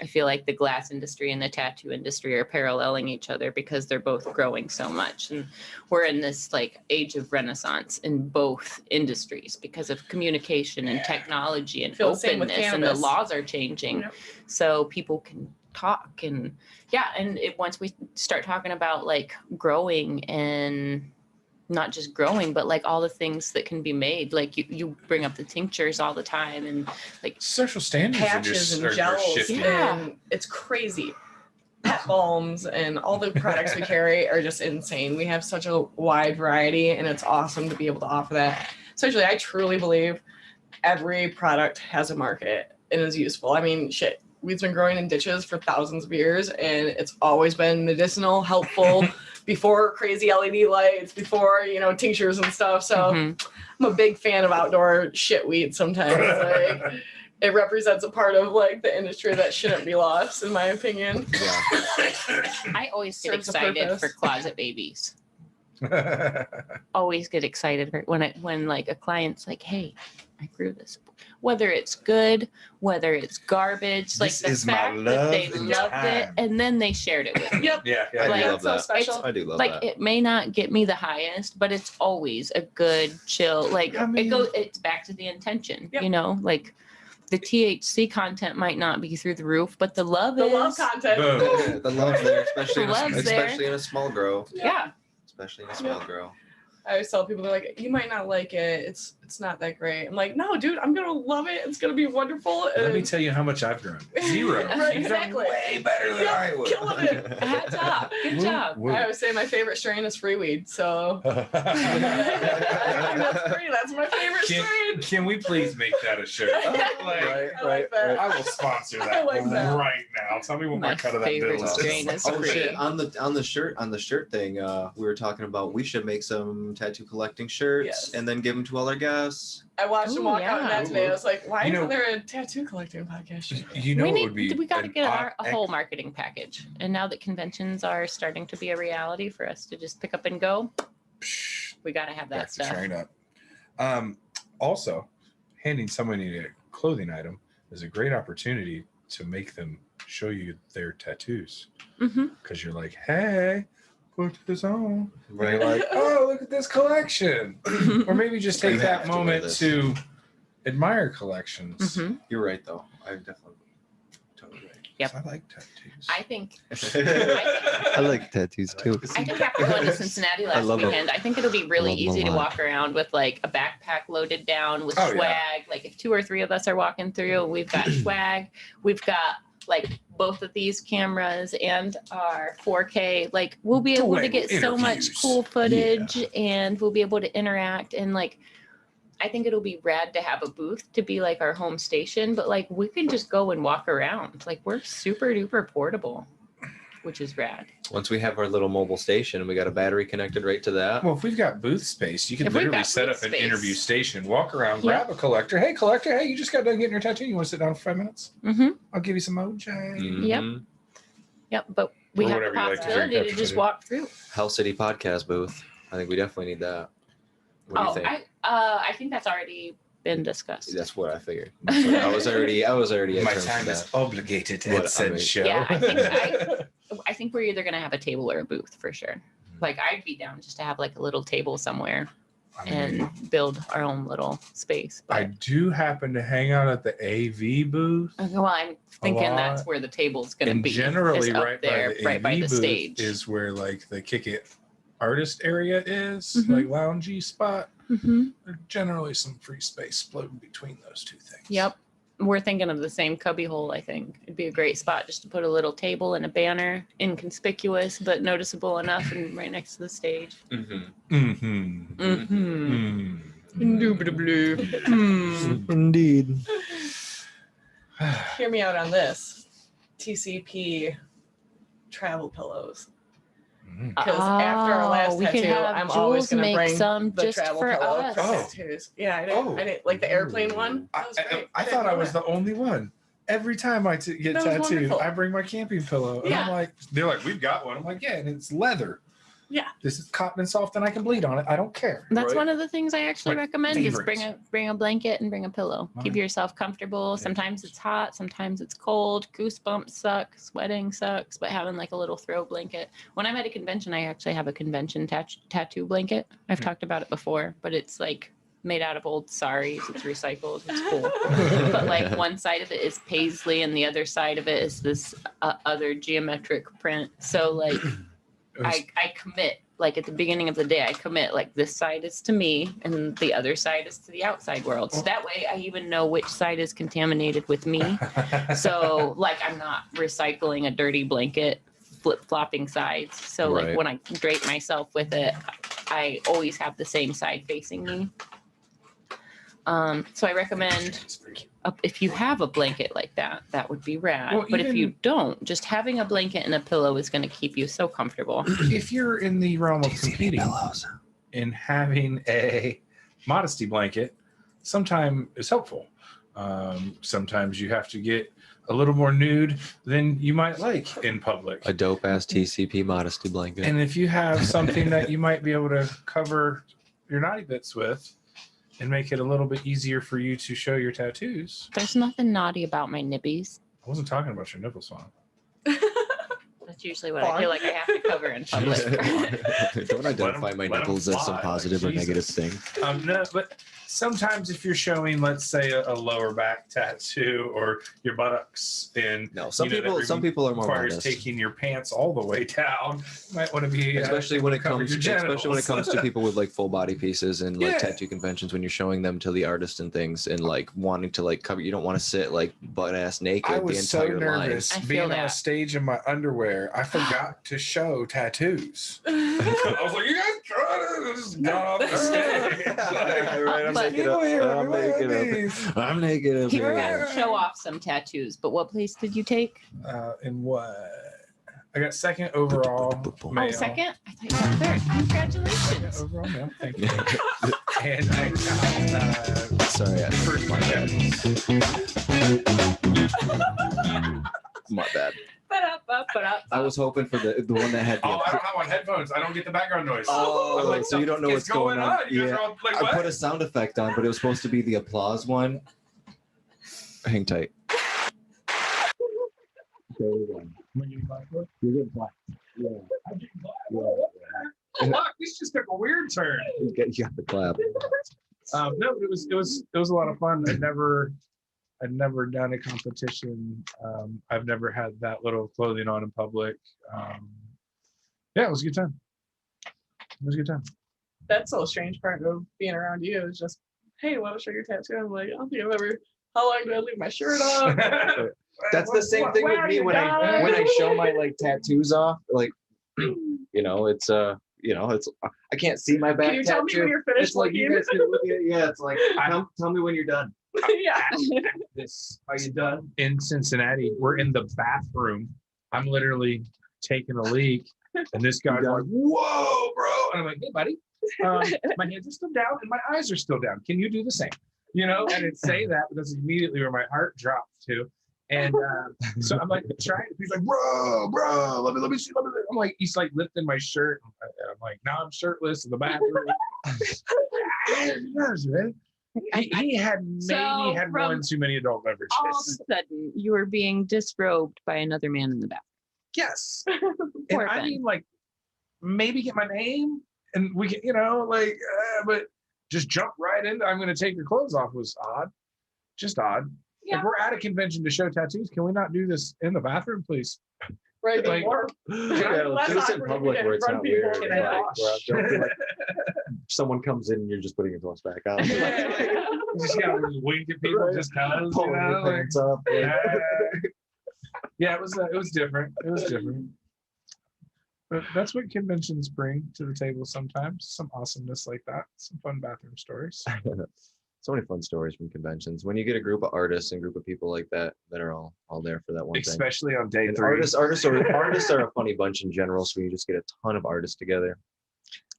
I feel like the glass industry and the tattoo industry are paralleling each other because they're both growing so much. And we're in this like age of renaissance in both industries because of communication and technology and openness, and the laws are changing. So people can talk and once we start talking about like growing and not just growing, but like all the things that can be made. Like you bring up the tinctures all the time, and like social standards patches and gels, and it's crazy. Pet balms and all the products we carry are just insane. We have such a wide variety, and it's awesome to be able to offer that. Especially, I truly believe every product has a market and is useful. I mean, shit, we've been growing in ditches for thousands of years, and it's always been medicinal, helpful. Before crazy LED lights, before, tinctures and stuff. So I'm a big fan of outdoor shit weed sometimes. Like it represents a part of like the industry that shouldn't be lost, in my opinion. Yeah. I always get excited for closet babies. Always get excited when like a client's like, hey, I grew this. Whether it's good, whether it's garbage, like the fact that they loved it and then they shared it with me. Yep. Yeah. I do love that. So special. I do love like that. it may not get me the highest, but it's always a good chill. Like it's back to the intention, like the THC content might not be through the roof, but the love content. The love's there, especially Love's in a small grow. Yeah. Especially in a small grow. I always tell people, they're like, you might not like it. It's not that great. I'm like, no, dude, I'm gonna love it. It's gonna be wonderful. Let me tell you how much I've grown. 0. Right, You've done exactly. way better than I would. Killing it. Hats off. Good job. Woo. I always say my favorite strain is free weed. So that's free. That's my favorite strain. Can we please make that a shirt? Right. I will sponsor that, I like that. right now. Tell me what my cut of that bill favorite is. strain is Oh free. shit! On the shirt thing, we were talking about we should make some tattoo collecting shirts and then give them to all our guests. I watched him walk out in that today. I was like, why You know- isn't there a tattoo collecting podcast? You know what would be? We got to an get odd- a whole marketing package. And now that conventions are starting to be a reality for us to just pick up and go, we got to have that back to stuff. train up. Also, handing somebody a clothing item is a great opportunity to make them show you their tattoos. Because you're like, hey, put this on. Right. You're like, oh, look at this collection. Or maybe just take You that have to wear moment this. to admire collections. You're right, though. I definitely totally right. Yep. I like tattoos. I think I like tattoos too. I think after going to Cincinnati last love 'em. weekend, I think it'll be really Love 'em a easy to lot. walk around with like a backpack loaded down with Oh, swag. yeah. Like if 2 or 3 of us are walking through, we've got swag. We've got like both of these cameras and our 4K. Like we'll be able to get so much Interviews. cool footage and we'll be able to interact. And like I think it'll be rad to have a booth to be like our home station, but like we can just go and walk around. Like we're super duper portable, which is rad. Once we have our little mobile station and we got a battery connected right to that. Well, if we've got booth space, you can If we've literally got set booth up an space. interview station, walk around, Yeah. grab a collector. Hey, collector, hey, you just got done getting your tattoo. You want to sit down for 5 minutes? I'll give you some OJ. Mhm. Yep. But we Or have the whatever you like to possibility drink to after just tattoo. walk through. Hell City podcast booth. I think we definitely need that. What do you think? I think that's already been discussed. That's what I figured. I was already at My terms time for is that. obligated What, I at said mean- show. Yeah, I think we're either gonna have a table or a booth for sure. Like I'd be down just to have like a little table somewhere I mean, and build our own little space. I But do happen to hang out at the AV booth. well, I'm thinking lot. that's where the table's gonna And be. generally, is up right there, by the right AV by the booth stage. is where like the Kick It artist area is, Mhm. like loungy spot. There's generally some free space floating between those two things. Yep. We're thinking of the same cubby hole, I think. It'd be a great spot just to put a little table and a banner, inconspicuous but noticeable enough, and right next to the stage. Indubitably. Indeed. Hear me out on this. TCP travel pillows. Because after our last we could tattoo, have I'm always Jules going to make bring some the just travel for pillow us. for Oh. tattoos. Yeah, I didn't like the airplane one. That was great. I thought I was the only one. Every time I get That was tattooed, wonderful. I bring my camping pillow. And Yeah. I'm like, they're like, we've got one. I'm like, yeah, and it's leather. Yeah. This is cotton and soft, and I can bleed on it. I don't care. That's Right. one of the things I actually My recommend favorite. is bring a blanket and bring a pillow. Keep Mine. yourself comfortable. Yeah. Sometimes it's hot, sometimes it's cold. Goosebumps suck, sweating sucks, but having like a little throw blanket. When I'm at a convention, I actually have a convention tattoo blanket. I've talked about it before, but it's like made out of old saris. It's recycled. It's cool. But like one side of it is paisley and the other side of it is this other geometric print. So like I commit, like at the beginning of the day, I commit like this side is to me and the other side is to the outside world. So that way I even know which side is contaminated with me. So like I'm not recycling a dirty blanket, flip-flopping sides. So Right. like when I drape myself with it, I always have the same side facing me. So I recommend if you have a blanket like that, that would be rad. Well, but if you even- don't, just having a blanket and a pillow is going to keep you so comfortable. If you're in the realm of competing and having a modesty blanket, sometimes is helpful. Sometimes you have to get a little more nude than you might like in public. A dope ass TCP modesty blanket. And if you have something that you might be able to cover your naughty bits with and make it a little bit easier for you to show your tattoos. There's nothing naughty about my nippies. I wasn't talking about your nipple song. That's usually what I feel like I have to cover in I'm public. like, don't identify my let 'em nipples as some fly, positive like or negative Jesus. thing. No, but sometimes if you're showing, let's say, a lower back tattoo or your buttocks, and No, some you know, that people are more requires modest. taking your pants all the way down, you might want to be Especially when it cover comes, your especially when it comes to genitals. people with like full body pieces and like Yeah. tattoo conventions, when you're showing them to the artist and things and like wanting to like cover, you don't want to sit like butt ass naked I the was so entire line. nervous I feel being on that. a stage in my underwear. I forgot to show tattoos. I was like, "You guys trying to just got off the stage?" Right, I'm But- naked up. I'm naked up. I'm naked up. He here. wanted to show off some tattoos, but what place did you take? In what? I got second overall male. Oh, second? I thought you got third. Second Congratulations. overall male. Thank you. And I got Sorry, first my bad. My bad. I was hoping for the one that had the. Oh, I don't have on headphones. I don't get the background noise. Oh, I'm like, so you don't know "The what's fuck is going on." You guys Yeah. are all like, I what? put a sound effect on, but it was supposed to be the applause one. Hang tight. There we go. Am I getting black? You're getting black. Yeah. I'm getting black. Fuck, this just took a weird turn. You got the clap. No, it was a lot of fun. I'd never done a competition. I've never had that little clothing on in public. Yeah, it was a good time. It was a good time. That's the strange part of being around you is just, hey, want to show your tattoo? I'm like, I don't think I've ever. How long do I leave my shirt on? That's the same thing with me when I show my like tattoos off. Like, it's it's I can't see my back Can you tell tattoo. me when you're finished It's like you looking? guys can look at it. Yeah, it's like tell me when you're done. Yeah. This, are you done? In Cincinnati, we're in the bathroom. I'm literally taking a leak, and this guy's like, "Whoa, bro!" And I'm like, "Hey, buddy, my hands are still down and my eyes are still down. Can you do the same?" I didn't say that, but that's immediately where my heart dropped to. And so I'm like trying. He's like, "Bro, let me see. I'm like, he's like lifting my shirt. I'm like, "No, I'm shirtless in the bathroom." Yes, man. He had maybe had from one too many adult All of beverages. a sudden, you were being disrobed by another man in the back. Yes. Poor And I Ben. mean, like, maybe get my name and we can, but just jump right into, I'm going to take your clothes off was odd. Just odd. Yeah. If we're at a convention to show tattoos, can we not do this in the bathroom, please? Right Like- before. Yeah, Less do this in awkward public in where it's front not of people. weird. Can I Like, wash? where I'm someone comes in and you're just putting your clothes back on. You just gotta wink at people, Right. just cause, Pulling your pants up. Yeah, it was different. It was different. But that's what conventions bring to the table sometimes. Some awesomeness like that. Some fun bathroom stories. So many fun stories from conventions. When you get a group of artists and group of people like that are all there for that one thing. Especially on day And 3. artists are a funny bunch in general, so you just get a ton of artists together.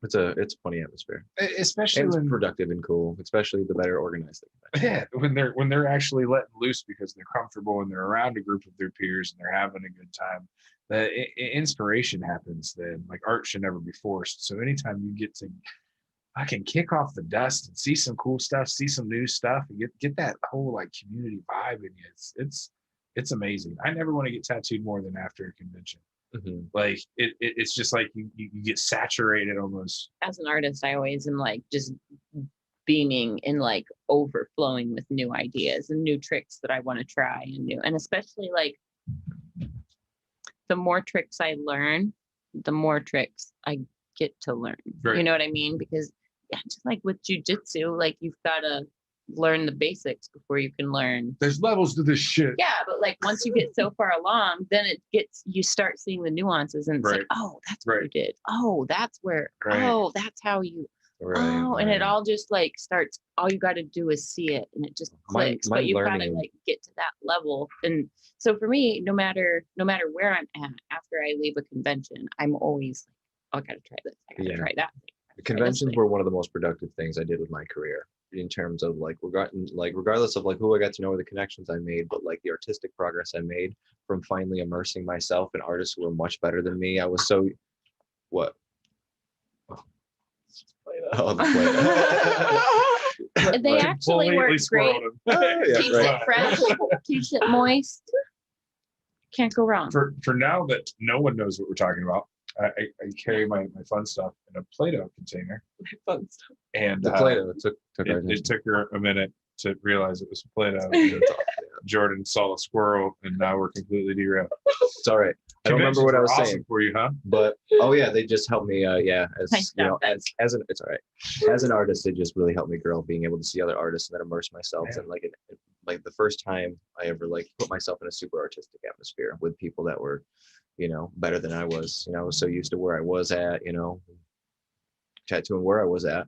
It's a funny atmosphere. Especially And it's when productive and cool, especially the better organized the convention. yeah, when they're actually letting loose because they're comfortable and they're around a group of their peers and they're having a good time. The inspiration happens then. Like art should never be forced. So anytime you get to I can kick off the dust and see some cool stuff, see some new stuff, and get that whole like community vibe in you. It's amazing. I never want to get tattooed more than after a convention. Mm-hmm. Like it's just like you get saturated almost. As an artist, I always am like just beaming and like overflowing with new ideas and new tricks that I want to try and especially like the more tricks I learn, the more tricks I get to learn. Right. You know what I mean? Because yeah, just like with jujitsu, like you've got to learn the basics before you can learn. There's levels to this shit. Yeah, but like once you get so far along, then you start seeing the nuances and it's like, oh, that's what you did. Oh, that's where, oh, that's how you, and it all just like starts, all you got to do is see it and it just clicks, but you got to like get to that level. And so for me, no matter where I'm at, after I leave a convention, I'm always like, oh, I got to try this. I got to try that. Conventions were one of the most productive things I did with my career in terms of like regardless of like who I got to know or the connections I made, but like the artistic progress I made from finally immersing myself in artists who were much better than me. I was so what? Oh, the play. They actually work great. Keeps it fresh, keeps it moist. Can't go wrong. For now that no one knows what we're talking about, I carry my fun stuff in a Play-Doh container. My fun stuff. And the Play-Doh it took her a minute to realize it was Play-Doh. Jordan saw a squirrel, and now we're completely derailed. It's all right. I don't remember what I was saying for you, huh? But they just helped me. As you know, as an it's all right. As an artist, it just really helped me grow. Being able to see other artists and then immerse myself in like the first time I ever like put myself in a super artistic atmosphere with people that were, better than I was. I was so used to where I was at, tattooing where I was at,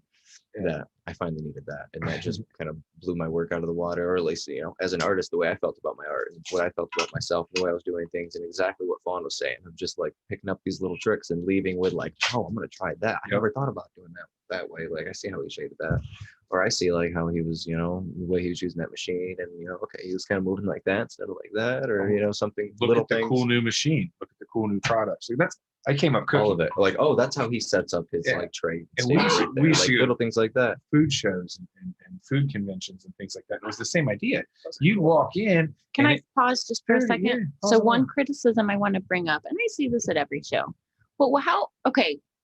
that I finally needed that, and that just kind of blew my work out of the water. Or at least, as an artist, the way I felt about my art and what I felt about myself, and the way I was doing things, and exactly what Fawn was saying of just like picking up these little tricks and leaving with like, oh, I'm gonna try that. I never thought about doing that way. Like I see how he shaded that, or I see like how he was, the way he was using that machine, and okay, he was kind of moving like that instead of like that, or something. Look at the cool new machine. Look at the cool new products. Like I came up cooking. All of it. Like, oh, that's how he sets up his like trade. And we like little things like that. Food shows and food conventions and things like that. It was the same idea. You walk in. Can I pause just for a second? Yeah. So one criticism I want to bring up, and I see this at every show. Well,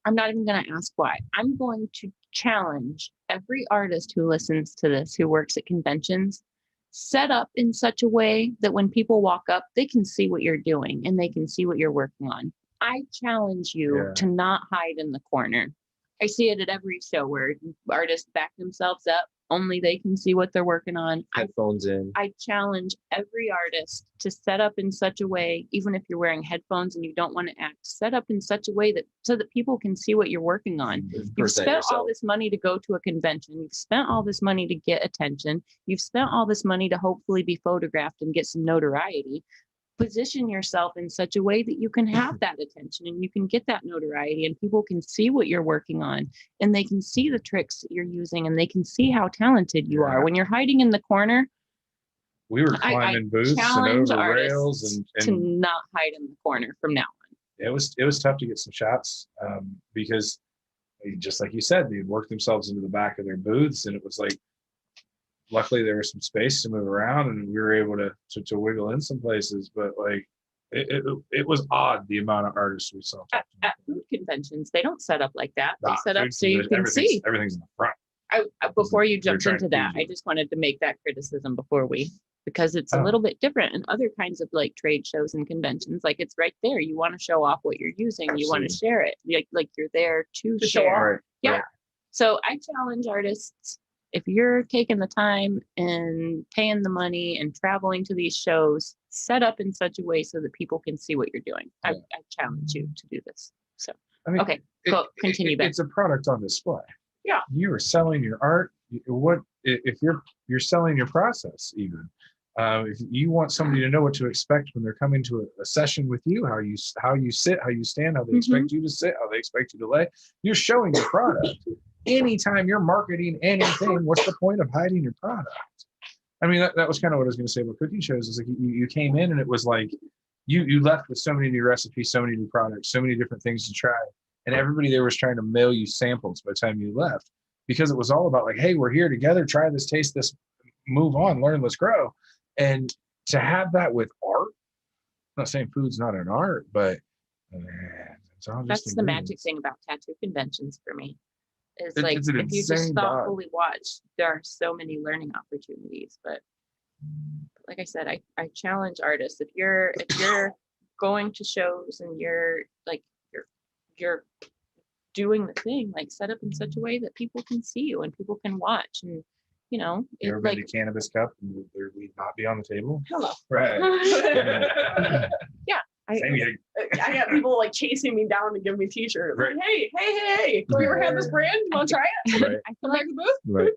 I'm not even going to ask why. I'm going to challenge every artist who listens to this, who works at conventions, set up in such a way that when people walk up, they can see what you're doing and they can see what you're working on. I challenge you to not hide in the corner. I see it at every show where artists back themselves up. Only they can see what they're working on. Headphones in. I challenge every artist to set up in such a way, even if you're wearing headphones and you don't want to act, set up in such a way so that people can see what you're working on. You've spent all this money to go to a convention. You've spent all this money to get attention. You've spent all this money to hopefully be photographed and get some notoriety. Position yourself in such a way that you can have that attention and you can get that notoriety and people can see what you're working on and they can see the tricks that you're using and they can see how talented you are. When you're hiding in the corner, we were climbing booths and over rails and to not hide in the corner from now on. It was tough to get some shots because just like you said, they'd work themselves into the back of their booths and it was like, luckily there was some space to move around and we were able to wiggle in some places, but like it was odd the amount of artists we saw. At food conventions, they don't set up like that. They set up so you can see. Everything's in the front. Before you jumped into that, I just wanted to make that criticism because it's a little bit different in other kinds of like trade shows and conventions. Like it's right there. You want to show off what you're using. Absolutely. You want to share it. Like you're there to share. Right. Yeah. Right. So I challenge artists, if you're taking the time and paying the money and traveling to these shows, set up in such a way so that people can see what you're doing. I challenge you to do this. So, I mean, okay, continue, Ben. It's a product on display. Yeah. You are selling your art. What if you're selling your process even? If you want somebody to know what to expect when they're coming to a session with you, how you sit, how you stand, how they expect you to sit, how they expect you to lay, you're showing your product. Anytime you're marketing anything, what's the point of hiding your product? I mean, that was kind of what I was going to say about cooking shows. Is like you came in and it was like you left with so many new recipes, so many new products, so many different things to try, and everybody there was trying to mail you samples by the time you left, because it was all about like, hey, we're here together, try this, taste this, move on, learn, let's grow. And to have that with art, I'm not saying food's not an art, but it's all just that's the magic thing about tattoo conventions for me. Is like if you just thoughtfully watch, there are so many learning opportunities. But like I said, I challenge artists, if you're going to shows and you're doing the thing, like set up in such a way that people can see you and people can watch. And you know, you ever been to Cannabis Cup and we'd not be on the table? Hello. Right. Yeah. I got people like chasing me down to give me t-shirts. Right. Like, hey, have you ever had this brand? You want to try it? Right.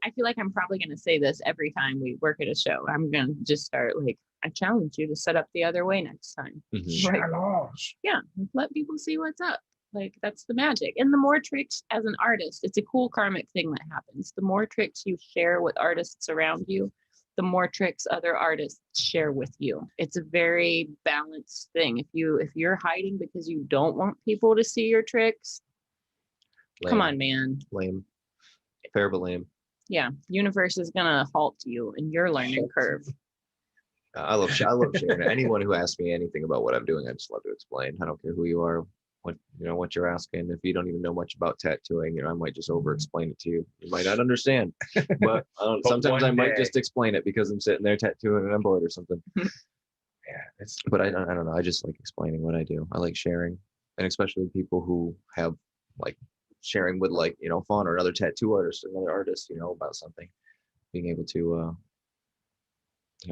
I feel like I'm probably going to say this every time we work at a show. I'm going to just start like, I challenge you to set up the other way next time. Yeah. Let people see what's up. Like that's the magic. And the more tricks as an artist, it's a cool karmic thing that happens. The more tricks you share with artists around you, the more tricks other artists share with you. It's a very balanced thing. If you're hiding because you don't want people to see your tricks, come on, man. Lame. Fair but lame. Yeah. Universe is gonna halt you in your learning curve. I love sharing. Anyone who asks me anything about what I'm doing, I just love to explain. I don't care who you are, what you're asking. If you don't even know much about tattooing, I might just over explain it to you. You might not understand, but sometimes I might just explain it because I'm sitting there tattooing and I'm bored or something. But I don't know. I just like explaining what I do. I like sharing, and especially people who have like sharing with like Fawn or another tattoo artist or another artist, about something, being able to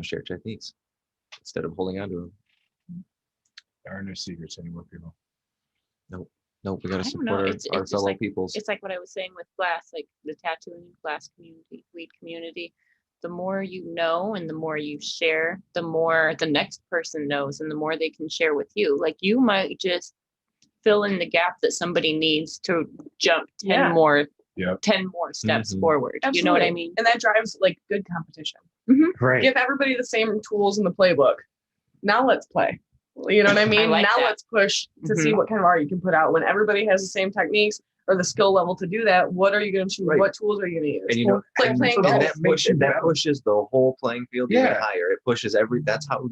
share techniques instead of holding on to them. There are no secrets anymore, people. Nope, we got to support our fellow peoples. It's like what I was saying with glass, like the tattooing glass community, weed community. The more you know and the more you share, the more the next person knows and the more they can share with you. Like you might just fill in the gap that somebody needs to jump 10 more steps forward. Absolutely. You know what I mean? And that drives like good competition. Right. Give everybody the same tools in the playbook. Now let's play. You know what I mean? Let's push to see what kind of art you can put out. When everybody has the same techniques or the skill level to do that, what are you going to choose? Right. What tools are you going to use? And like playing golf. That pushes the whole playing field even higher. It pushes that's how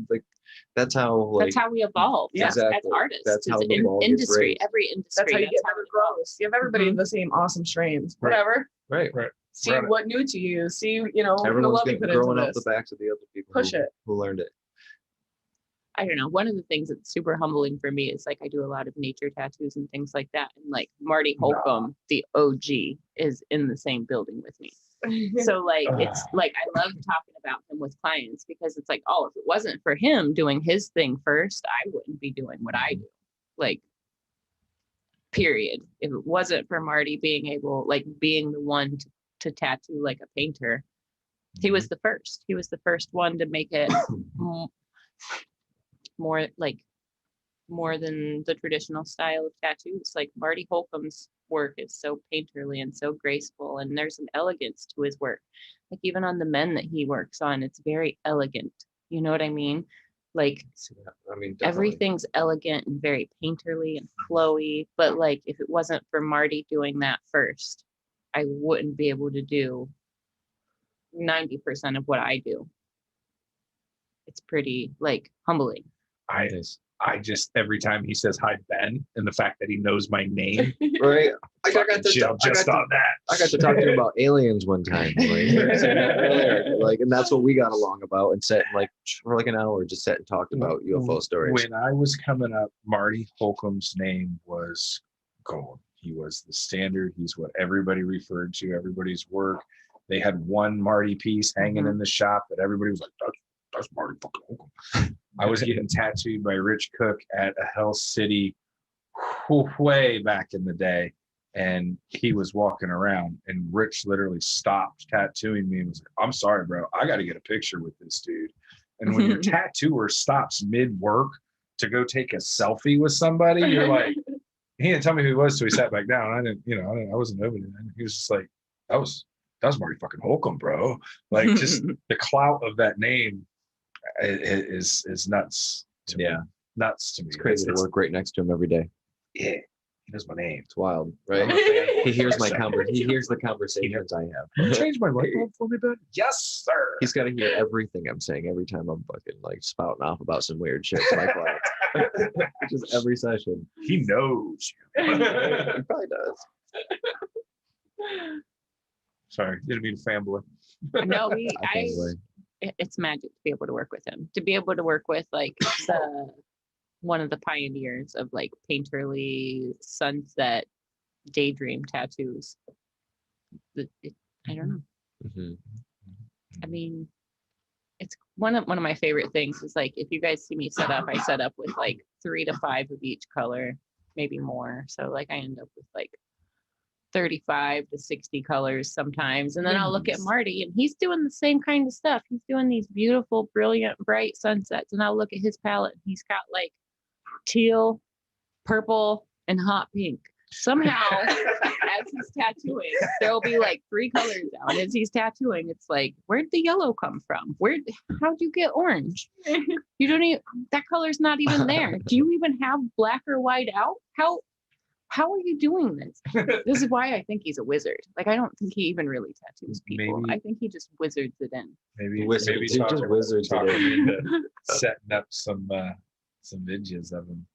we evolve. Yeah, exactly. As artists. That's how the industry. Every industry. That's how you get better growth. You have everybody the same awesome strains. Right. Whatever. Right. See what new to use. See, everyone's growing up the backs of the other people who learned it. I don't know. One of the things that's super humbling for me is like I do a lot of nature tattoos and things like that. And like Marty Holcomb, the OG, is in the same building with me. So like it's like I love talking about him with clients because it's like, oh, if it wasn't for him doing his thing first, I wouldn't be doing what I do. Like, period. If it wasn't for Marty being the one to tattoo like a painter, he was the first. He was the first one to make it more than the traditional style of tattoos. Like Marty Holcomb's work is so painterly and so graceful, and there's an elegance to his work. Like even on the men that he works on, it's very elegant. You know what I mean? Like everything's elegant and very painterly and flowy. But like if it wasn't for Marty doing that first, I wouldn't be able to do 90% of what I do. It's pretty like humbling. I just every time he says hi Ben, and the fact that he knows my name, right? I got to talk to him about aliens one time, and that's what we got along about, and sat for like an hour, just sat and talked about UFO stories. When I was coming up, Marty Holcomb's name was gold. He was the standard. He's what everybody referred to, everybody's work. They had one Marty piece hanging in the shop that everybody was like, that's Marty fucking Holcomb. I was getting tattooed by Rich Cook at a Hell City way back in the day. And he was walking around, and Rich literally stopped tattooing me and was like, I'm sorry, bro. I got to get a picture with this dude. And when your tattooer stops mid-work to go take a selfie with somebody, you're like, he didn't tell me who he was, so he sat back down. I didn't, I wasn't over it. He was just like, that was Marty fucking Holcomb, bro. Like, just the clout of that name is nuts to me. Nuts to me. It's crazy to work right next to him every day. Yeah. He knows my name. It's wild, right? He hears my he hears the conversations I have. Can you change my light bulb for me, bud? Yes, sir. He's got to hear everything I'm saying every time I'm fucking like spouting off about some weird shit to my clients. Just every session. He knows you. He probably does. Sorry, didn't mean to fanboy. No, it's magic to be able to work with him. To be able to work with like one of the pioneers of like painterly sunset daydream tattoos. I don't know. Mm-hmm. I mean, it's one of my favorite things is like, if you guys see me set up, I set up with like 3 to 5 of each color, maybe more. So like I end up with like 35 to 60 colors sometimes. And then I'll look at Marty and he's doing the same kind of stuff. He's doing these beautiful, brilliant, bright sunsets. And I'll look at his palette and he's got like teal, purple, and hot pink. Somehow, as he's tattooing, there'll be like 3 colors out. And as he's tattooing, it's like, where'd the yellow come from? How'd you get orange? You don't even, that color's not even there. Do you even have black or white out? How are you doing this? This is why I think he's a wizard. Like, I don't think he even really tattoos people. I think he just wizards it in. Maybe just wizards it in. Setting up some images of him.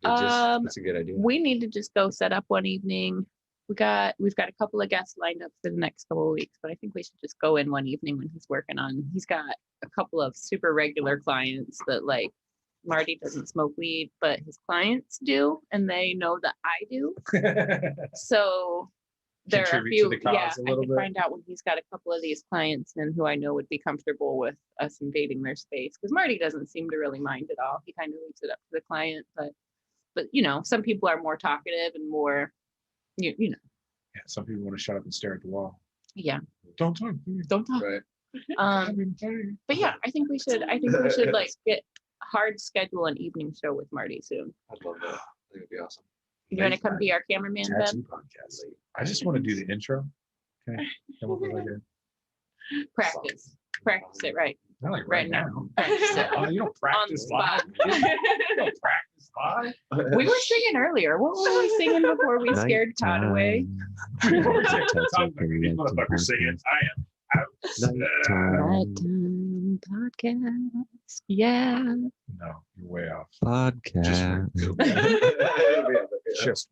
That's a good idea. We need to just go set up one evening. We've got a couple of guests lined up for the next couple of weeks, but I think we should just go in one evening when he's working on. He's got a couple of super regular clients that like Marty doesn't smoke weed, but his clients do, and they know that I do. So there are a few. I can find out when he's got a couple of these clients and who I know would be comfortable with us invading their space, because Marty doesn't seem to really mind at all. He kind of leaves it up to the client, but some people are more talkative and more, Yeah, some people want to shut up and stare at the wall. Yeah. Don't talk. Right. But yeah, I think we should like get hard schedule an evening show with Marty soon. I'd love that. I think it'd be awesome. You want to come be our cameraman, Ben? Podcast. I just want to do the intro. Okay. Come up with like Practice it right. Not like right now. Oh, you don't practice live. You don't practice live. We were singing earlier. What were we singing before we scared Todd away? Motherfucker singing. I am out. Nighttime podcast. Yeah. No, you're way off. Podcast. Just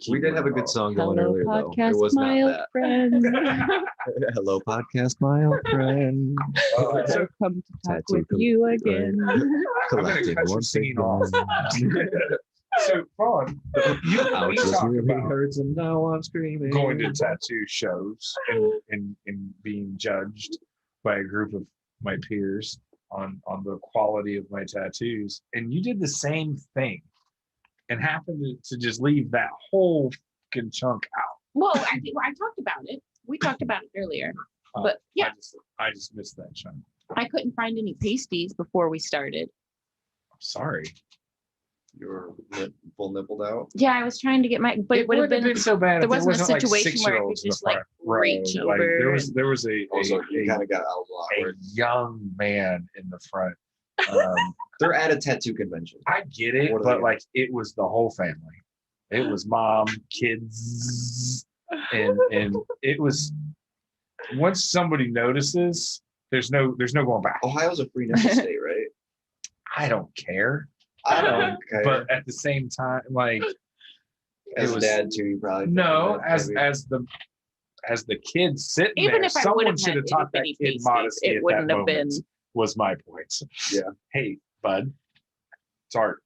we did have a good song going earlier, though. It was my old friend. Hello, podcast, my old friend. So come to talk with you again. Collecting one scene off. So, Fawn, you talk about hurts and now I'm screaming. Going to tattoo shows and being judged by a group of my peers on the quality of my tattoos, and you did the same thing. And happened to just leave that whole fucking chunk out. Well, I talked about it. We talked about it earlier. But yeah. I just missed that chunk. I couldn't find any pasties before we started. I'm sorry. You were full nippled out? Yeah, I was trying to get but it would have been so bad. There wasn't a situation where I could just like reach over. There was a kind of got out a young man in the front. They're at a tattoo convention. I get it, but like it was the whole family. It was mom, kids, and it was once somebody notices, there's no going back. Ohio's a free nipple state, right? I don't care. I don't care. But at the same time, like as a dad too, you probably as the kid sitting even there, if someone should have taught that kid modesty. It wouldn't have been. Was my point. Yeah. Hey, bud, it's art.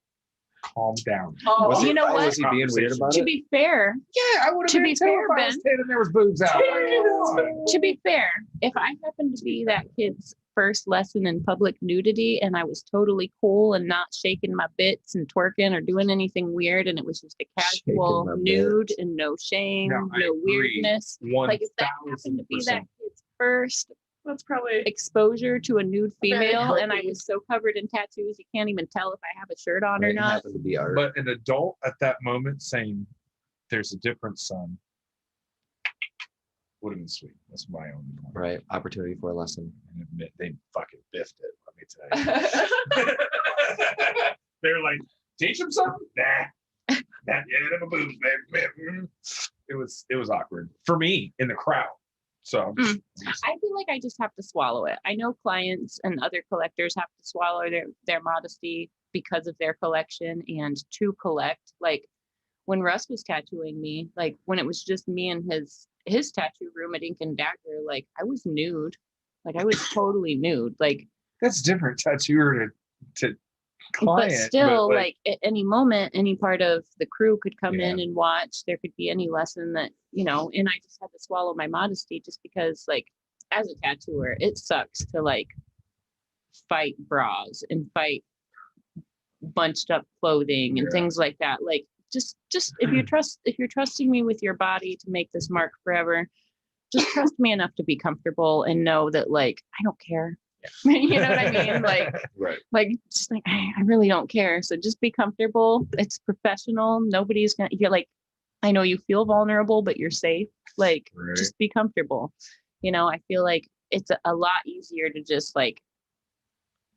calm down. Oh, Was you know what? Was he being weird about To it? be fair, Yeah, I would have To been be too fair, if I was Ben. 10 and there was boobs out. Like, come on. to be fair, if I happened to be that kid's first lesson in public nudity and I was totally cool and not shaking my bits and twerking or doing anything weird, and it was just a Shaking casual my nude bits. and no shame, No, I no agree. weirdness. Like if that happened to be that 1000%. kid's first that's probably exposure to a nude Very female and I healthy. was so covered in tattoos you can't even tell if I have a shirt on or It not. happened to be art. But an adult at that moment saying, "There's a difference, son," would have been sweet. That's my only point. Right. Opportunity for a lesson. And admit they fucking biffed it. Let me tell you. They were like, "Teach him something." Nah. Yeah, them a boobs, baby. It was awkward for me in the crowd. So I'm just, I feel like I just have to swallow it. I know clients and other collectors have to swallow their modesty because of their collection and to collect. Like when Russ was tattooing me, like when it was just me and his tattoo room at Ink and Dagger, like I was nude. Like I was totally nude. Like that's different tattooer to client. but still, like at any moment, any part of the crew could come in Yeah. and watch. There could be any lesson that, you know, and I just had to swallow my modesty just because, like, as a tattooer, it sucks to like fight bras and fight bunched up clothing and Yeah. things like that. Like, just if you're trusting me with your body to make this mark forever, just trust me enough to be comfortable and know that, like, I don't care. You know what I mean? Right. Just like, I really don't care. So just be comfortable. It's professional. Nobody's gonna, you're like, I know you feel vulnerable, but you're safe. Like, Right. just be comfortable. You know, I feel like it's a lot easier to just like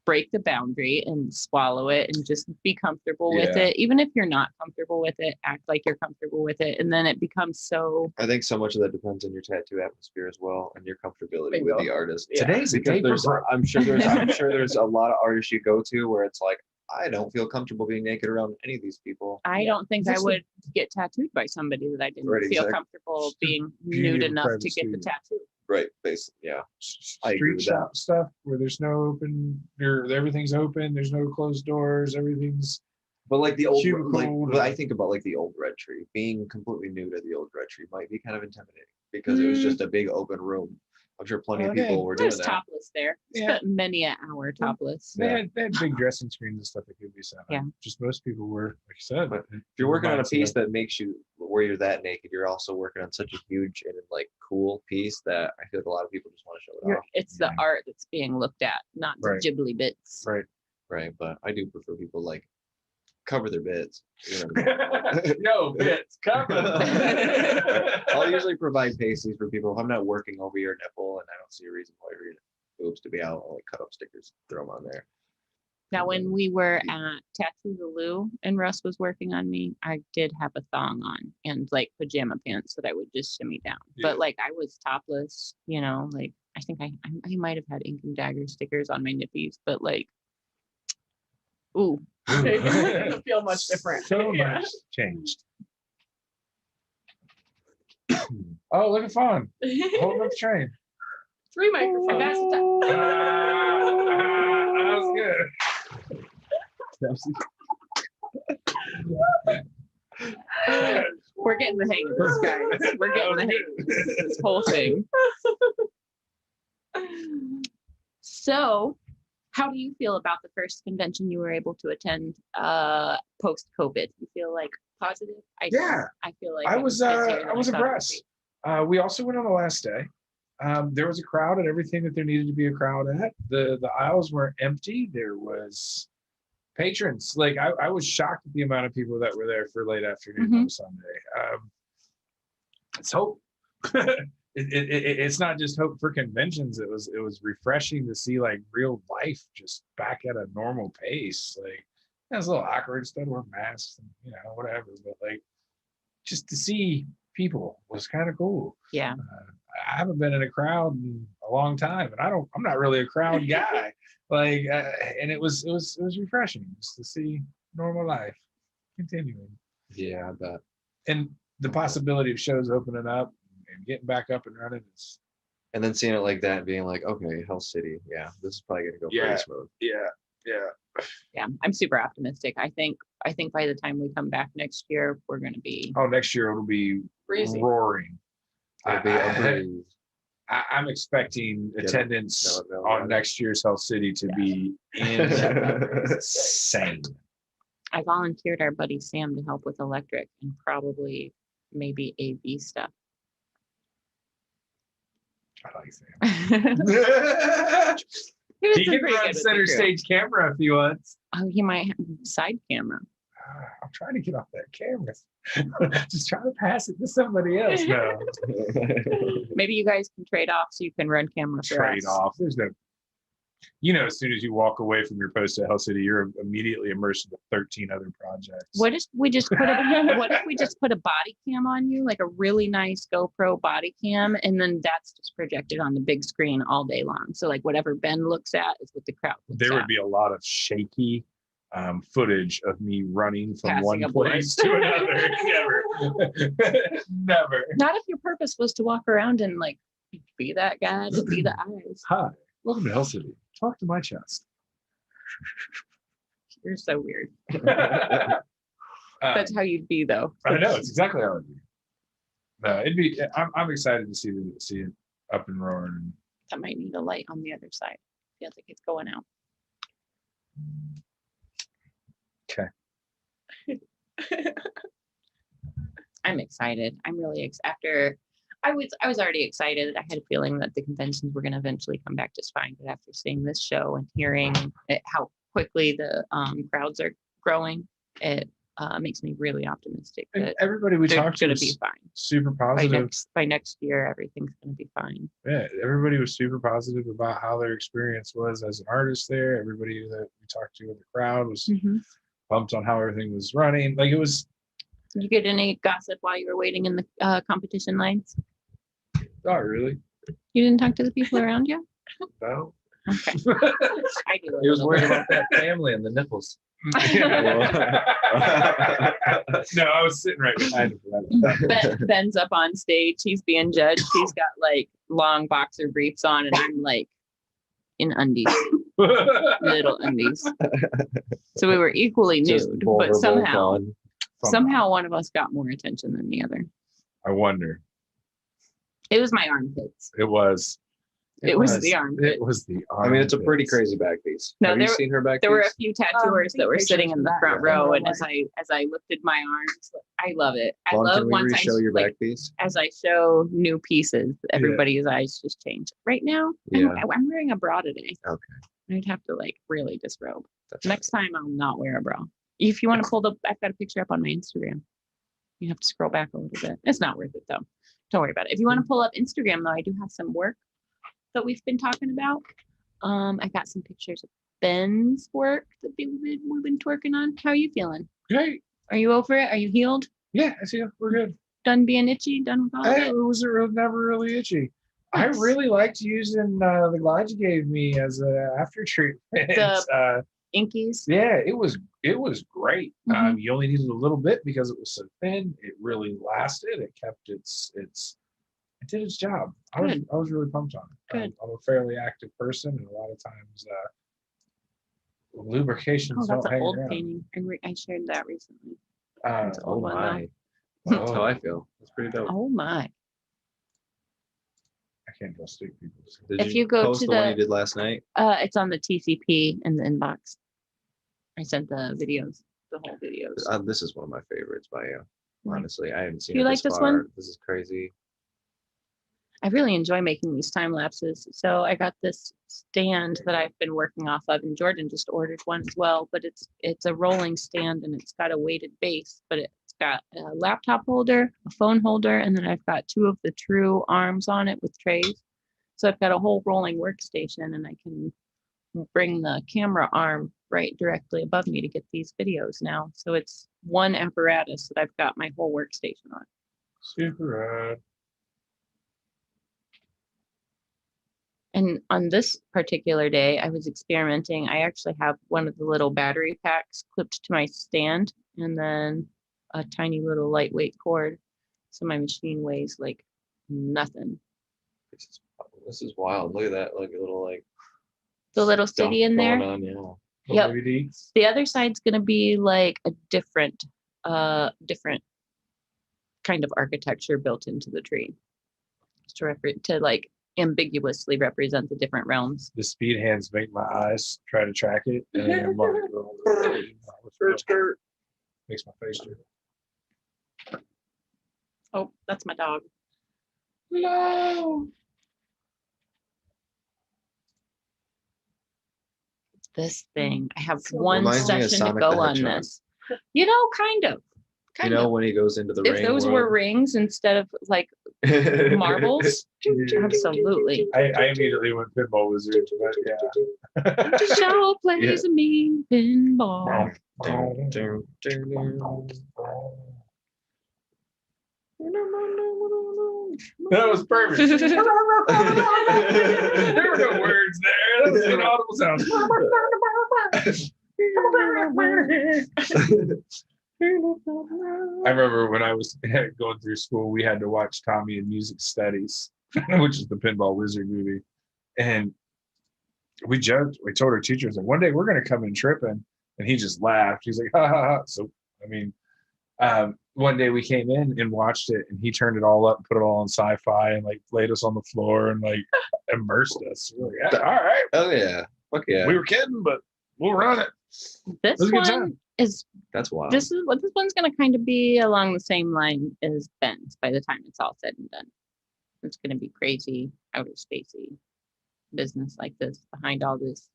break the boundary and swallow it and just be comfortable with Yeah. it. Even if you're not comfortable with it, act like you're comfortable with it. And then it becomes so, I think so much of that depends on your tattoo atmosphere as well and your comfortability Bingo. with the artist. Yeah. Today's a day Because for I'm sure there's a lot of artists you go to where it's like, I don't feel comfortable being naked around any of these people. I don't think I That's the- would get tattooed by somebody that I didn't Right, feel exactly. comfortable It's the being beauty nude of a enough private to get the studio. tattoo. Right, basically, yeah. I agree street with shop stuff where there's no open, everything's open, there's no closed doors, everything's But like the old, Cubicle, but I think about like the old Red Tree. Being completely nude at the old Red Tree might be kind of intimidating because it was just a big open room. I'm sure plenty of Oh, yeah. people were doing There's that. topless there. Yeah. Spent many an hour topless. they had big dressing screens and stuff that could be set up. Yeah. Just most people were, like you said. But if you're working on a piece that makes you where you're that naked, you're also working on such a huge and like cool piece that I feel like a lot of people just want to show it off. It's the Yeah. art that's being looked at, not the Right. jibbly bits. Right. Right, but I do prefer people like cover their bits. You know what I mean? Yo, bits, cover. I'll usually provide pasties for people if I'm not working over your nipple and I don't see a reason why your boobs to be out. I'll like cut up stickers, throw them on there. Now, when we were at Tattoo the Lou and Russ was working on me, I did have a thong on and like pajama pants that I would just shimmy down. Yeah. But like I was topless, you know, like I think I might have had Ink and Dagger stickers on my nippies, but like, ooh. It doesn't feel much different. So Yeah. much changed. Oh, look at Fawn. Holding up the train. 3 microphones. I got some time. That was good. We're getting the hang of this, guys. We're getting the hang of this whole thing. So, how do you feel about the first convention you were able to attend post-COVID? You feel like positive? I feel like I was busier than I was thought it would impressed. We also went on the last day. There was a crowd at everything that there needed to be a crowd at. The aisles weren't empty. There was patrons. Like I was shocked at the amount of people that were there for late afternoon on Sunday. It's hope. It's not just hope for conventions. It was refreshing to see like real life just back at a normal pace. Like it was a little awkward, still wear masks and whatever, but like just to see people was kind of cool. Yeah. I haven't been in a crowd in a long time, and I'm not really a crowd guy. Like, and it was refreshing just to see normal life continuing. Yeah, I bet. And the possibility of shows opening up and getting back up and running is. And then seeing it like that and being like, okay, Hell City, yeah, this is probably gonna go pretty smooth. Yeah. Yeah, I'm super optimistic. I think by the time we come back next year, we're going to be. Oh, next year it'll be Breezy. roaring. It'll be a breeze. I'm expecting attendance No, on next year's Hell City to be insane. I volunteered our buddy Sam to help with electric and probably maybe AV stuff. I like Sam. He He can run center stage camera if he wants. Oh, he might have side camera. I'm trying to get off that camera. Just trying to pass it to somebody else now. Maybe you guys can trade off so you can run camera for Trade us. off. There's no. As soon as you walk away from your post at Hell City, you're immediately immersed into 13 other projects. What if we just put a body cam on you, like a really nice GoPro body cam, and then that's just projected on the big screen all day long. So like whatever Ben looks at is what the crowd looks There at. would be a lot of shaky footage of me running from Passing one a blood. place to another. Never. Not if your purpose was to walk around and like be that guy, to be the eyes. Hi, welcome to Hell City. Talk to my chest. You're so weird. That's how you'd be, though. I know, it's exactly how it'd be. No, it'd be. I'm excited to see it up and roaring. That might need a light on the other side. Feels like it's going out. Okay. I'm excited. I'm really after. I was already excited. I had a feeling that the conventions were going to eventually come back just fine. But after seeing this show and hearing how quickly the crowds are growing, it makes me really optimistic And that everybody we they're talked to going was to be fine. super positive. By next year, everything's going to be fine. Yeah, everybody was super positive about how their experience was as an artist there. Everybody that we talked to in the crowd was pumped on how everything was running. Like it was. Did you get any gossip while you were waiting in the competition lines? Not really. You didn't talk to the people around you? No. Okay. I do. He was worried about that family and the nipples. No, I was sitting right behind him. Ben's up on stage. He's being judged. He's got like long boxer briefs on, and I'm like in undies, little undies. So we were equally nude, but somehow one of us got more attention than the other. I wonder. It was my armpits. It was. It was the armpit. It was the armpit. I mean, it's a pretty crazy back piece. No, Have you seen her back There piece? were a few tattooers that were sitting in the front row, and as I lifted my arms, I love it. I love can we once re-show your back piece? as I show new pieces, everybody's eyes just change. Right now, I'm wearing a bra today. Okay. I'd have to like really disrobe. That's Next time I'll not wear a bra. If you want to pull I've got a picture up on my Instagram. You have to scroll back a little bit. It's not worth it though. Don't worry about it. If you want to pull up Instagram though, I do have some work that we've been talking about. I got some pictures of Ben's work that we've been working on. How are you feeling? Great. Are you over it? Are you healed? Yeah, I see. We're good. Done being itchy? Done with all of It was never really itchy. I really liked using the glide you gave me as a after treatment. The inkies? Yeah, it was great. You only needed a little bit because it was so thin. It really lasted. It kept it did its job. I was really pumped on it. Good. I'm a fairly active person, and a lot of times lubrications That's don't an hang old around. painting. I shared that recently. Oh my. Though. That's how I feel. That's pretty dope. Oh my. I can't go stick people. Did If you go post to the one you did last night? It's on the TCP in the inbox. I sent the videos, the whole videos. This is one of my favorites by you. Honestly, I haven't seen You it like this far. one? This is crazy. I really enjoy making these time lapses. So I got this stand that I've been working off of, and Jordan just ordered one as well. But it's a rolling stand, and it's got a weighted base, but it's got a laptop holder, a phone holder, and then I've got two of the true arms on it with trays. So I've got a whole rolling workstation, and I can bring the camera arm right directly above me to get these videos now. So it's one apparatus that I've got my whole workstation on. Super rad. And on this particular day, I was experimenting. I actually have one of the little battery packs clipped to my stand, and then a tiny little lightweight cord. So my machine weighs like nothing. This is wild. Look at that. Like a little The little stuff city in going there. on, yeah. Yep. LEDs. The other side's going to be like a different kind of architecture built into the tree to like ambiguously represent the different realms. The speed hands make my eyes try to track it, and I'm like, skirt. Makes my face do. Oh, that's my dog. No. This thing. I have one Reminds me of session to Sonic go the on Hedgehog. this. You know, kind of. You know, when he goes into the If ring those were world. rings instead of like marbles, absolutely. I immediately went pinball wizard, but yeah. Show plays a mean pinball. That was perfect. There were no words there. That was inaudible sounds. I remember when I was going through school, we had to watch Tommy and Music Studies, which is the Pinball Wizard movie. And we told our teachers, like, one day we're going to come in tripping. And he just laughed. He's like, ha ha ha. So, I mean, one day we came in and watched it, and he turned it all up and put it all on sci-fi and like laid us on the floor and like immersed us. We're like, yeah, all right. Oh yeah. Fuck yeah. We were kidding, but we'll run it. This was a good one time. is That's wild. this one's gonna kind of be along the same line as Ben's by the time it's all said and done. It's gonna be crazy, outer spacey business like this behind all this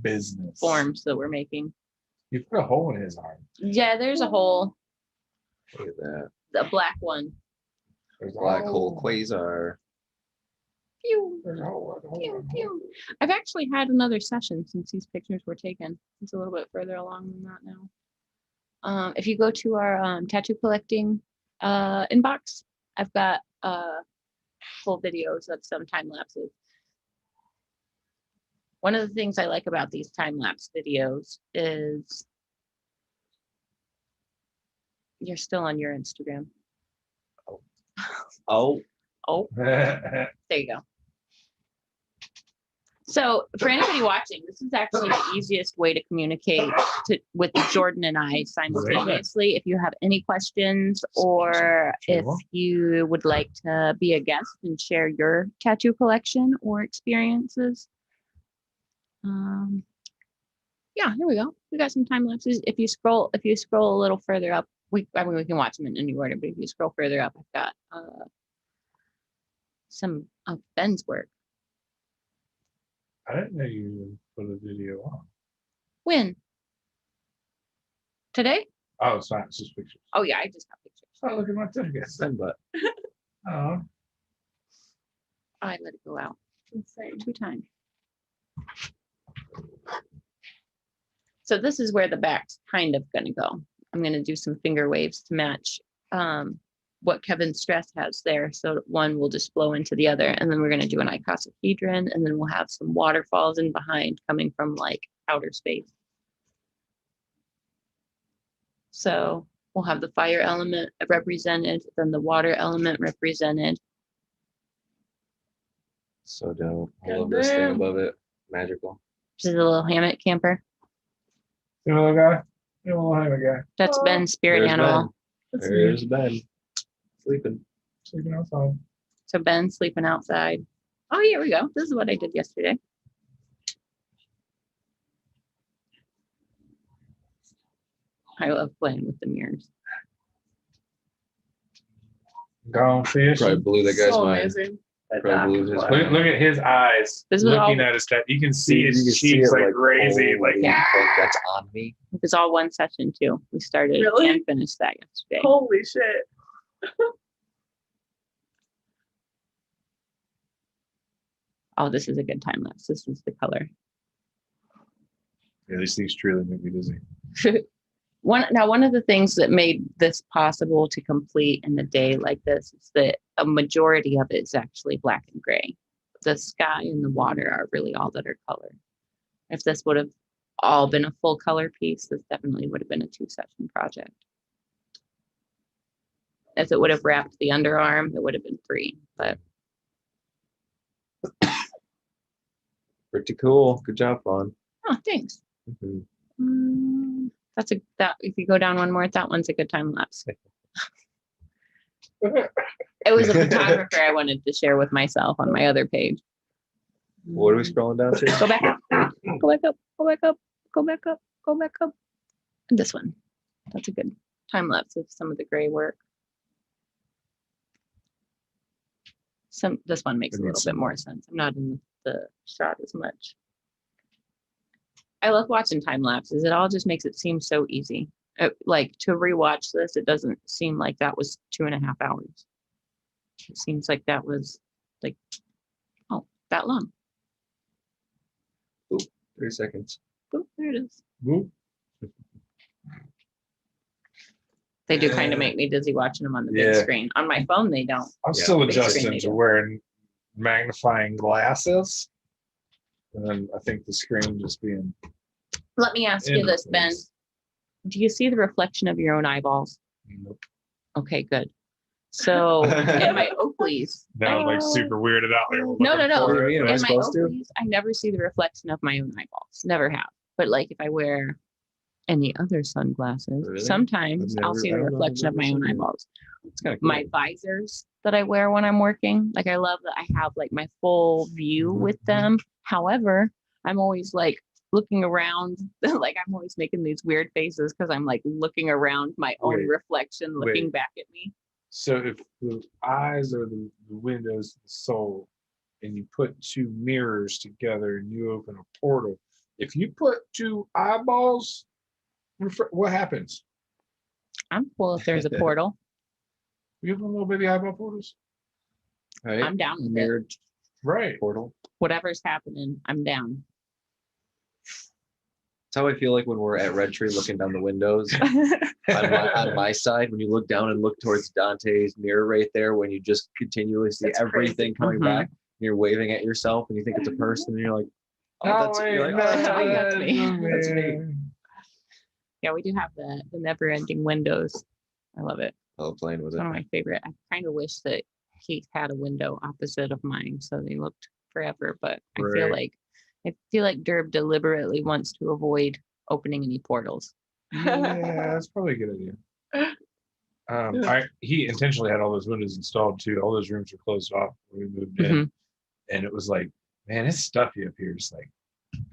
Business forms that we're making. You put a hole in his arm. Yeah, there's a hole, Look at that. the black one. There's a Black hole quasar. Pew, There's a hole. pew, pew. I've actually had another session since these pictures were taken. It's a little bit further along than that now. If you go to our tattoo collecting inbox, I've got full videos of some time lapses. One of the things I like about these time lapse videos is you're still on your Instagram. Oh. There you go. So for anybody watching, this is actually the easiest way to communicate with Jordan and I simultaneously. If you have any questions or if you would like to be a guest and share your tattoo collection or experiences. Yeah, here we go. We got some time lapses. If you scroll a little further up, we can watch them in any order, but if you scroll further up, I've got some of Ben's work. I didn't know you put a video on. When? Today? Oh, it's not. It's just pictures. Oh yeah, I just got pictures. Oh, look at my thing. Send butt. Oh. I let it go out. Insane. 2 times. So this is where the back's kind of going to go. I'm going to do some finger waves to match what Kevin's stress has there. So one will just flow into the other. And then we're going to do an icosahedron. And then we'll have some waterfalls in behind coming from like outer space. So we'll have the fire element represented, then the water element represented. So dope. I love this thing above it. Magical. This is a little hammock camper. You know the guy? You know the guy? That's Ben's spirit There's animal. Ben. There's Ben. Sleeping. Sleeping outside. So Ben's sleeping outside. Oh, here we go. This is what I did yesterday. I love playing with the mirrors. Gone fish. Probably blew that guy's So mind. amazing. Probably blew his mind. Look at his eyes. This was looking all- at his tattoo. You can see You his can see cheeks it like crazy. Like, holy yeah. fuck, that's on me. It was all one session too. We started Really? and finished that yesterday. Holy shit. Oh, this is a good time lapse. This is the color. Yeah, these things truly make me dizzy. One of the things that made this possible to complete in a day like this is that a majority of it is actually black and gray. The sky and the water are really all that are color. If this would have all been a full color piece, this definitely would have been a 2-session project. If it would have wrapped the underarm, it would have been 3, but Pretty cool. Good job, Fawn. oh, thanks. Mhm. That if you go down one more, that one's a good time lapse. It was a photographer I wanted to share with myself on my other page. What are we scrolling down to? Go back up. Go back up. Go back up. Go back up. Go back up. And this one. That's a good time lapse of some of the gray work. This one makes a little bit more sense. I'm not in the shot as much. I love watching time lapses. It all just makes it seem so easy. Like to rewatch this, it doesn't seem like that was 2.5 hours. It seems like that was like, oh, that long. Oop, 3 seconds. Oop, there it is. Oop. They do kind of make me dizzy watching them on the big screen. On my phone, they don't. I'm still adjusting to wearing magnifying glasses. And then I think the screen just being. Let me ask you this, Ben. Do you see the reflection of your own eyeballs? Nope. Okay, good. So in my Oakleys. Now I'm like super weirded out there. No. Am I In my supposed to? Oakleys, I never see the reflection of my own eyeballs. Never have. But like if I wear any other sunglasses, Really? sometimes I'll see the reflection of my own eyeballs. It's kind of cool. My visors that I wear when I'm working, like I love that I have like my full view with them. However, I'm always like looking around, like I'm always making these weird faces because I'm like looking around my own reflection, looking back at me. So if the eyes are the windows to the soul, and you put 2 mirrors together and you open a portal, if you put 2 eyeballs, what happens? I'm cool if there's a portal. You have little baby eyeball portals? Right. I'm down with Mirrored Right. portal. Whatever's happening, I'm down. That's how I feel like when we're at Red Tree looking down the windows. on my side, when you look down and look towards Dante's mirror right there, when you just continually see everything coming back, and you're waving at yourself and you think it's a person, and you're like, you're like, that's me. That's me. Yeah, we do have the never-ending windows. I love it. I love playing with It's it. one of my favorite. I kind of wish that Keith had a window opposite of mine, so they looked forever. But I feel like Derb deliberately wants to avoid opening any portals. Yeah, that's probably a good idea. He intentionally had all those windows installed too. All those rooms were closed off when we moved in, and it was like, man, it's stuffy up here. Just like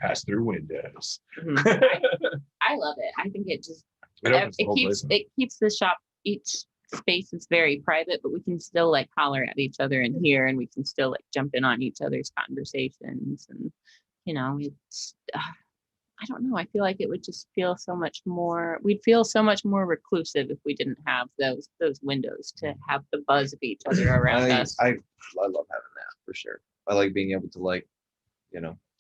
pass through windows. I love it. I think it just it keeps the shop. Each space is very private, but we can still like holler at each other in here, and we can still like jump in on each other's conversations, and it's. I don't know. I feel like it would just feel so much more. We'd feel so much more reclusive if we didn't have those windows to have the buzz of each other around us. I love having that for sure. I like being able to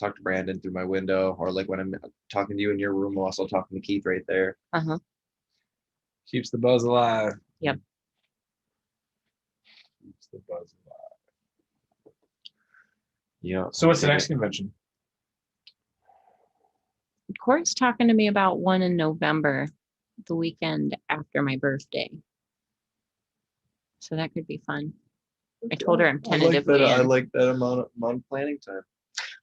talk to Brandon through my window, or like when I'm talking to you in your room, I'm also talking to Keith right there. Keeps the buzz alive. Yep. Keeps the buzz alive. Yeah. So what's the next convention? Court's talking to me about one in November, the weekend after my birthday. So that could be fun. I told her I'm tentatively I like that amount of planning time.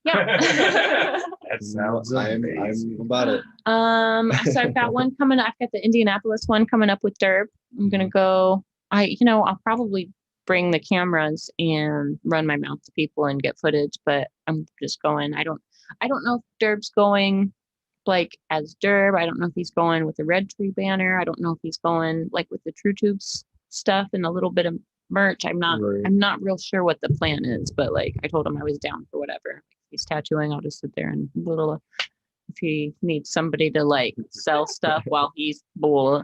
Yeah. That sounds amazing. I'm about it. So I've got one coming. I've got the Indianapolis one coming up with Derb. I'm gonna go. I'll probably bring the cameras and run my mouth to people and get footage, but I'm just going. I don't know if Derb's going like as Derb. I don't know if he's going with the Red Tree banner. I don't know if he's going like with the True Tubes stuff and a little bit of merch. I'm not real sure what the plan is, but like I told him I was down for whatever. If he's tattooing, I'll just sit there and if he needs somebody to like sell stuff while he's bull,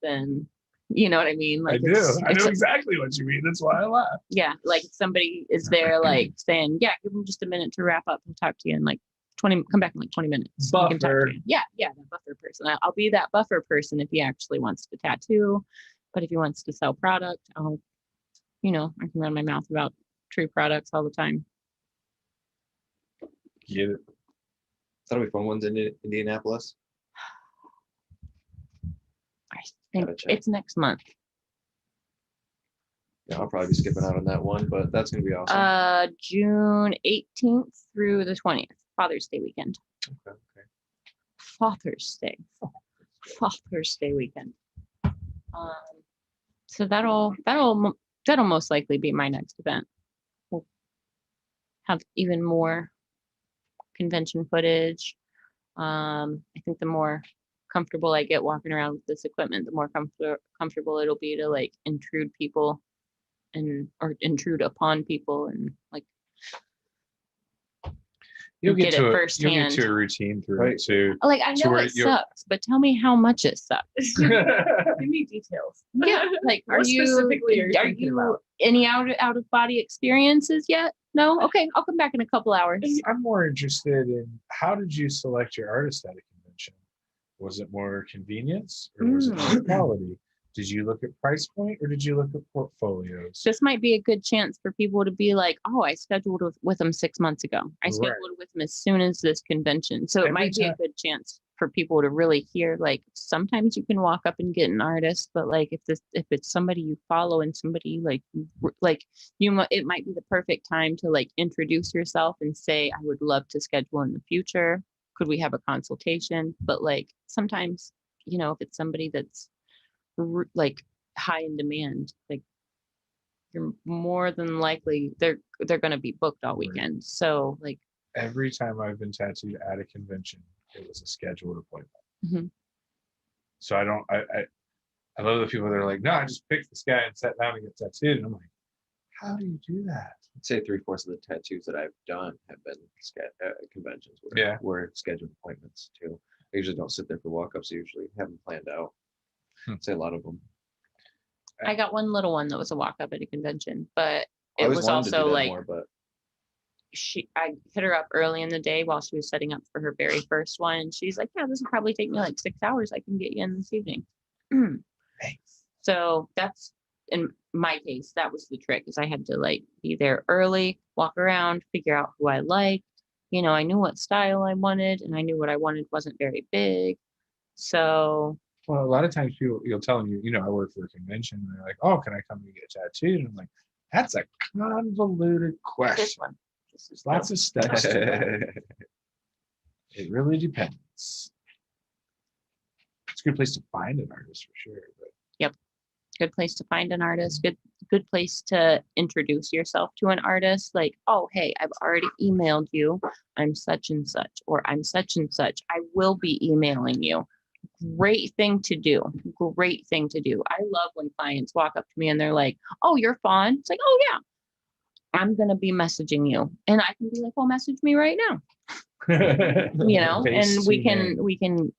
then you know what I mean? Like I do. I know exactly what you mean. That's why I laugh. Yeah. Like if somebody is there like saying, yeah, give him just a minute to wrap up. We'll talk to you in like 20, come back in like 20 minutes. Buffer. Yeah. That buffer person. I'll be that buffer person if he actually wants to tattoo, but if he wants to sell product, I can run my mouth about tree products all the time. Get it. That'll be fun. One's in Indianapolis. I think it's next month. Yeah, I'll probably be skipping out on that one, but that's gonna be awesome. June 18th through the 20th, Father's Day weekend. Okay. Father's Day weekend. So that'll most likely be my next event. We'll have even more convention footage. I think the more comfortable I get walking around with this equipment, the more comfortable it'll be to like intrude people or intrude upon people and like You'll get to firsthand. a routine through it too. Like I know it sucks, but tell me how much it sucks. Give me details. Yeah, like What specifically are you thinking about? Any out of body experiences yet? No? Okay, I'll come back in a couple hours. I'm more interested in how did you select your artist at a convention? Was it more convenience or was it more quality? Did you look at price point or did you look at portfolios? This might be a good chance for people to be like, oh, I scheduled with them 6 months ago. I scheduled with them as soon as this convention. So it might be a good chance for people to really hear, like, sometimes you can walk up and get an artist, but like if it's somebody you follow and somebody like it might be the perfect time to like introduce yourself and say, I would love to schedule in the future. Could we have a consultation? But like sometimes, if it's somebody that's like high in demand, like you're more than likely they're going to be booked all weekend. So like every time I've been tattooed at a convention, it was a scheduled appointment. Mm-hmm. So I love the people that are like, no, I just picked this guy and sat down and get tattooed. And I'm like, how do you do that? I'd say 3/4 of the tattoos that I've done have been conventions where scheduled appointments too. I usually don't sit there for walk-ups. I usually have them planned out. I'd say a lot of them. I got one little one that was a walk-up at a convention, but it was also like I hit her up early in the day while she was setting up for her very first one. And she's like, yeah, this will probably take me like 6 hours. I can get you in this evening. Thanks. So that's, in my case, that was the trick, is I had to like be there early, walk around, figure out who I liked. I knew what style I wanted and I knew what I wanted wasn't very big. So. Well, a lot of times you'll tell them, I work for a convention and they're like, oh, can I come and get tattooed? And I'm like, that's a convoluted question. There's lots of steps to that. It really depends. It's a good place to find an artist for sure. But. Yep. Good place to find an artist. Good place to introduce yourself to an artist. Like, oh, hey, I've already emailed you. I'm such and such, or I'm such and such. I will be emailing you. Great thing to do. I love when clients walk up to me and they're like, oh, you're Fawn. It's like, oh yeah, I'm going to be messaging you. And I can be like, well, message me right now. And we can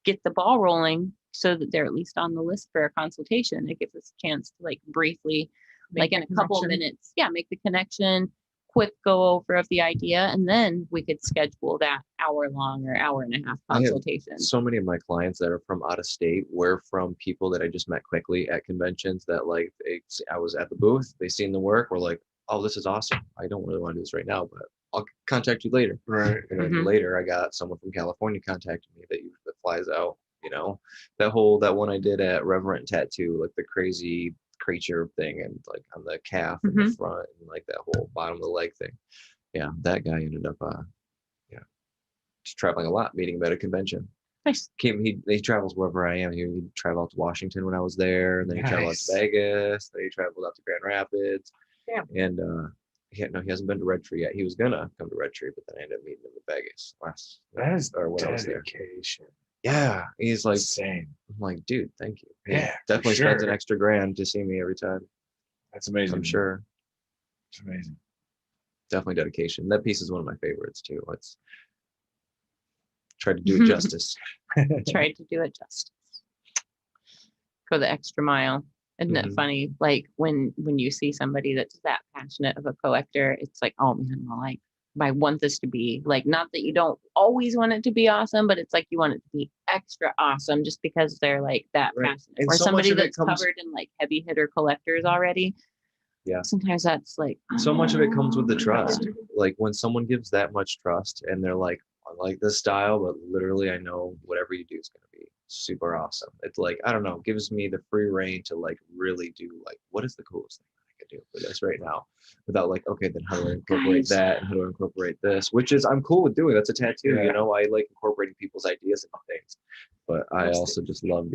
get the ball rolling so that they're at least on the list for a consultation. It gives us a chance to like briefly, like in a couple of minutes, make the connection, quick go over of the idea, and then we could schedule that hour-long or hour-and-a-half consultation. So many of my clients that are from out of state were from people that I just met quickly at conventions that like I was at the booth, they seen the work, were like, oh, this is awesome. I don't really want to do this right now, but I'll contact you later. Right. And then later I got someone from California contacting me that flies out, that one I did at Reverent Tattoo, like the crazy creature thing and like on the calf and the front and like that whole bottom of the leg thing. Yeah, that guy ended up just traveling a lot, meeting him at a convention. Nice. He travels wherever I am. He traveled out to Washington when I was there, and then he traveled out to Vegas, then he traveled out to Grand Rapids. Yeah. And he hasn't been to Red Tree yet. He was gonna come to Red Tree, but then I ended up meeting him in Vegas when I was there. Yeah, he's like, insane. I'm like, dude, thank you. Yeah, definitely spends an extra $1,000 to see me every time. That's amazing. I'm sure. It's amazing. Definitely dedication. That piece is one of my favorites too. Let's try to do it justice. Try to do it justice. Go the extra mile. Isn't it funny? Like when you see somebody that's that passionate of a collector, it's like, oh man, I want this to be like, not that you don't always want it to be awesome, but it's like you want it to be extra awesome just because they're like that passionate. And or so somebody that's covered in like heavy hitter collectors already. Yeah. Sometimes that's like so much of it comes with the trust. Like when someone gives that much trust and they're like, I like this style, but literally I know whatever you do is going to be super awesome. It's like, I don't know, gives me the free reign to like really do like, what is the coolest thing I do for this right now, without like, okay, then how do I incorporate that, and how do I incorporate this, which is I'm cool with doing. That's a tattoo, you know. I like incorporating people's ideas and things, but I also just love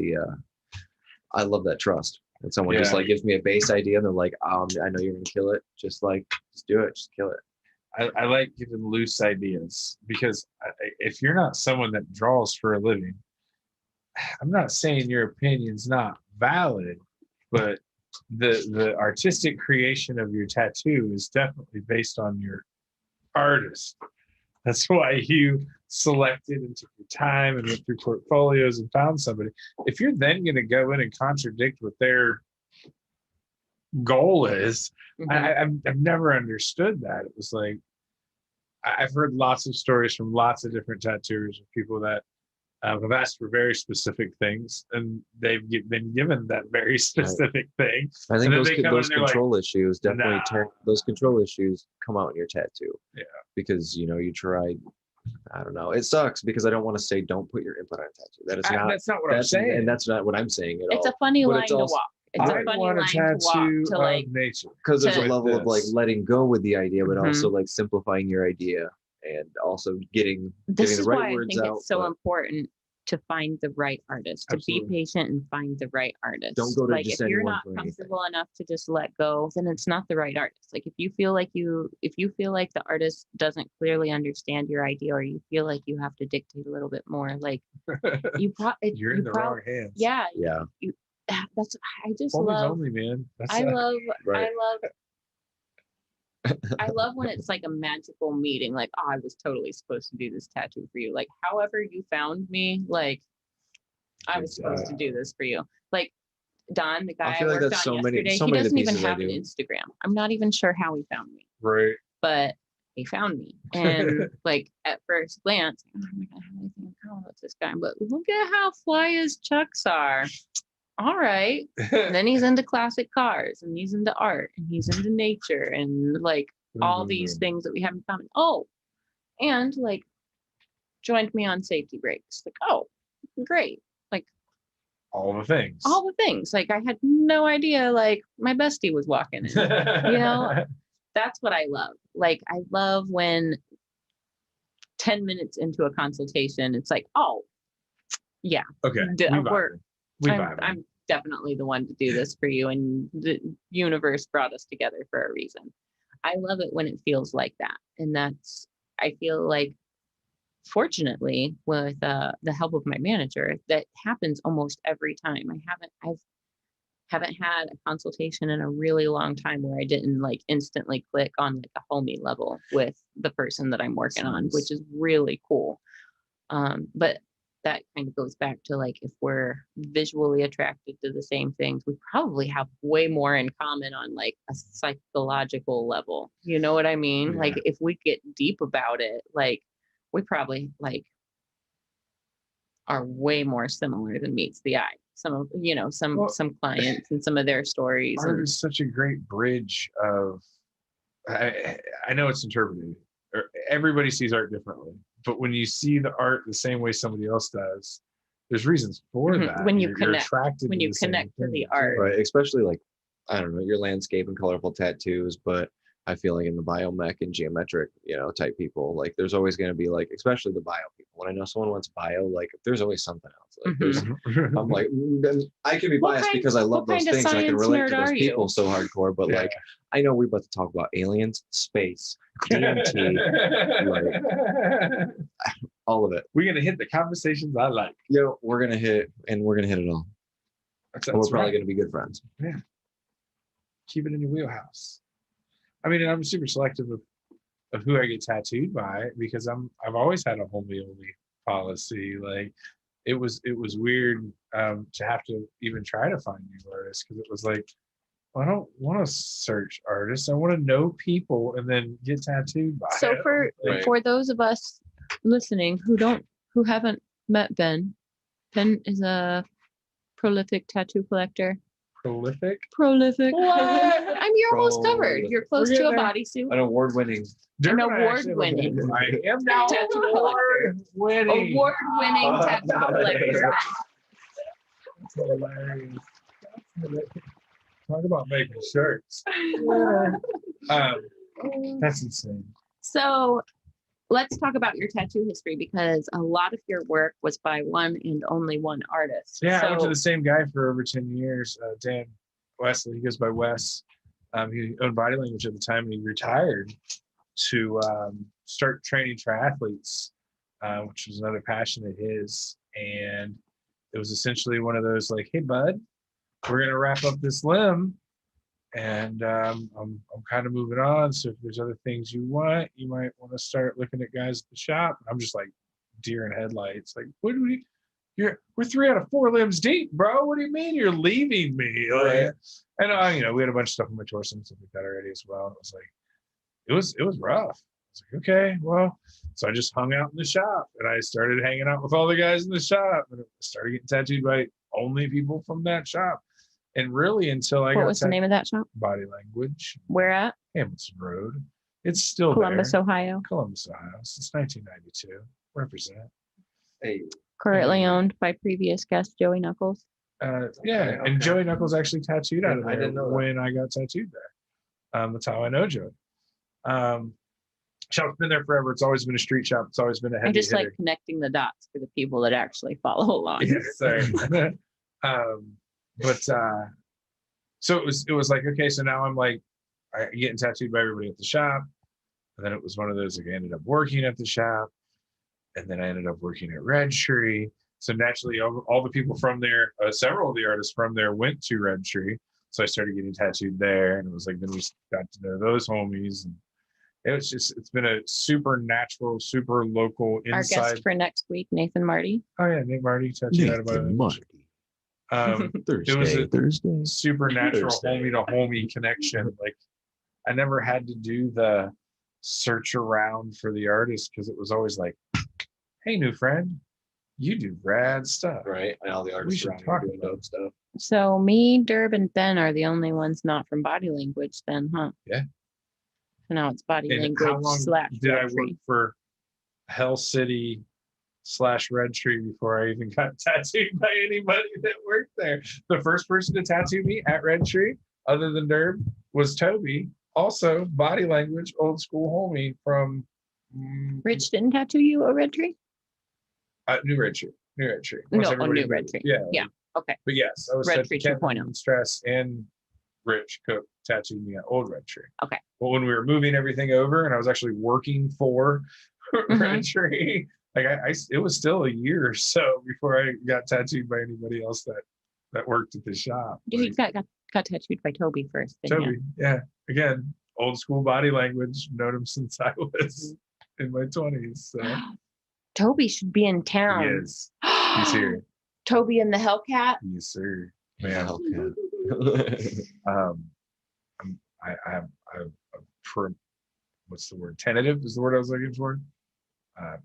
I love that trust. And someone just like gives me a base idea and they're like, I know you're gonna kill it. Just do it, just kill it. I like giving loose ideas, because if you're not someone that draws for a living, I'm not saying your opinion's not valid, but the artistic creation of your tattoo is definitely based on your artist. That's why you selected and took your time and went through portfolios and found somebody. If you're then going to go in and contradict what their goal is, I've never understood that. It was like, I've heard lots of stories from lots of different tattooers of people that have asked for very specific things, and they've been given that very specific thing. I think those control issues definitely those control issues come out in your tattoo. Yeah, because you tried. I don't know. It sucks because I don't want to say don't put your input on a tattoo. That is not. That's not what I'm saying, and that's not what I'm saying at all. It's a funny line to walk. It's a funny line to walk to like nature, because there's a level of like letting go with the idea, but also like simplifying your idea and also getting the right words out. This is why I think it's so important to find the right artist, to be patient and find the right artist. Don't go to like just if you're anyone not for comfortable enough to just let go, then it's not the right artist. Like if you feel like the artist doesn't clearly understand your idea, or you feel like you have to dictate a little bit more, like you're in the wrong hands. Yeah. That's I just Homies love only, man. I love when it's like a magical meeting, like, oh, I was totally supposed to do this tattoo for you. Like, however you found me, like, I was supposed to do this for you. Like, Don, the guy I worked on yesterday, he doesn't even have an Instagram. I'm not even sure how he found me. Right. But he found me. And like at first glance, I'm not gonna have anything in common with this guy, but look at how fly his chucks are. All right. And then he's into classic cars, and he's into art, and he's into nature, and like all these things that we have in common. Oh, and like joined me on safety brakes. Like, oh, great. Like all the things. Like I had no idea like my bestie was walking in. That's what I love. Like I love when 10 minutes into a consultation, it's like, oh, yeah. Okay. I'm definitely the one to do this for you, and the universe brought us together for a reason. I love it when it feels like that, and I feel like, fortunately, with the help of my manager, that happens almost every time. I haven't had a consultation in a really long time where I didn't like instantly click on like a homie level with the person that I'm working on, which is really cool. But that kind of goes back to like, if we're visually attracted to the same things, we probably have way more in common on like a psychological level. You know what I mean? Yeah. Like if we get deep about it, like we probably like are way more similar than meets the eye. Some clients and some of their stories. Art is such a great bridge of, I know it's interpreted, or everybody sees art differently. But when you see the art the same way somebody else does, there's reasons for that. When you connect to the art, right? Especially like, I don't know, your landscape and colorful tattoos, but I feel like in the biomech and geometric, type people, like there's always going to be like, especially the bio people. When I know someone wants bio, like there's always something else. Like I'm like, I can be biased because I love those things and I can relate to those people so hardcore. But like, I know we're about to talk about aliens, space, DMT, like all of it. We're gonna hit the conversations I like. We're gonna hit it all. And we're probably gonna be good friends. Yeah. Keep it in your wheelhouse. I mean, I'm super selective of who I get tattooed by, because I've always had a homie only policy. Like it was weird to have to even try to find new artists, because it was like, I don't want to search artists. I want to know people and then get tattooed by them. So for those of us listening who haven't met Ben is a prolific tattoo collector. Prolific. I mean, you're almost covered. You're close to a bodysuit. An award-winning. I am now tattoo award-winning tattoo collector. That's hilarious. Talk about making shirts. That's insane. So let's talk about your tattoo history, because a lot of your work was by one and only one artist. Yeah, so, I went to the same guy for over 10 years, Dan Wesley. He goes by Wes. He owned Body Language at the time, and he retired to start training triathletes, which was another passion of his. And it was essentially one of those like, hey, bud, we're going to wrap up this limb. And I'm kind of moving on. So if there's other things you want, you might want to start looking at guys at the shop. I'm just like deer in headlights. Like, what do we? We're 3 out of 4 limbs deep, bro. What do you mean you're leaving me? Like, and we had a bunch of stuff on my torso and stuff like that already as well. It was like, it was rough. I was like, okay, well, so I just hung out in the shop, and I started hanging out with all the guys in the shop, and I started getting tattooed by only people from that shop. And really, until I got. What was the name of that shop? Body Language. Where at? Hamilton Road. It's still Columbus, there. Ohio. Columbus, Ohio. Since 1992. Represent. Hey. Currently owned by previous guest Joey Knuckles. Yeah, and Joey Knuckles actually tattooed out of there. I didn't know that. When I got tattooed there. That's how I know Joey. Shop's been there forever. It's always been a street shop. It's always been a heavy I just hitter. like connecting the dots for the people that actually follow along. Yeah, sorry. But so it was like, okay, so now I'm like, I getting tattooed by everybody at the shop. And then it was one of those, like, I ended up working at the shop, and then I ended up working at Red Tree. So naturally, all the people from there, several of the artists from there went to Red Tree. So I started getting tattooed there, and it was like, then we got to know those homies. And it's been a super natural, super local inside. Our guest for next week, Nathan Marty. Oh yeah, Nate Marty tattooed out of my Thursday, it was a Thursday. supernatural homie to homie connection. Like, I never had to do the search around for the artist, because it was always like, hey, new friend, you do rad stuff. Right. And all the artists should around talk here doing about dope stuff. So me, Derb, and Ben are the only ones not from Body Language then, huh? Yeah. So now it's Body And Language how long / did I Red work Tree. for Hell City / Red Tree before I even got tattooed by anybody that worked there? The first person to tattoo me at Red Tree, other than Derb, was Toby. Also, Body Language, old school homie from Rich didn't tattoo you at Red Tree? New Red Tree. Once No, everybody New Red moved. Tree. Yeah. Yeah. Okay. But yes, I was Red Red Tree Kevin 2.0. Stress and Rich Cook tattooed me at Old Red Tree. Okay. But when we were moving everything over, and I was actually working for Red Tree, like it was still a year or so before I got tattooed by anybody else that worked at the shop. You got tattooed by Toby first, didn't Toby, yeah. Again, old school Body Language. Known him since I was in my 20s. So. Toby should be in town. Yes, he's here. Toby and the Hellcat. Yes, sir. Yeah. I have what's the word? Tentative is the word I was looking for.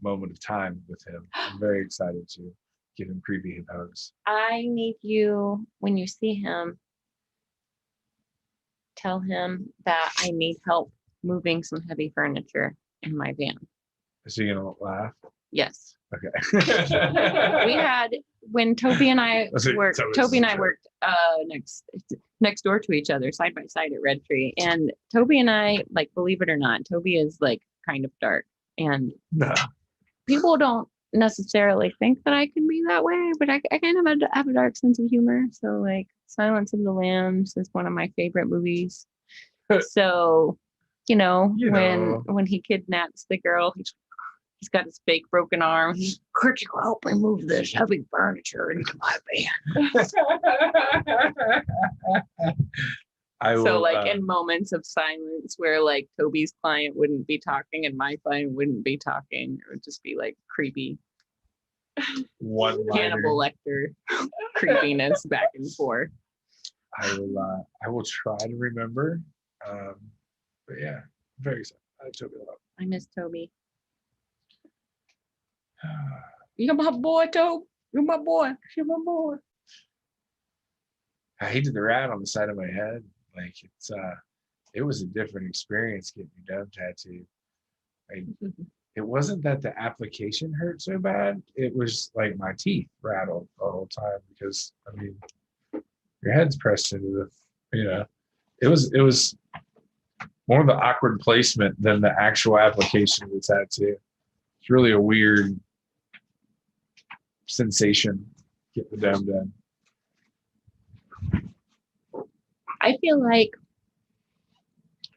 Moment of time with him. I'm very excited to give him creepy hugs. I need you, when you see him, tell him that I need help moving some heavy furniture in my van. Is he gonna laugh? Yes. Okay. We had, when Toby and I worked, next door to each other, side by side at Red Tree. And Toby and I, like, believe it or not, Toby is like kind of dark. And people don't necessarily think that I can be that way, but I kind of have a dark sense of humor. So, like, Silence of the Lambs is one of my favorite movies. So, when he kidnaps the girl, he's got his fake broken arm. Could you help me move this heavy furniture into my van? In moments of silence where, like, Toby's client wouldn't be talking and my client wouldn't be talking, it would just be like creepy Hannibal Lecter creepiness back and forth. I will try to remember. But yeah, I'm very excited. I miss Toby. You're my boy, Toby. You're my boy. You're my boy. I hated the rat on the side of my head. Like, it was a different experience getting your dome tattooed. It wasn't that the application hurt so bad. It was like my teeth rattled the whole time because, I mean, your head's pressed into Yeah. It was more of the awkward placement than the actual application of the tattoo. It's really a weird sensation. Get the damn done. I feel like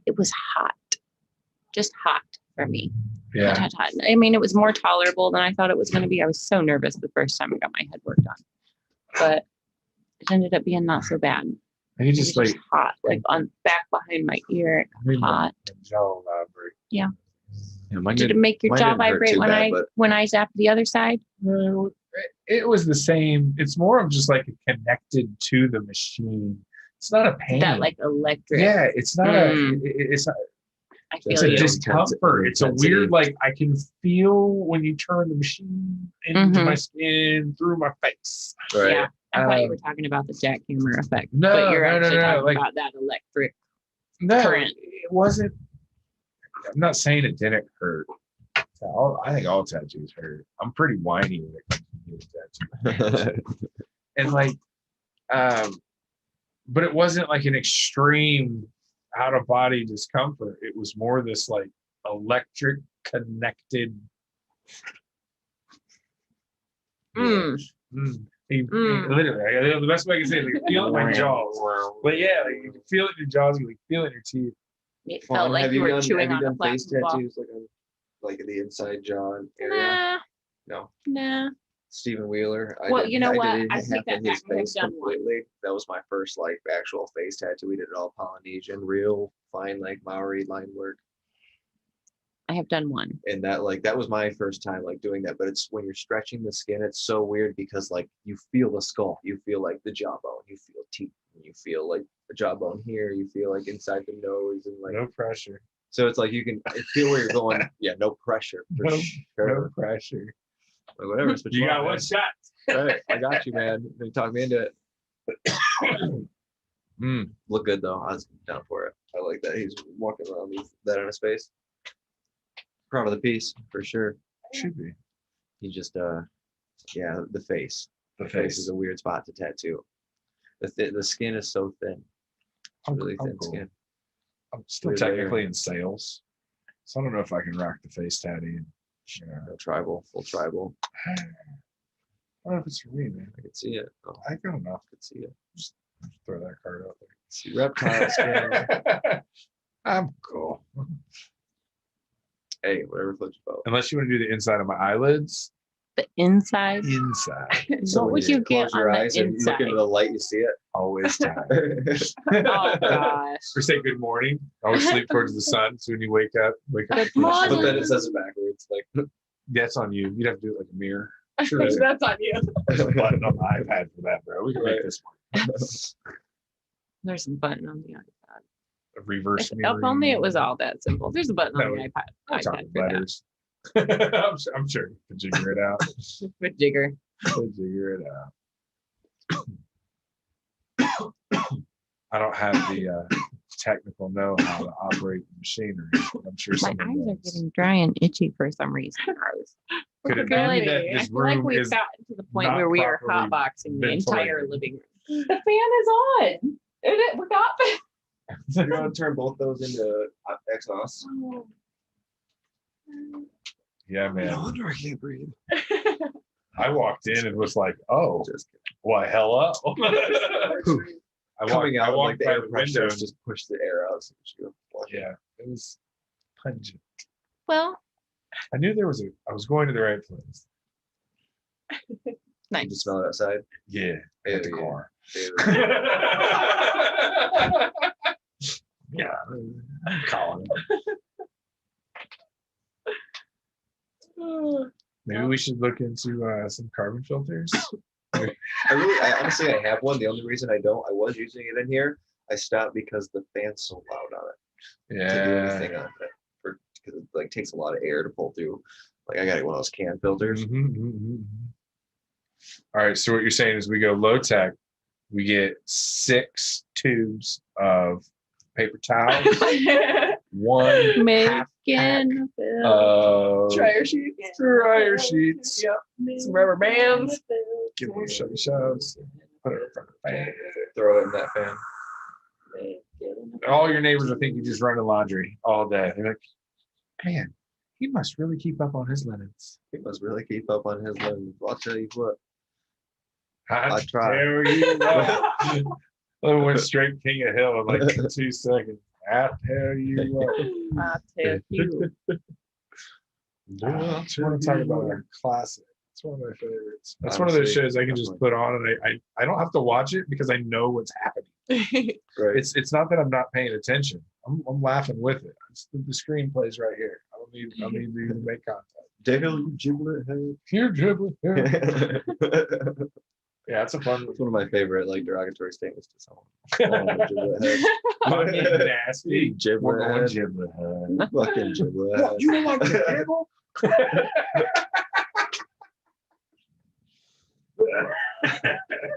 it was hot, just hot for me. Yeah. Hot, hot. I mean, it was more tolerable than I thought it was going to be. I was so nervous the first time I got my head work done, but it ended up being not so bad. And you just It was like just hot, like on back behind my ear. Hot. jaw vibrate. Yeah. Mine Did it make your mine jaw didn't hurt vibrate too when bad, but when I zapped the other side? No, it was the same. It's more of just like connected to the machine. It's not a pain. That like electric. Yeah, it's not it's not. I It's feel a you. discomfort. It's a Intensity. weird, like I can feel when you turn the machine into Mhm. my skin through my face. right. Yeah. I thought you Um, were talking about the jackhammer effect, No, but you're no, no, actually no, talking like- about that electric. No, Current. it wasn't. I'm not saying it didn't hurt. I think all tattoos hurt. I'm pretty whiny when it comes to getting tattoos. And like, but it wasn't like an extreme out of body discomfort. It was more this like electric connected. Literally, the best way I can say it, like, feel it in my jaws. But yeah, like, you can feel it in your jaws, you can feel it in your teeth. It felt like you were chewing on a face plastic ball. tattoos like the inside jaw area? No. Nah. Stephen Wheeler. Well, you know what? I Did take half that of his back. I have face done one. completely. That was my first like actual face tattoo. We did it all Polynesian, real fine like Maori line work. I have done one. And that was my first time like doing that. But it's when you're stretching the skin, it's so weird because like you feel the skull, you feel like the jawbone, you feel teeth, and you feel like the jawbone here, you feel like inside the nose and like No pressure. so it's like you can feel where you're going. Yeah, no pressure for No sure. pressure. Like, whatever. It's what You got want, one man. shot. Right, I got you, man. You talk me into it. Look good though. I was down for it. I like that he's walking around with that on his face. Proud of the piece for sure. Should be. He just yeah, the face. The Face face. is a weird spot to tattoo. The skin is so thin. It's really I'm thin cool. skin. I'm still Weird technically in sales, so I don't know if I can rock the face tatty. No, tribal, full tribal. I don't know if it's for me, man. I can see it. Oh, I got enough. I can see it. Just throw that card out See reptile skin. there. I'm cool. Hey, whatever floats your boat. Unless you want to do the inside of my eyelids. The inside. Inside. So What when would you get close your on eyes the and inside? look into the light, you see it. Always time. Oh gosh. Or say good morning. Always sleep towards the sun. So when you wake up. Good But morning. then it says it backwards. Like That's on you. You'd have to do it like a mirror. Sure, There's that's on you. a button on the iPad for that, bro. We can make this one. There's a button on the iPad. A reverse If mirror. only it was all that simple. There's a button on No, the iPad. We're iPad talking for that. letters. I'm sure you can figure it out. With Jigger. We'll figure it out. I don't have the technical know-how to operate the machinery. I'm sure My someone eyes are does. getting dry and itchy for some reason. Could it be Really, that I this feel like room we've is gotten to the point not where we are properly hotboxing the entire ventilated? living room. The fan is on. We got you're gonna turn both those into exhausts. Yeah, man. wonder I can't breathe. I walked in and was like, "Oh, Just why hello?" coming out I like walked the by air the pressure window. just push the air out. So you Yeah, it was pungent. well, I knew I was going to the right place. You nice. just smell it outside. Yeah, Hell at the yeah. car. Yeah. Yeah, I'm calling it. Maybe we should look into some carbon filters. I honestly I have one. The only reason I was using it in here. I stopped because the fan's so loud on it to do Yeah. anything on it. Because it like takes a lot of air to pull through. Like I got one of those can filters. All right. So what you're saying is we go low tech. We get 6 tubes of paper towels, one half Making of Dryer sheets. dryer sheets. Yep. Some rubber bands. Give them shovey shoves. Put it in front of the fan. Throw it in that fan. All your neighbors will think you just running laundry all day. They're like, man, he must really keep up on his linens. He must really keep up on his linens. I'll tell you what. I try. tell you what. I went straight King of Hill in like 2 seconds. I tell you what. I tell you. I want to talk about a classic. It's one of my favorites. That's Honestly, one of those shows I can just put on and I don't have to watch it because I know what's happening. Right. It's not that I'm not paying attention. I'm laughing with it. The screen plays right here. I don't need to even make contact. Dale, you giblet head. Here, giblet. Here. Yeah, it's a fun. It's one of my favorite like derogatory statements to someone. Oh, giblet head. Fucking nasty. Giblet head. Giblet head. Fucking giblet head. What, you don't like the table?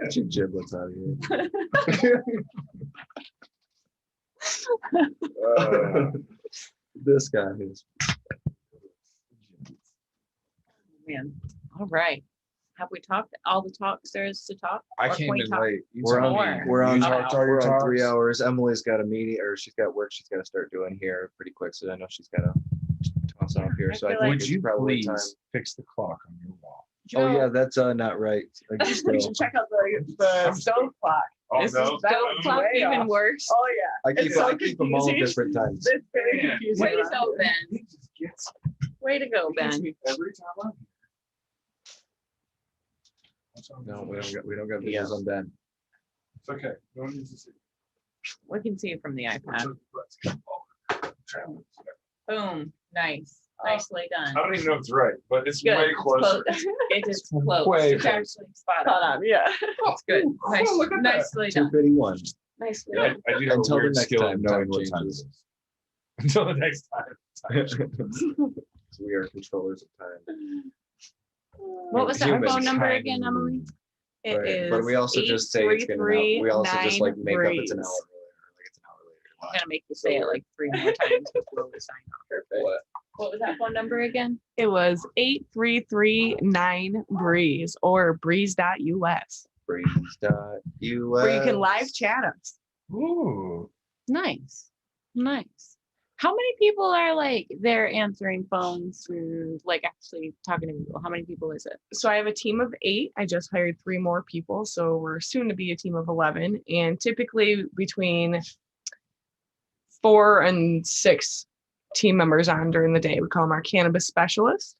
Get your giblets out of here. This guy is. Man. All right. Have we talked all the talks there is to talk? I Or came can we in talk late. We're on. We're on. You talked all your We're on talks? 3 hours. Emily's got a meeting, or she's got work she's got to start doing here pretty quick. So I know she's got to toss off here. I So I feel think like- Would it's you probably please time. fix the clock on your wall? Oh yeah, that's not right. Like, You still. should check out the stove clock. Oh, This no. is- that Don't one's clock way even off. worse. Oh yeah. I keep, It's so I keep them all confusing. different times. It's very Yeah. confusing. Way to go, Ben. He just gets Way to go, Ben. every time I'm here. No, we don't got videos Yeah. on Ben. It's okay. No one needs to see. We can see it from the iPad. Traveling. Boom. Nice. Nicely I done. don't even know if it's right, but it's Good. way It's closer. It is close. Way It's close. actually spot Hold on. on, yeah. It's good. Nice. look at that. Nicely done. 251. Nicely I, done. I do have Until a the weird next skill time of knowing time what time it changes. is. Until the next time. We are controllers of time. What was that Human phone number kind. again, Emily? It Right. is. But we also just say it's gonna. We also just like make up it's an hour earlier, like it's an hour I'm later. gonna make you say it like 3 more times before we sign off. What? What was that phone number again? It was 8339 Breeze or breeze.us, Breeze.us. where you can live chat us. Ooh. Nice. Nice. How many people are like they're answering phones or like actually talking to people? How many people is it? So I have a team of 8. I just hired 3 more people, so we're soon to be a team of 11. And typically between 4 and 6 team members on during the day. We call them our cannabis specialists.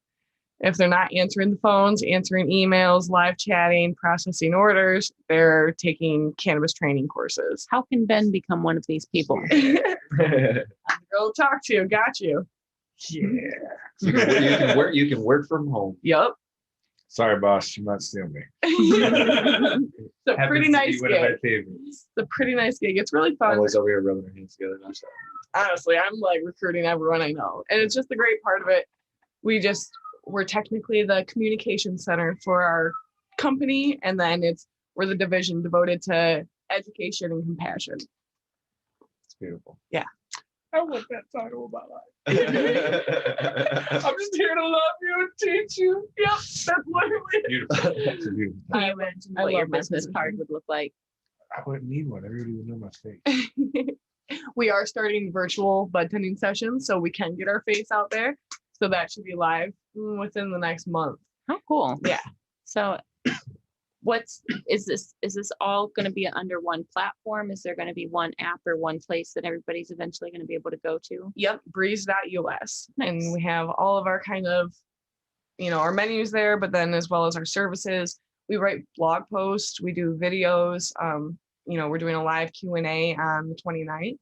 If they're not answering the phones, answering emails, live chatting, processing orders, they're taking cannabis training courses. How can Ben become one of these people? Go talk to you. Got you. Yeah. You can work from home. Yup. Sorry, boss. You're not stealing me. It's a pretty nice One of my gig. favorites. It's a pretty nice gig. It's really fun. Emily's over here rubbing her hands together. Honestly, I'm like recruiting everyone I know. And it's just the great part of it. We're technically the communication center for our company. And then we're the division devoted to education and compassion. It's beautiful. I want that title of my life. I'm just here to love you and teach you. Yep, that's literally beautiful. That's a beautiful. Can you imagine what your business card would look like? I wouldn't need one. Everybody would know my face. We are starting virtual bud tending sessions, so we can get our face out there. So that should be live within the next month. How cool. Yeah. So is this all going to be under one platform? Is there going to be one app or one place that everybody's eventually going to be able to go to? Yep, breeze.us. Nice. And we have all of our kind of, our menus there, but then as well as our services. We write blog posts, we do videos. We're doing a live Q&A on the 29th.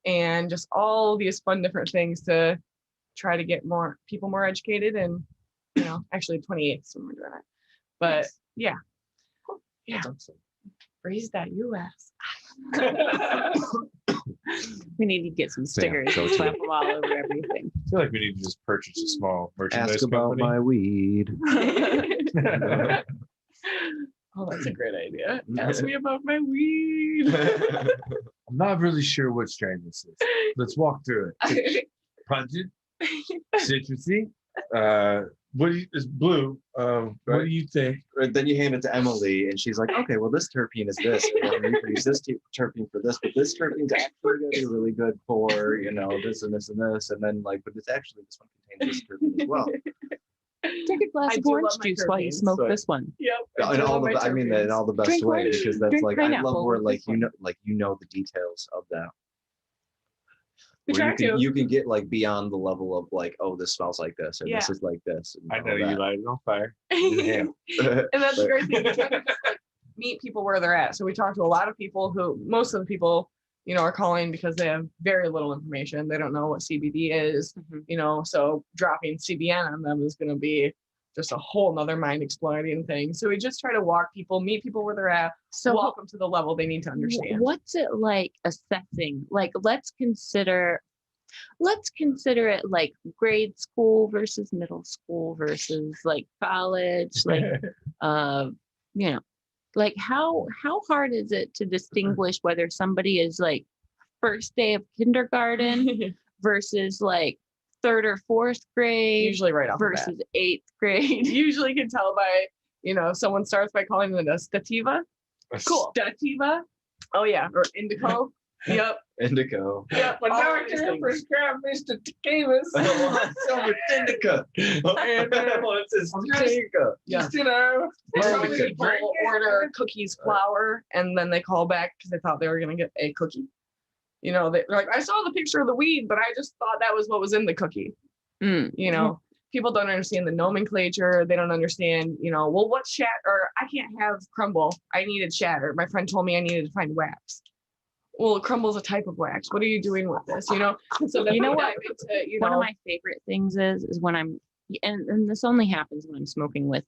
And just all these fun different things to try to get more people more educated. And, actually 28th when we're doing it. But Nice. yeah. Yeah. Breeze.us. We need to get some stickers and slap them all over everything. I feel like we need to just purchase a small merchandise Ask about company. my weed. Oh, that's a great idea. Ask me about my weed. I'm not really sure what strain this is. Let's walk through it. Pungent, citrusy, What do you? It's blue. What do you think? Then you hand it to Emily, and she's like, "Okay, well, this terpene is this, and then you use this terpene for this, but this terpene is actually going to be really good for this and this and this, and then but it's actually this one contains this terpene as well." Take a glass of orange juice while you smoke this one. Yep. In all the best Drink ways, because that's drink I love where pineapple. you know the details of that. We Where try to. you can get beyond the level of oh, this smells like this, or this is like this. And I know you light it on fire. And that's the great thing. We try to just, meet people where they're at. So we talk to a lot of people who, most of the people, are calling because they have very little information. They don't know what CBD is, so dropping CBN on them is going to be just a whole nother mind exploding thing. So we just try to walk people, meet people where they're at, So walk them to the level they need to understand. What's it like assessing? Let's consider it like grade school versus middle school versus college, how hard is it to distinguish whether somebody is first day of kindergarten versus third or fourth grade, Usually right off versus eighth grade? Usually can tell by, someone starts by calling it a stativa. Cool. Stativa. Oh yeah. Or indico. Yep. Indico. Yep. But All now I these can things. prescribe Mr. Tequilas. So with indica. What's this indica? Yeah. Just, Some we could people drink will it. order cookies flour and then they call back because they thought they were going to get a cookie. They're like, I saw the picture of the weed, but I just thought that was what was in the cookie. People don't understand the nomenclature. They don't understand, well, what's shatter? Or I can't have crumble. I needed shatter. My friend told me I needed to find wax. Well, crumble is a type of wax. What are you doing with this? So then You know we what? dive into, One of my favorite things is when I'm, and this only happens when I'm smoking with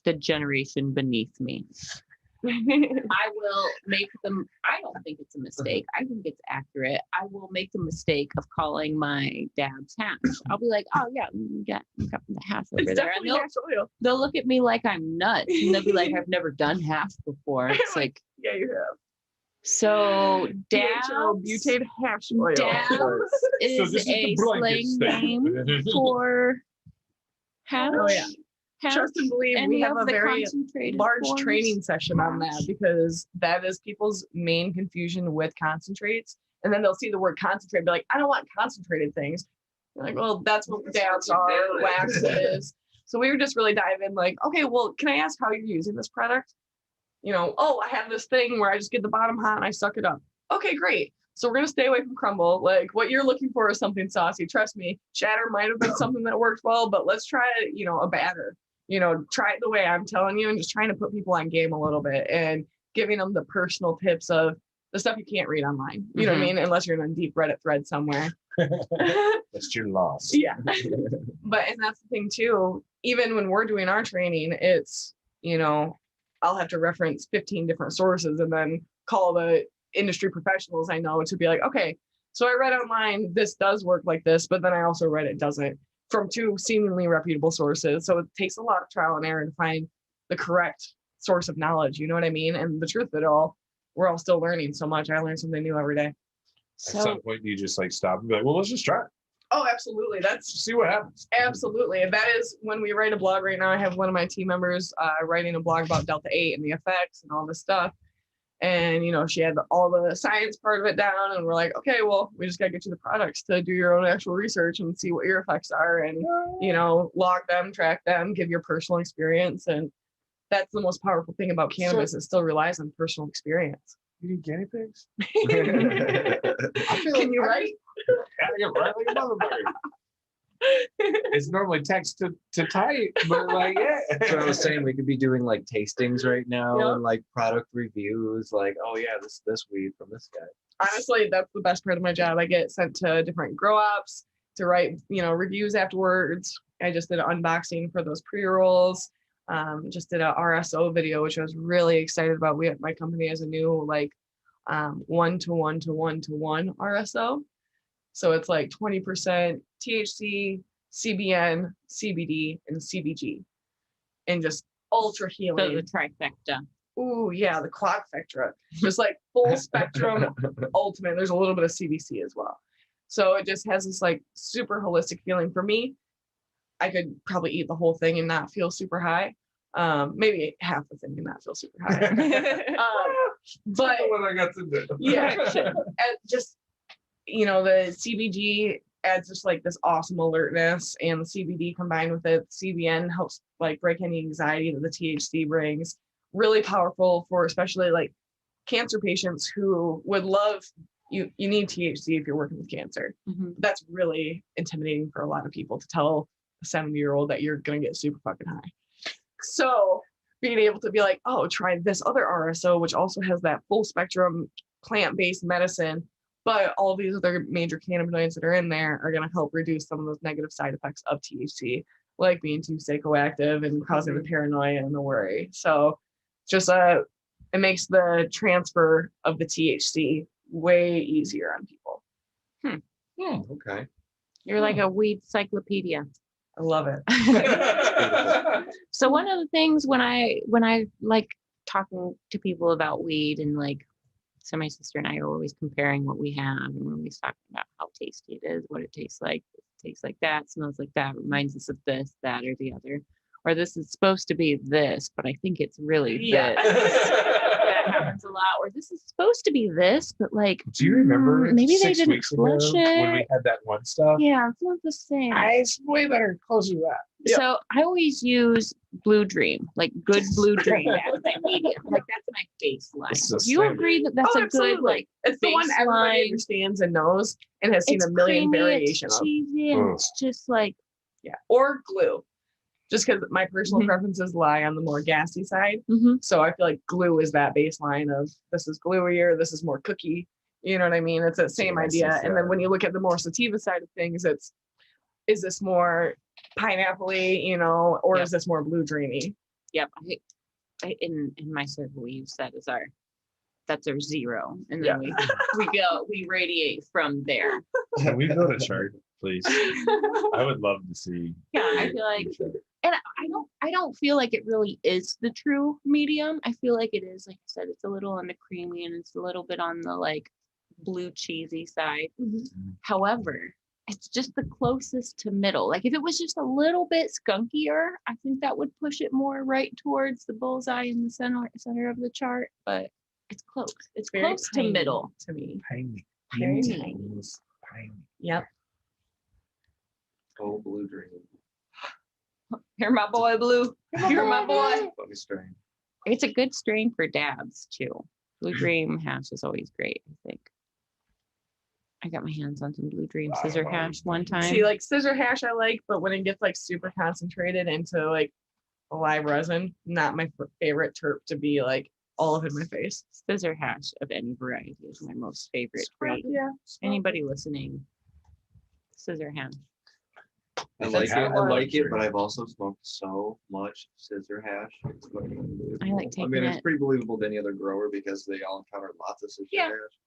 the generation beneath me. I will make them, I don't think it's a mistake. I think it's accurate. I will make the mistake of calling my dad's hash. I'll be like, oh yeah, you got the hash over It's there. And definitely hash oil. they'll look at me like I'm nuts. And they'll be like, I've never done hash before. It's like, Yeah, you have. so dabs, butane hash oil. dabs is this is a the blanket slang name for hash. Oh, yeah. Hash. Trust and believe Any we have of a the very concentrated large forms. training session on that because that is people's main confusion with concentrates. And then they'll see the word concentrate, be like, I don't want concentrated things. You're like, well, that's what dabs are, wax is. So we were just really diving okay, well, can I ask how you're using this product? Oh, I have this thing where I just get the bottom hot and I suck it up. Okay, great. So we're going to stay away from crumble. What you're looking for is something saucy. Trust me, shatter might have been something that worked well, but let's try it, a batter. Try it the way I'm telling you and just trying to put people on game a little bit and giving them the personal tips of the stuff you can't read online. You know what I mean? Unless you're in a deep Reddit thread somewhere. That's your loss. Yeah. And that's the thing too. Even when we're doing our training, it's, I'll have to reference 15 different sources and then call the industry professionals I know to be like, okay, so I read online, this does work like this, but then I also read it doesn't, from two seemingly reputable sources. So it takes a lot of trial and error to find the correct source of knowledge. You know what I mean? And the truth of it all, we're all still learning so much. I learn something new every day. At some point, you just stop and be like, well, let's just try it. Oh, absolutely. That's See what happens. absolutely. And that is when we write a blog right now. I have one of my team members writing a blog about Delta 8 and the effects and all this stuff. And, she had all the science part of it down. And we're like, okay, well, we just got to get you the products to do your own actual research and see what your effects are and, log them, track them, give your personal experience. And that's the most powerful thing about cannabis. It still relies on personal experience. You need guinea pigs? Can you write? I get right like a motherfucker. It's normally text to type, but yeah. That's what I was saying. We could be doing tastings right now and product reviews. Oh yeah, this weed from this guy. Honestly, that's the best part of my job. I get sent to different grow ops to write, reviews afterwards. I just did an unboxing for those pre-rolls. Just did a RSO video, which I was really excited about. My company has a new 1-to-1-to-1-to-1 RSO. So it's 20% THC, CBN, CBD, and CBG, and just ultra healing. So the trifecta. Ooh, yeah, the quadfecta. Just full spectrum ultimate. There's a little bit of CBC as well. So it just has this like super holistic feeling. For me, I could probably eat the whole thing and not feel super high. Maybe half the thing and not feel super high. But what I got to do. yeah, and just, you know, the CBG adds just like this awesome alertness, and the CBD combined with it, CBN helps like break any anxiety that the THC brings. Really powerful for especially like cancer patients who would love you need THC if you're working with cancer. That's really intimidating for a lot of people to tell a 70-year-old that you're gonna get super fucking high. So being able to be like, oh, try this other RSO, which also has that full spectrum plant-based medicine, but all these other major cannabinoids that are in there are going to help reduce some of those negative side effects of THC, like being too psychoactive and causing the paranoia and the worry. So just it makes the transfer of the THC way easier on people. Okay. You're like a weed cyclopedia. I love it. So one of the things when I like talking to people about weed, and like, so my sister and I are always comparing what we have, and we're always talking about how tasty it is, what it tastes like. It tastes like that, smells like that, reminds us of this, that, or the other. Or this is supposed to be this, but I think it's really this. That happens a lot. Or this is supposed to be this, but like, do you remember maybe they 6 didn't weeks ago flush when we it. had that one stuff? Yeah, it's not the same. It's way better. Closer to that. So I always use Blue Dream, like good Blue Dream as my medium. Like that's my baseline. It's Do you agree that that's a good like it's the one everybody baseline? understands and knows and has seen It's a million creamy, variations it's of. cheesy, and it's just like Or glue. Just because my personal preferences lie on the more gassy side. So I feel like glue is that baseline of this is gluier, this is more cookie. You know what I mean? It's that same idea. And then when you look at the more sativa side of things, is this more pineapple-y, you know, or is this more blue dreamy? Yep. In my circle, we use that as that's our zero, and then we radiate from there. Can we build a chart, please? I would love to see. Yeah, I feel like, and I don't feel like it really is the true medium. I feel like it is, like I said, it's a little on the creamy and it's a little bit on the like blue cheesy side. However, it's just the closest to middle. Like if it was just a little bit skunkier, I think that would push it more right towards the bullseye in the center of the chart. But it's close. It's very close to middle to me. Piney. Very tiny. Piney. Yep. Oh, Blue Dream. You're my boy, Blue. You're my boy. Funny strain. It's a good strain for dabs too. Blue Dream hash is always great, I think. I got my hands on some Blue Dream scissor hash one time. See, like scissor hash I like, but when it gets like super concentrated into like a live resin, not my favorite terp to be like all up in my face. Scissor hash of any variety is my most favorite trait. Yeah. Anybody listening, scissor hash. I like it, but I've also smoked so much scissor hash. It's I like taking it's it. pretty believable to any other grower because they all encounter lots of scissor Yeah. hash.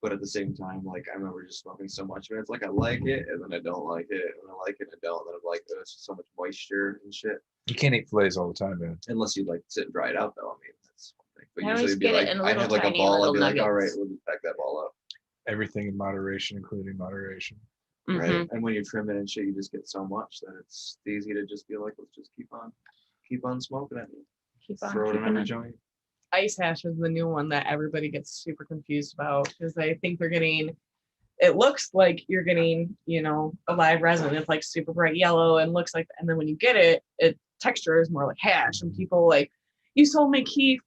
But at the same time, like I remember just smoking so much of it. It's like I like it, and then I don't like it, and I like it, and I don't. And then I'm like, oh, it's just so much moisture and shit. You can't eat fillets all the time, man. Unless you like sit and dry it out, though. I mean, that's one thing. But I always usually, it'd be get it like in a I'd little have like a tiny ball. I'd little be like, all right, nuggets. we'll just pack that ball up. Everything in moderation, including moderation. Right. And when you trim it and shit, you just get so much that it's easy to just be like, let's just keep on smoking it. Keep on Throw it in keeping every it. joint. Ice hash is the new one that everybody gets super confused about because they think they're getting, it looks like you're getting, you know, a live resin. It's like super bright yellow and looks like, and then when you get it, texture is more like hash. And people like, you sold me Keith.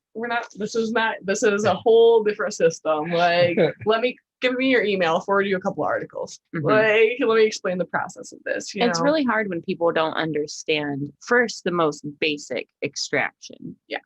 This is a whole different system. Like, give me your email, forward you a couple of articles. Like, let me explain the process of this. It's really hard when people don't understand first the most basic extraction. Yeah.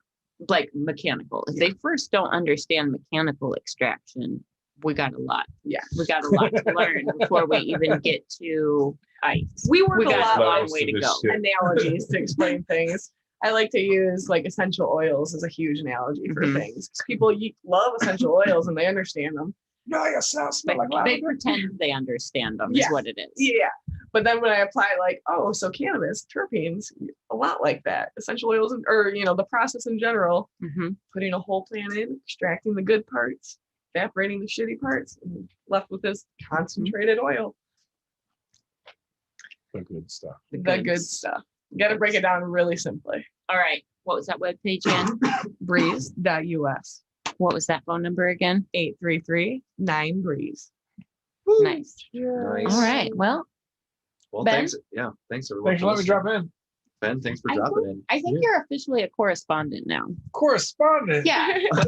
Like mechanical. If they first don't understand mechanical extraction, we got a lot. Yeah. We got a lot to learn before we even get to ice. We work a got lot a long on way to go. analogies to explain things. I like to use like essential oils as a huge analogy for things. People love essential oils and they understand them. No, yes, smell like They pretend they understand them is what it is. Yeah. But then when I apply like, so cannabis, terpenes, a lot like that. Essential oils, or, you know, the process in general, putting a whole plant in, extracting the good parts, evaporating the shitty parts and left with this concentrated oil. The good stuff. The good stuff. You got to break it down really simply. All right. What was that webpage again? Breeze.us. What was that phone number again? 833-9-BREEZE. Nice. Nice. All right. Well, Well, Ben? thanks. Yeah, thanks everyone. Thanks for letting me drop in. Ben, thanks for I dropping in. I think you're officially a correspondent now. Correspondent. Yeah. I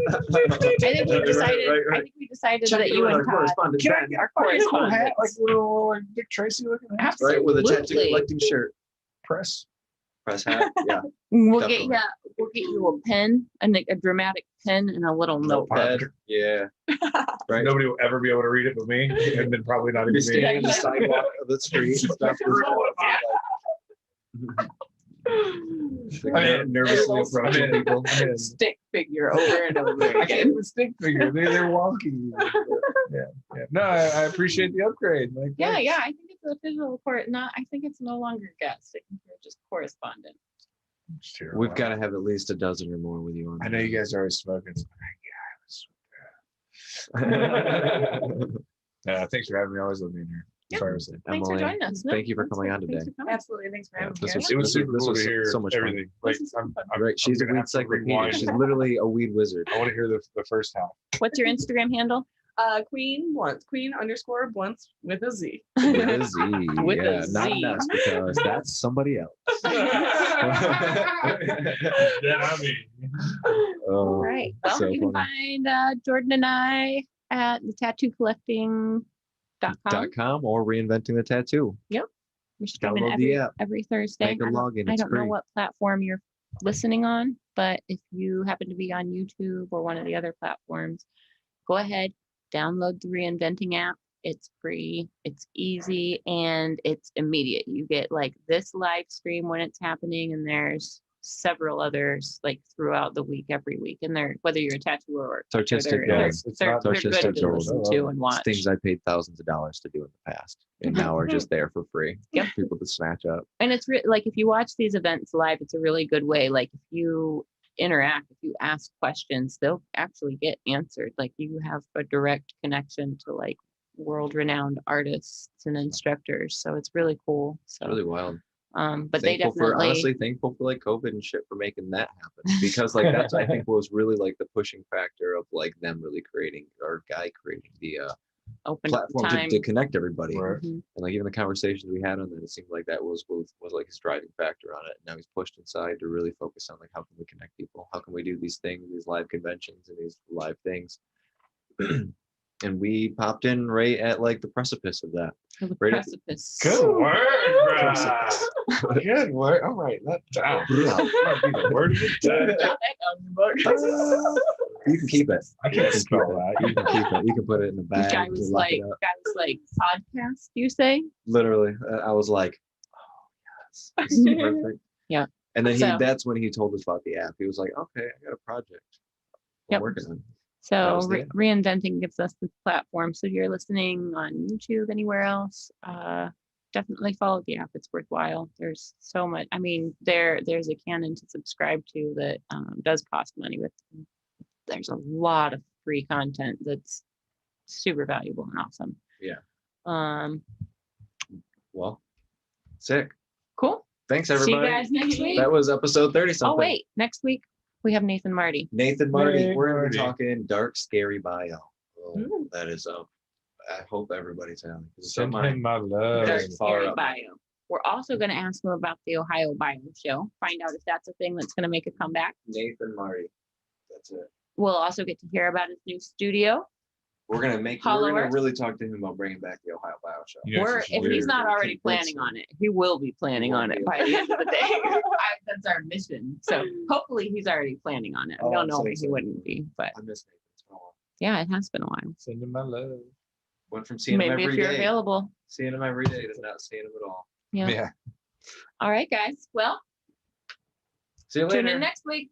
think we decided. I think we decided that you and Todd Can I are get a cool hat, correspondents. like little like Dick Tracy looking hat? Absolutely. Right, with a tattoo collecting shirt. Press. Press hat. Yeah. We'll Definitely. get you a pen, a dramatic pen, and a little notebook. Notepad. Yeah. Right. Nobody will ever be able to read it but me, and then probably not You're even standing me. on the sidewalk of the street and stuff. Nervously approaching people. Stick figure over and over I can't again. even stick figure. They're wonky. Yeah. No, I appreciate the upgrade. Like, Yeah, thanks. yeah. I think it's official court. Not. I think it's no longer guest. I think you're just correspondent. It's terrible. We've got to have at least a dozen or more with you on. I know you guys are always smoking. Thanks for having me. I always love being here. Yep. Sorry, I was late. Thanks for Emily, joining us. thank you for coming on today. Absolutely. Thanks for having me. This here. was- It was super this cool was to hear so much fun. everything. Like, I'm Right, she's a gonna weed have to encyclopedia. rewind. She's literally a weed wizard. I want to hear the first half. What's your Instagram handle? Queen Blunts. Queen_Blunts with a Z. With a Z. With a Yeah, not Z. us because that's somebody else. Then I mean, Oh, All right. Well, so you can funny. find Jordan and I at the tattoocollecting.com. .com or Reinventing the Tattoo. We're streaming Download the app. every Thursday. Make a login. I It's don't know free. what platform you're listening on, but if you happen to be on YouTube or one of the other platforms, go ahead, download the Reinventing app. It's free, it's easy, and it's immediate. You get like this live stream when it's happening, and there's several others like throughout the week, every week. And they're whether you're a tattooer or It's artistic, they're, guys. It's they're, not they're artistic good to goals. listen to and watch. It's things I paid thousands of dollars to do in the past, and now are just there for free. Yep. People to snatch up. And it's like if you watch these events live, it's a really good way. Like if you interact, if you ask questions, they'll actually get answered. Like you have a direct connection to like world-renowned artists and instructors. So it's really cool. So Really wild. but they Thankful for, definitely honestly thankful for like COVID and shit for making that happen, because like that's I think was really like the pushing factor of like them really creating creating the opened up the platform time. to connect everybody. Right. Mhm. And like even the conversations we had on that, it seemed like that was like his driving factor on it. Now he's pushed inside to really focus on like how can we connect people, how can we do these things, these live conventions and these live things. And we popped in right at like the precipice of that. The Right at precipice. good word, bro. Good word. I'll write that down. That might be the word of the day. You can keep it. I can't spell that. You can keep it. You can put it in the bag. Guy you was lock like, it up. podcast, you say? Literally, I was like, oh yes, this is perfect. Yeah. And then So- that's when he told us about the app. He was like, okay, I got a project I'm Yep. working on. That So was the app. Reinventing gives us the platform. So if you're listening on YouTube, anywhere else, definitely follow the app. It's worthwhile. There's so much. I mean, there's a canon to subscribe to that does cost money, but there's a lot of free content that's super valuable and awesome. Yeah. Cool. Well, sick. Thanks, everybody. See you guys next week. That was episode 30 something. Oh wait, next week we have Nathan Marty. Nathan Marty. Nate We're going to Marty. be talking dark, scary bio. Oh, Ooh. that is I hope everybody's happy. It's Send on mine. him my love. Dark Very far Scary up. Bio. We're also going to ask him about the Ohio Bio Show. Find out if that's a thing that's going to make a comeback. Nathan Marty. That's it. We'll also get to hear about his new studio. We're gonna Followers. really talk to him about bringing back the Ohio Bio Show. Yeah, Or it's if he's weird. not already Keep planning listening. on it, he will be planning on it by the end of the day. That's our mission. So hopefully he's already planning on it. I Oh, don't I'm know so why he excited. wouldn't be, but I miss Nathan. It's been a while. yeah, it has been a while. Send him my love. Went from seeing him Maybe if every you're day, available. seeing him every day to not seeing him at all. Yeah. Yeah. All right, guys. Well, See you later. tune in next week.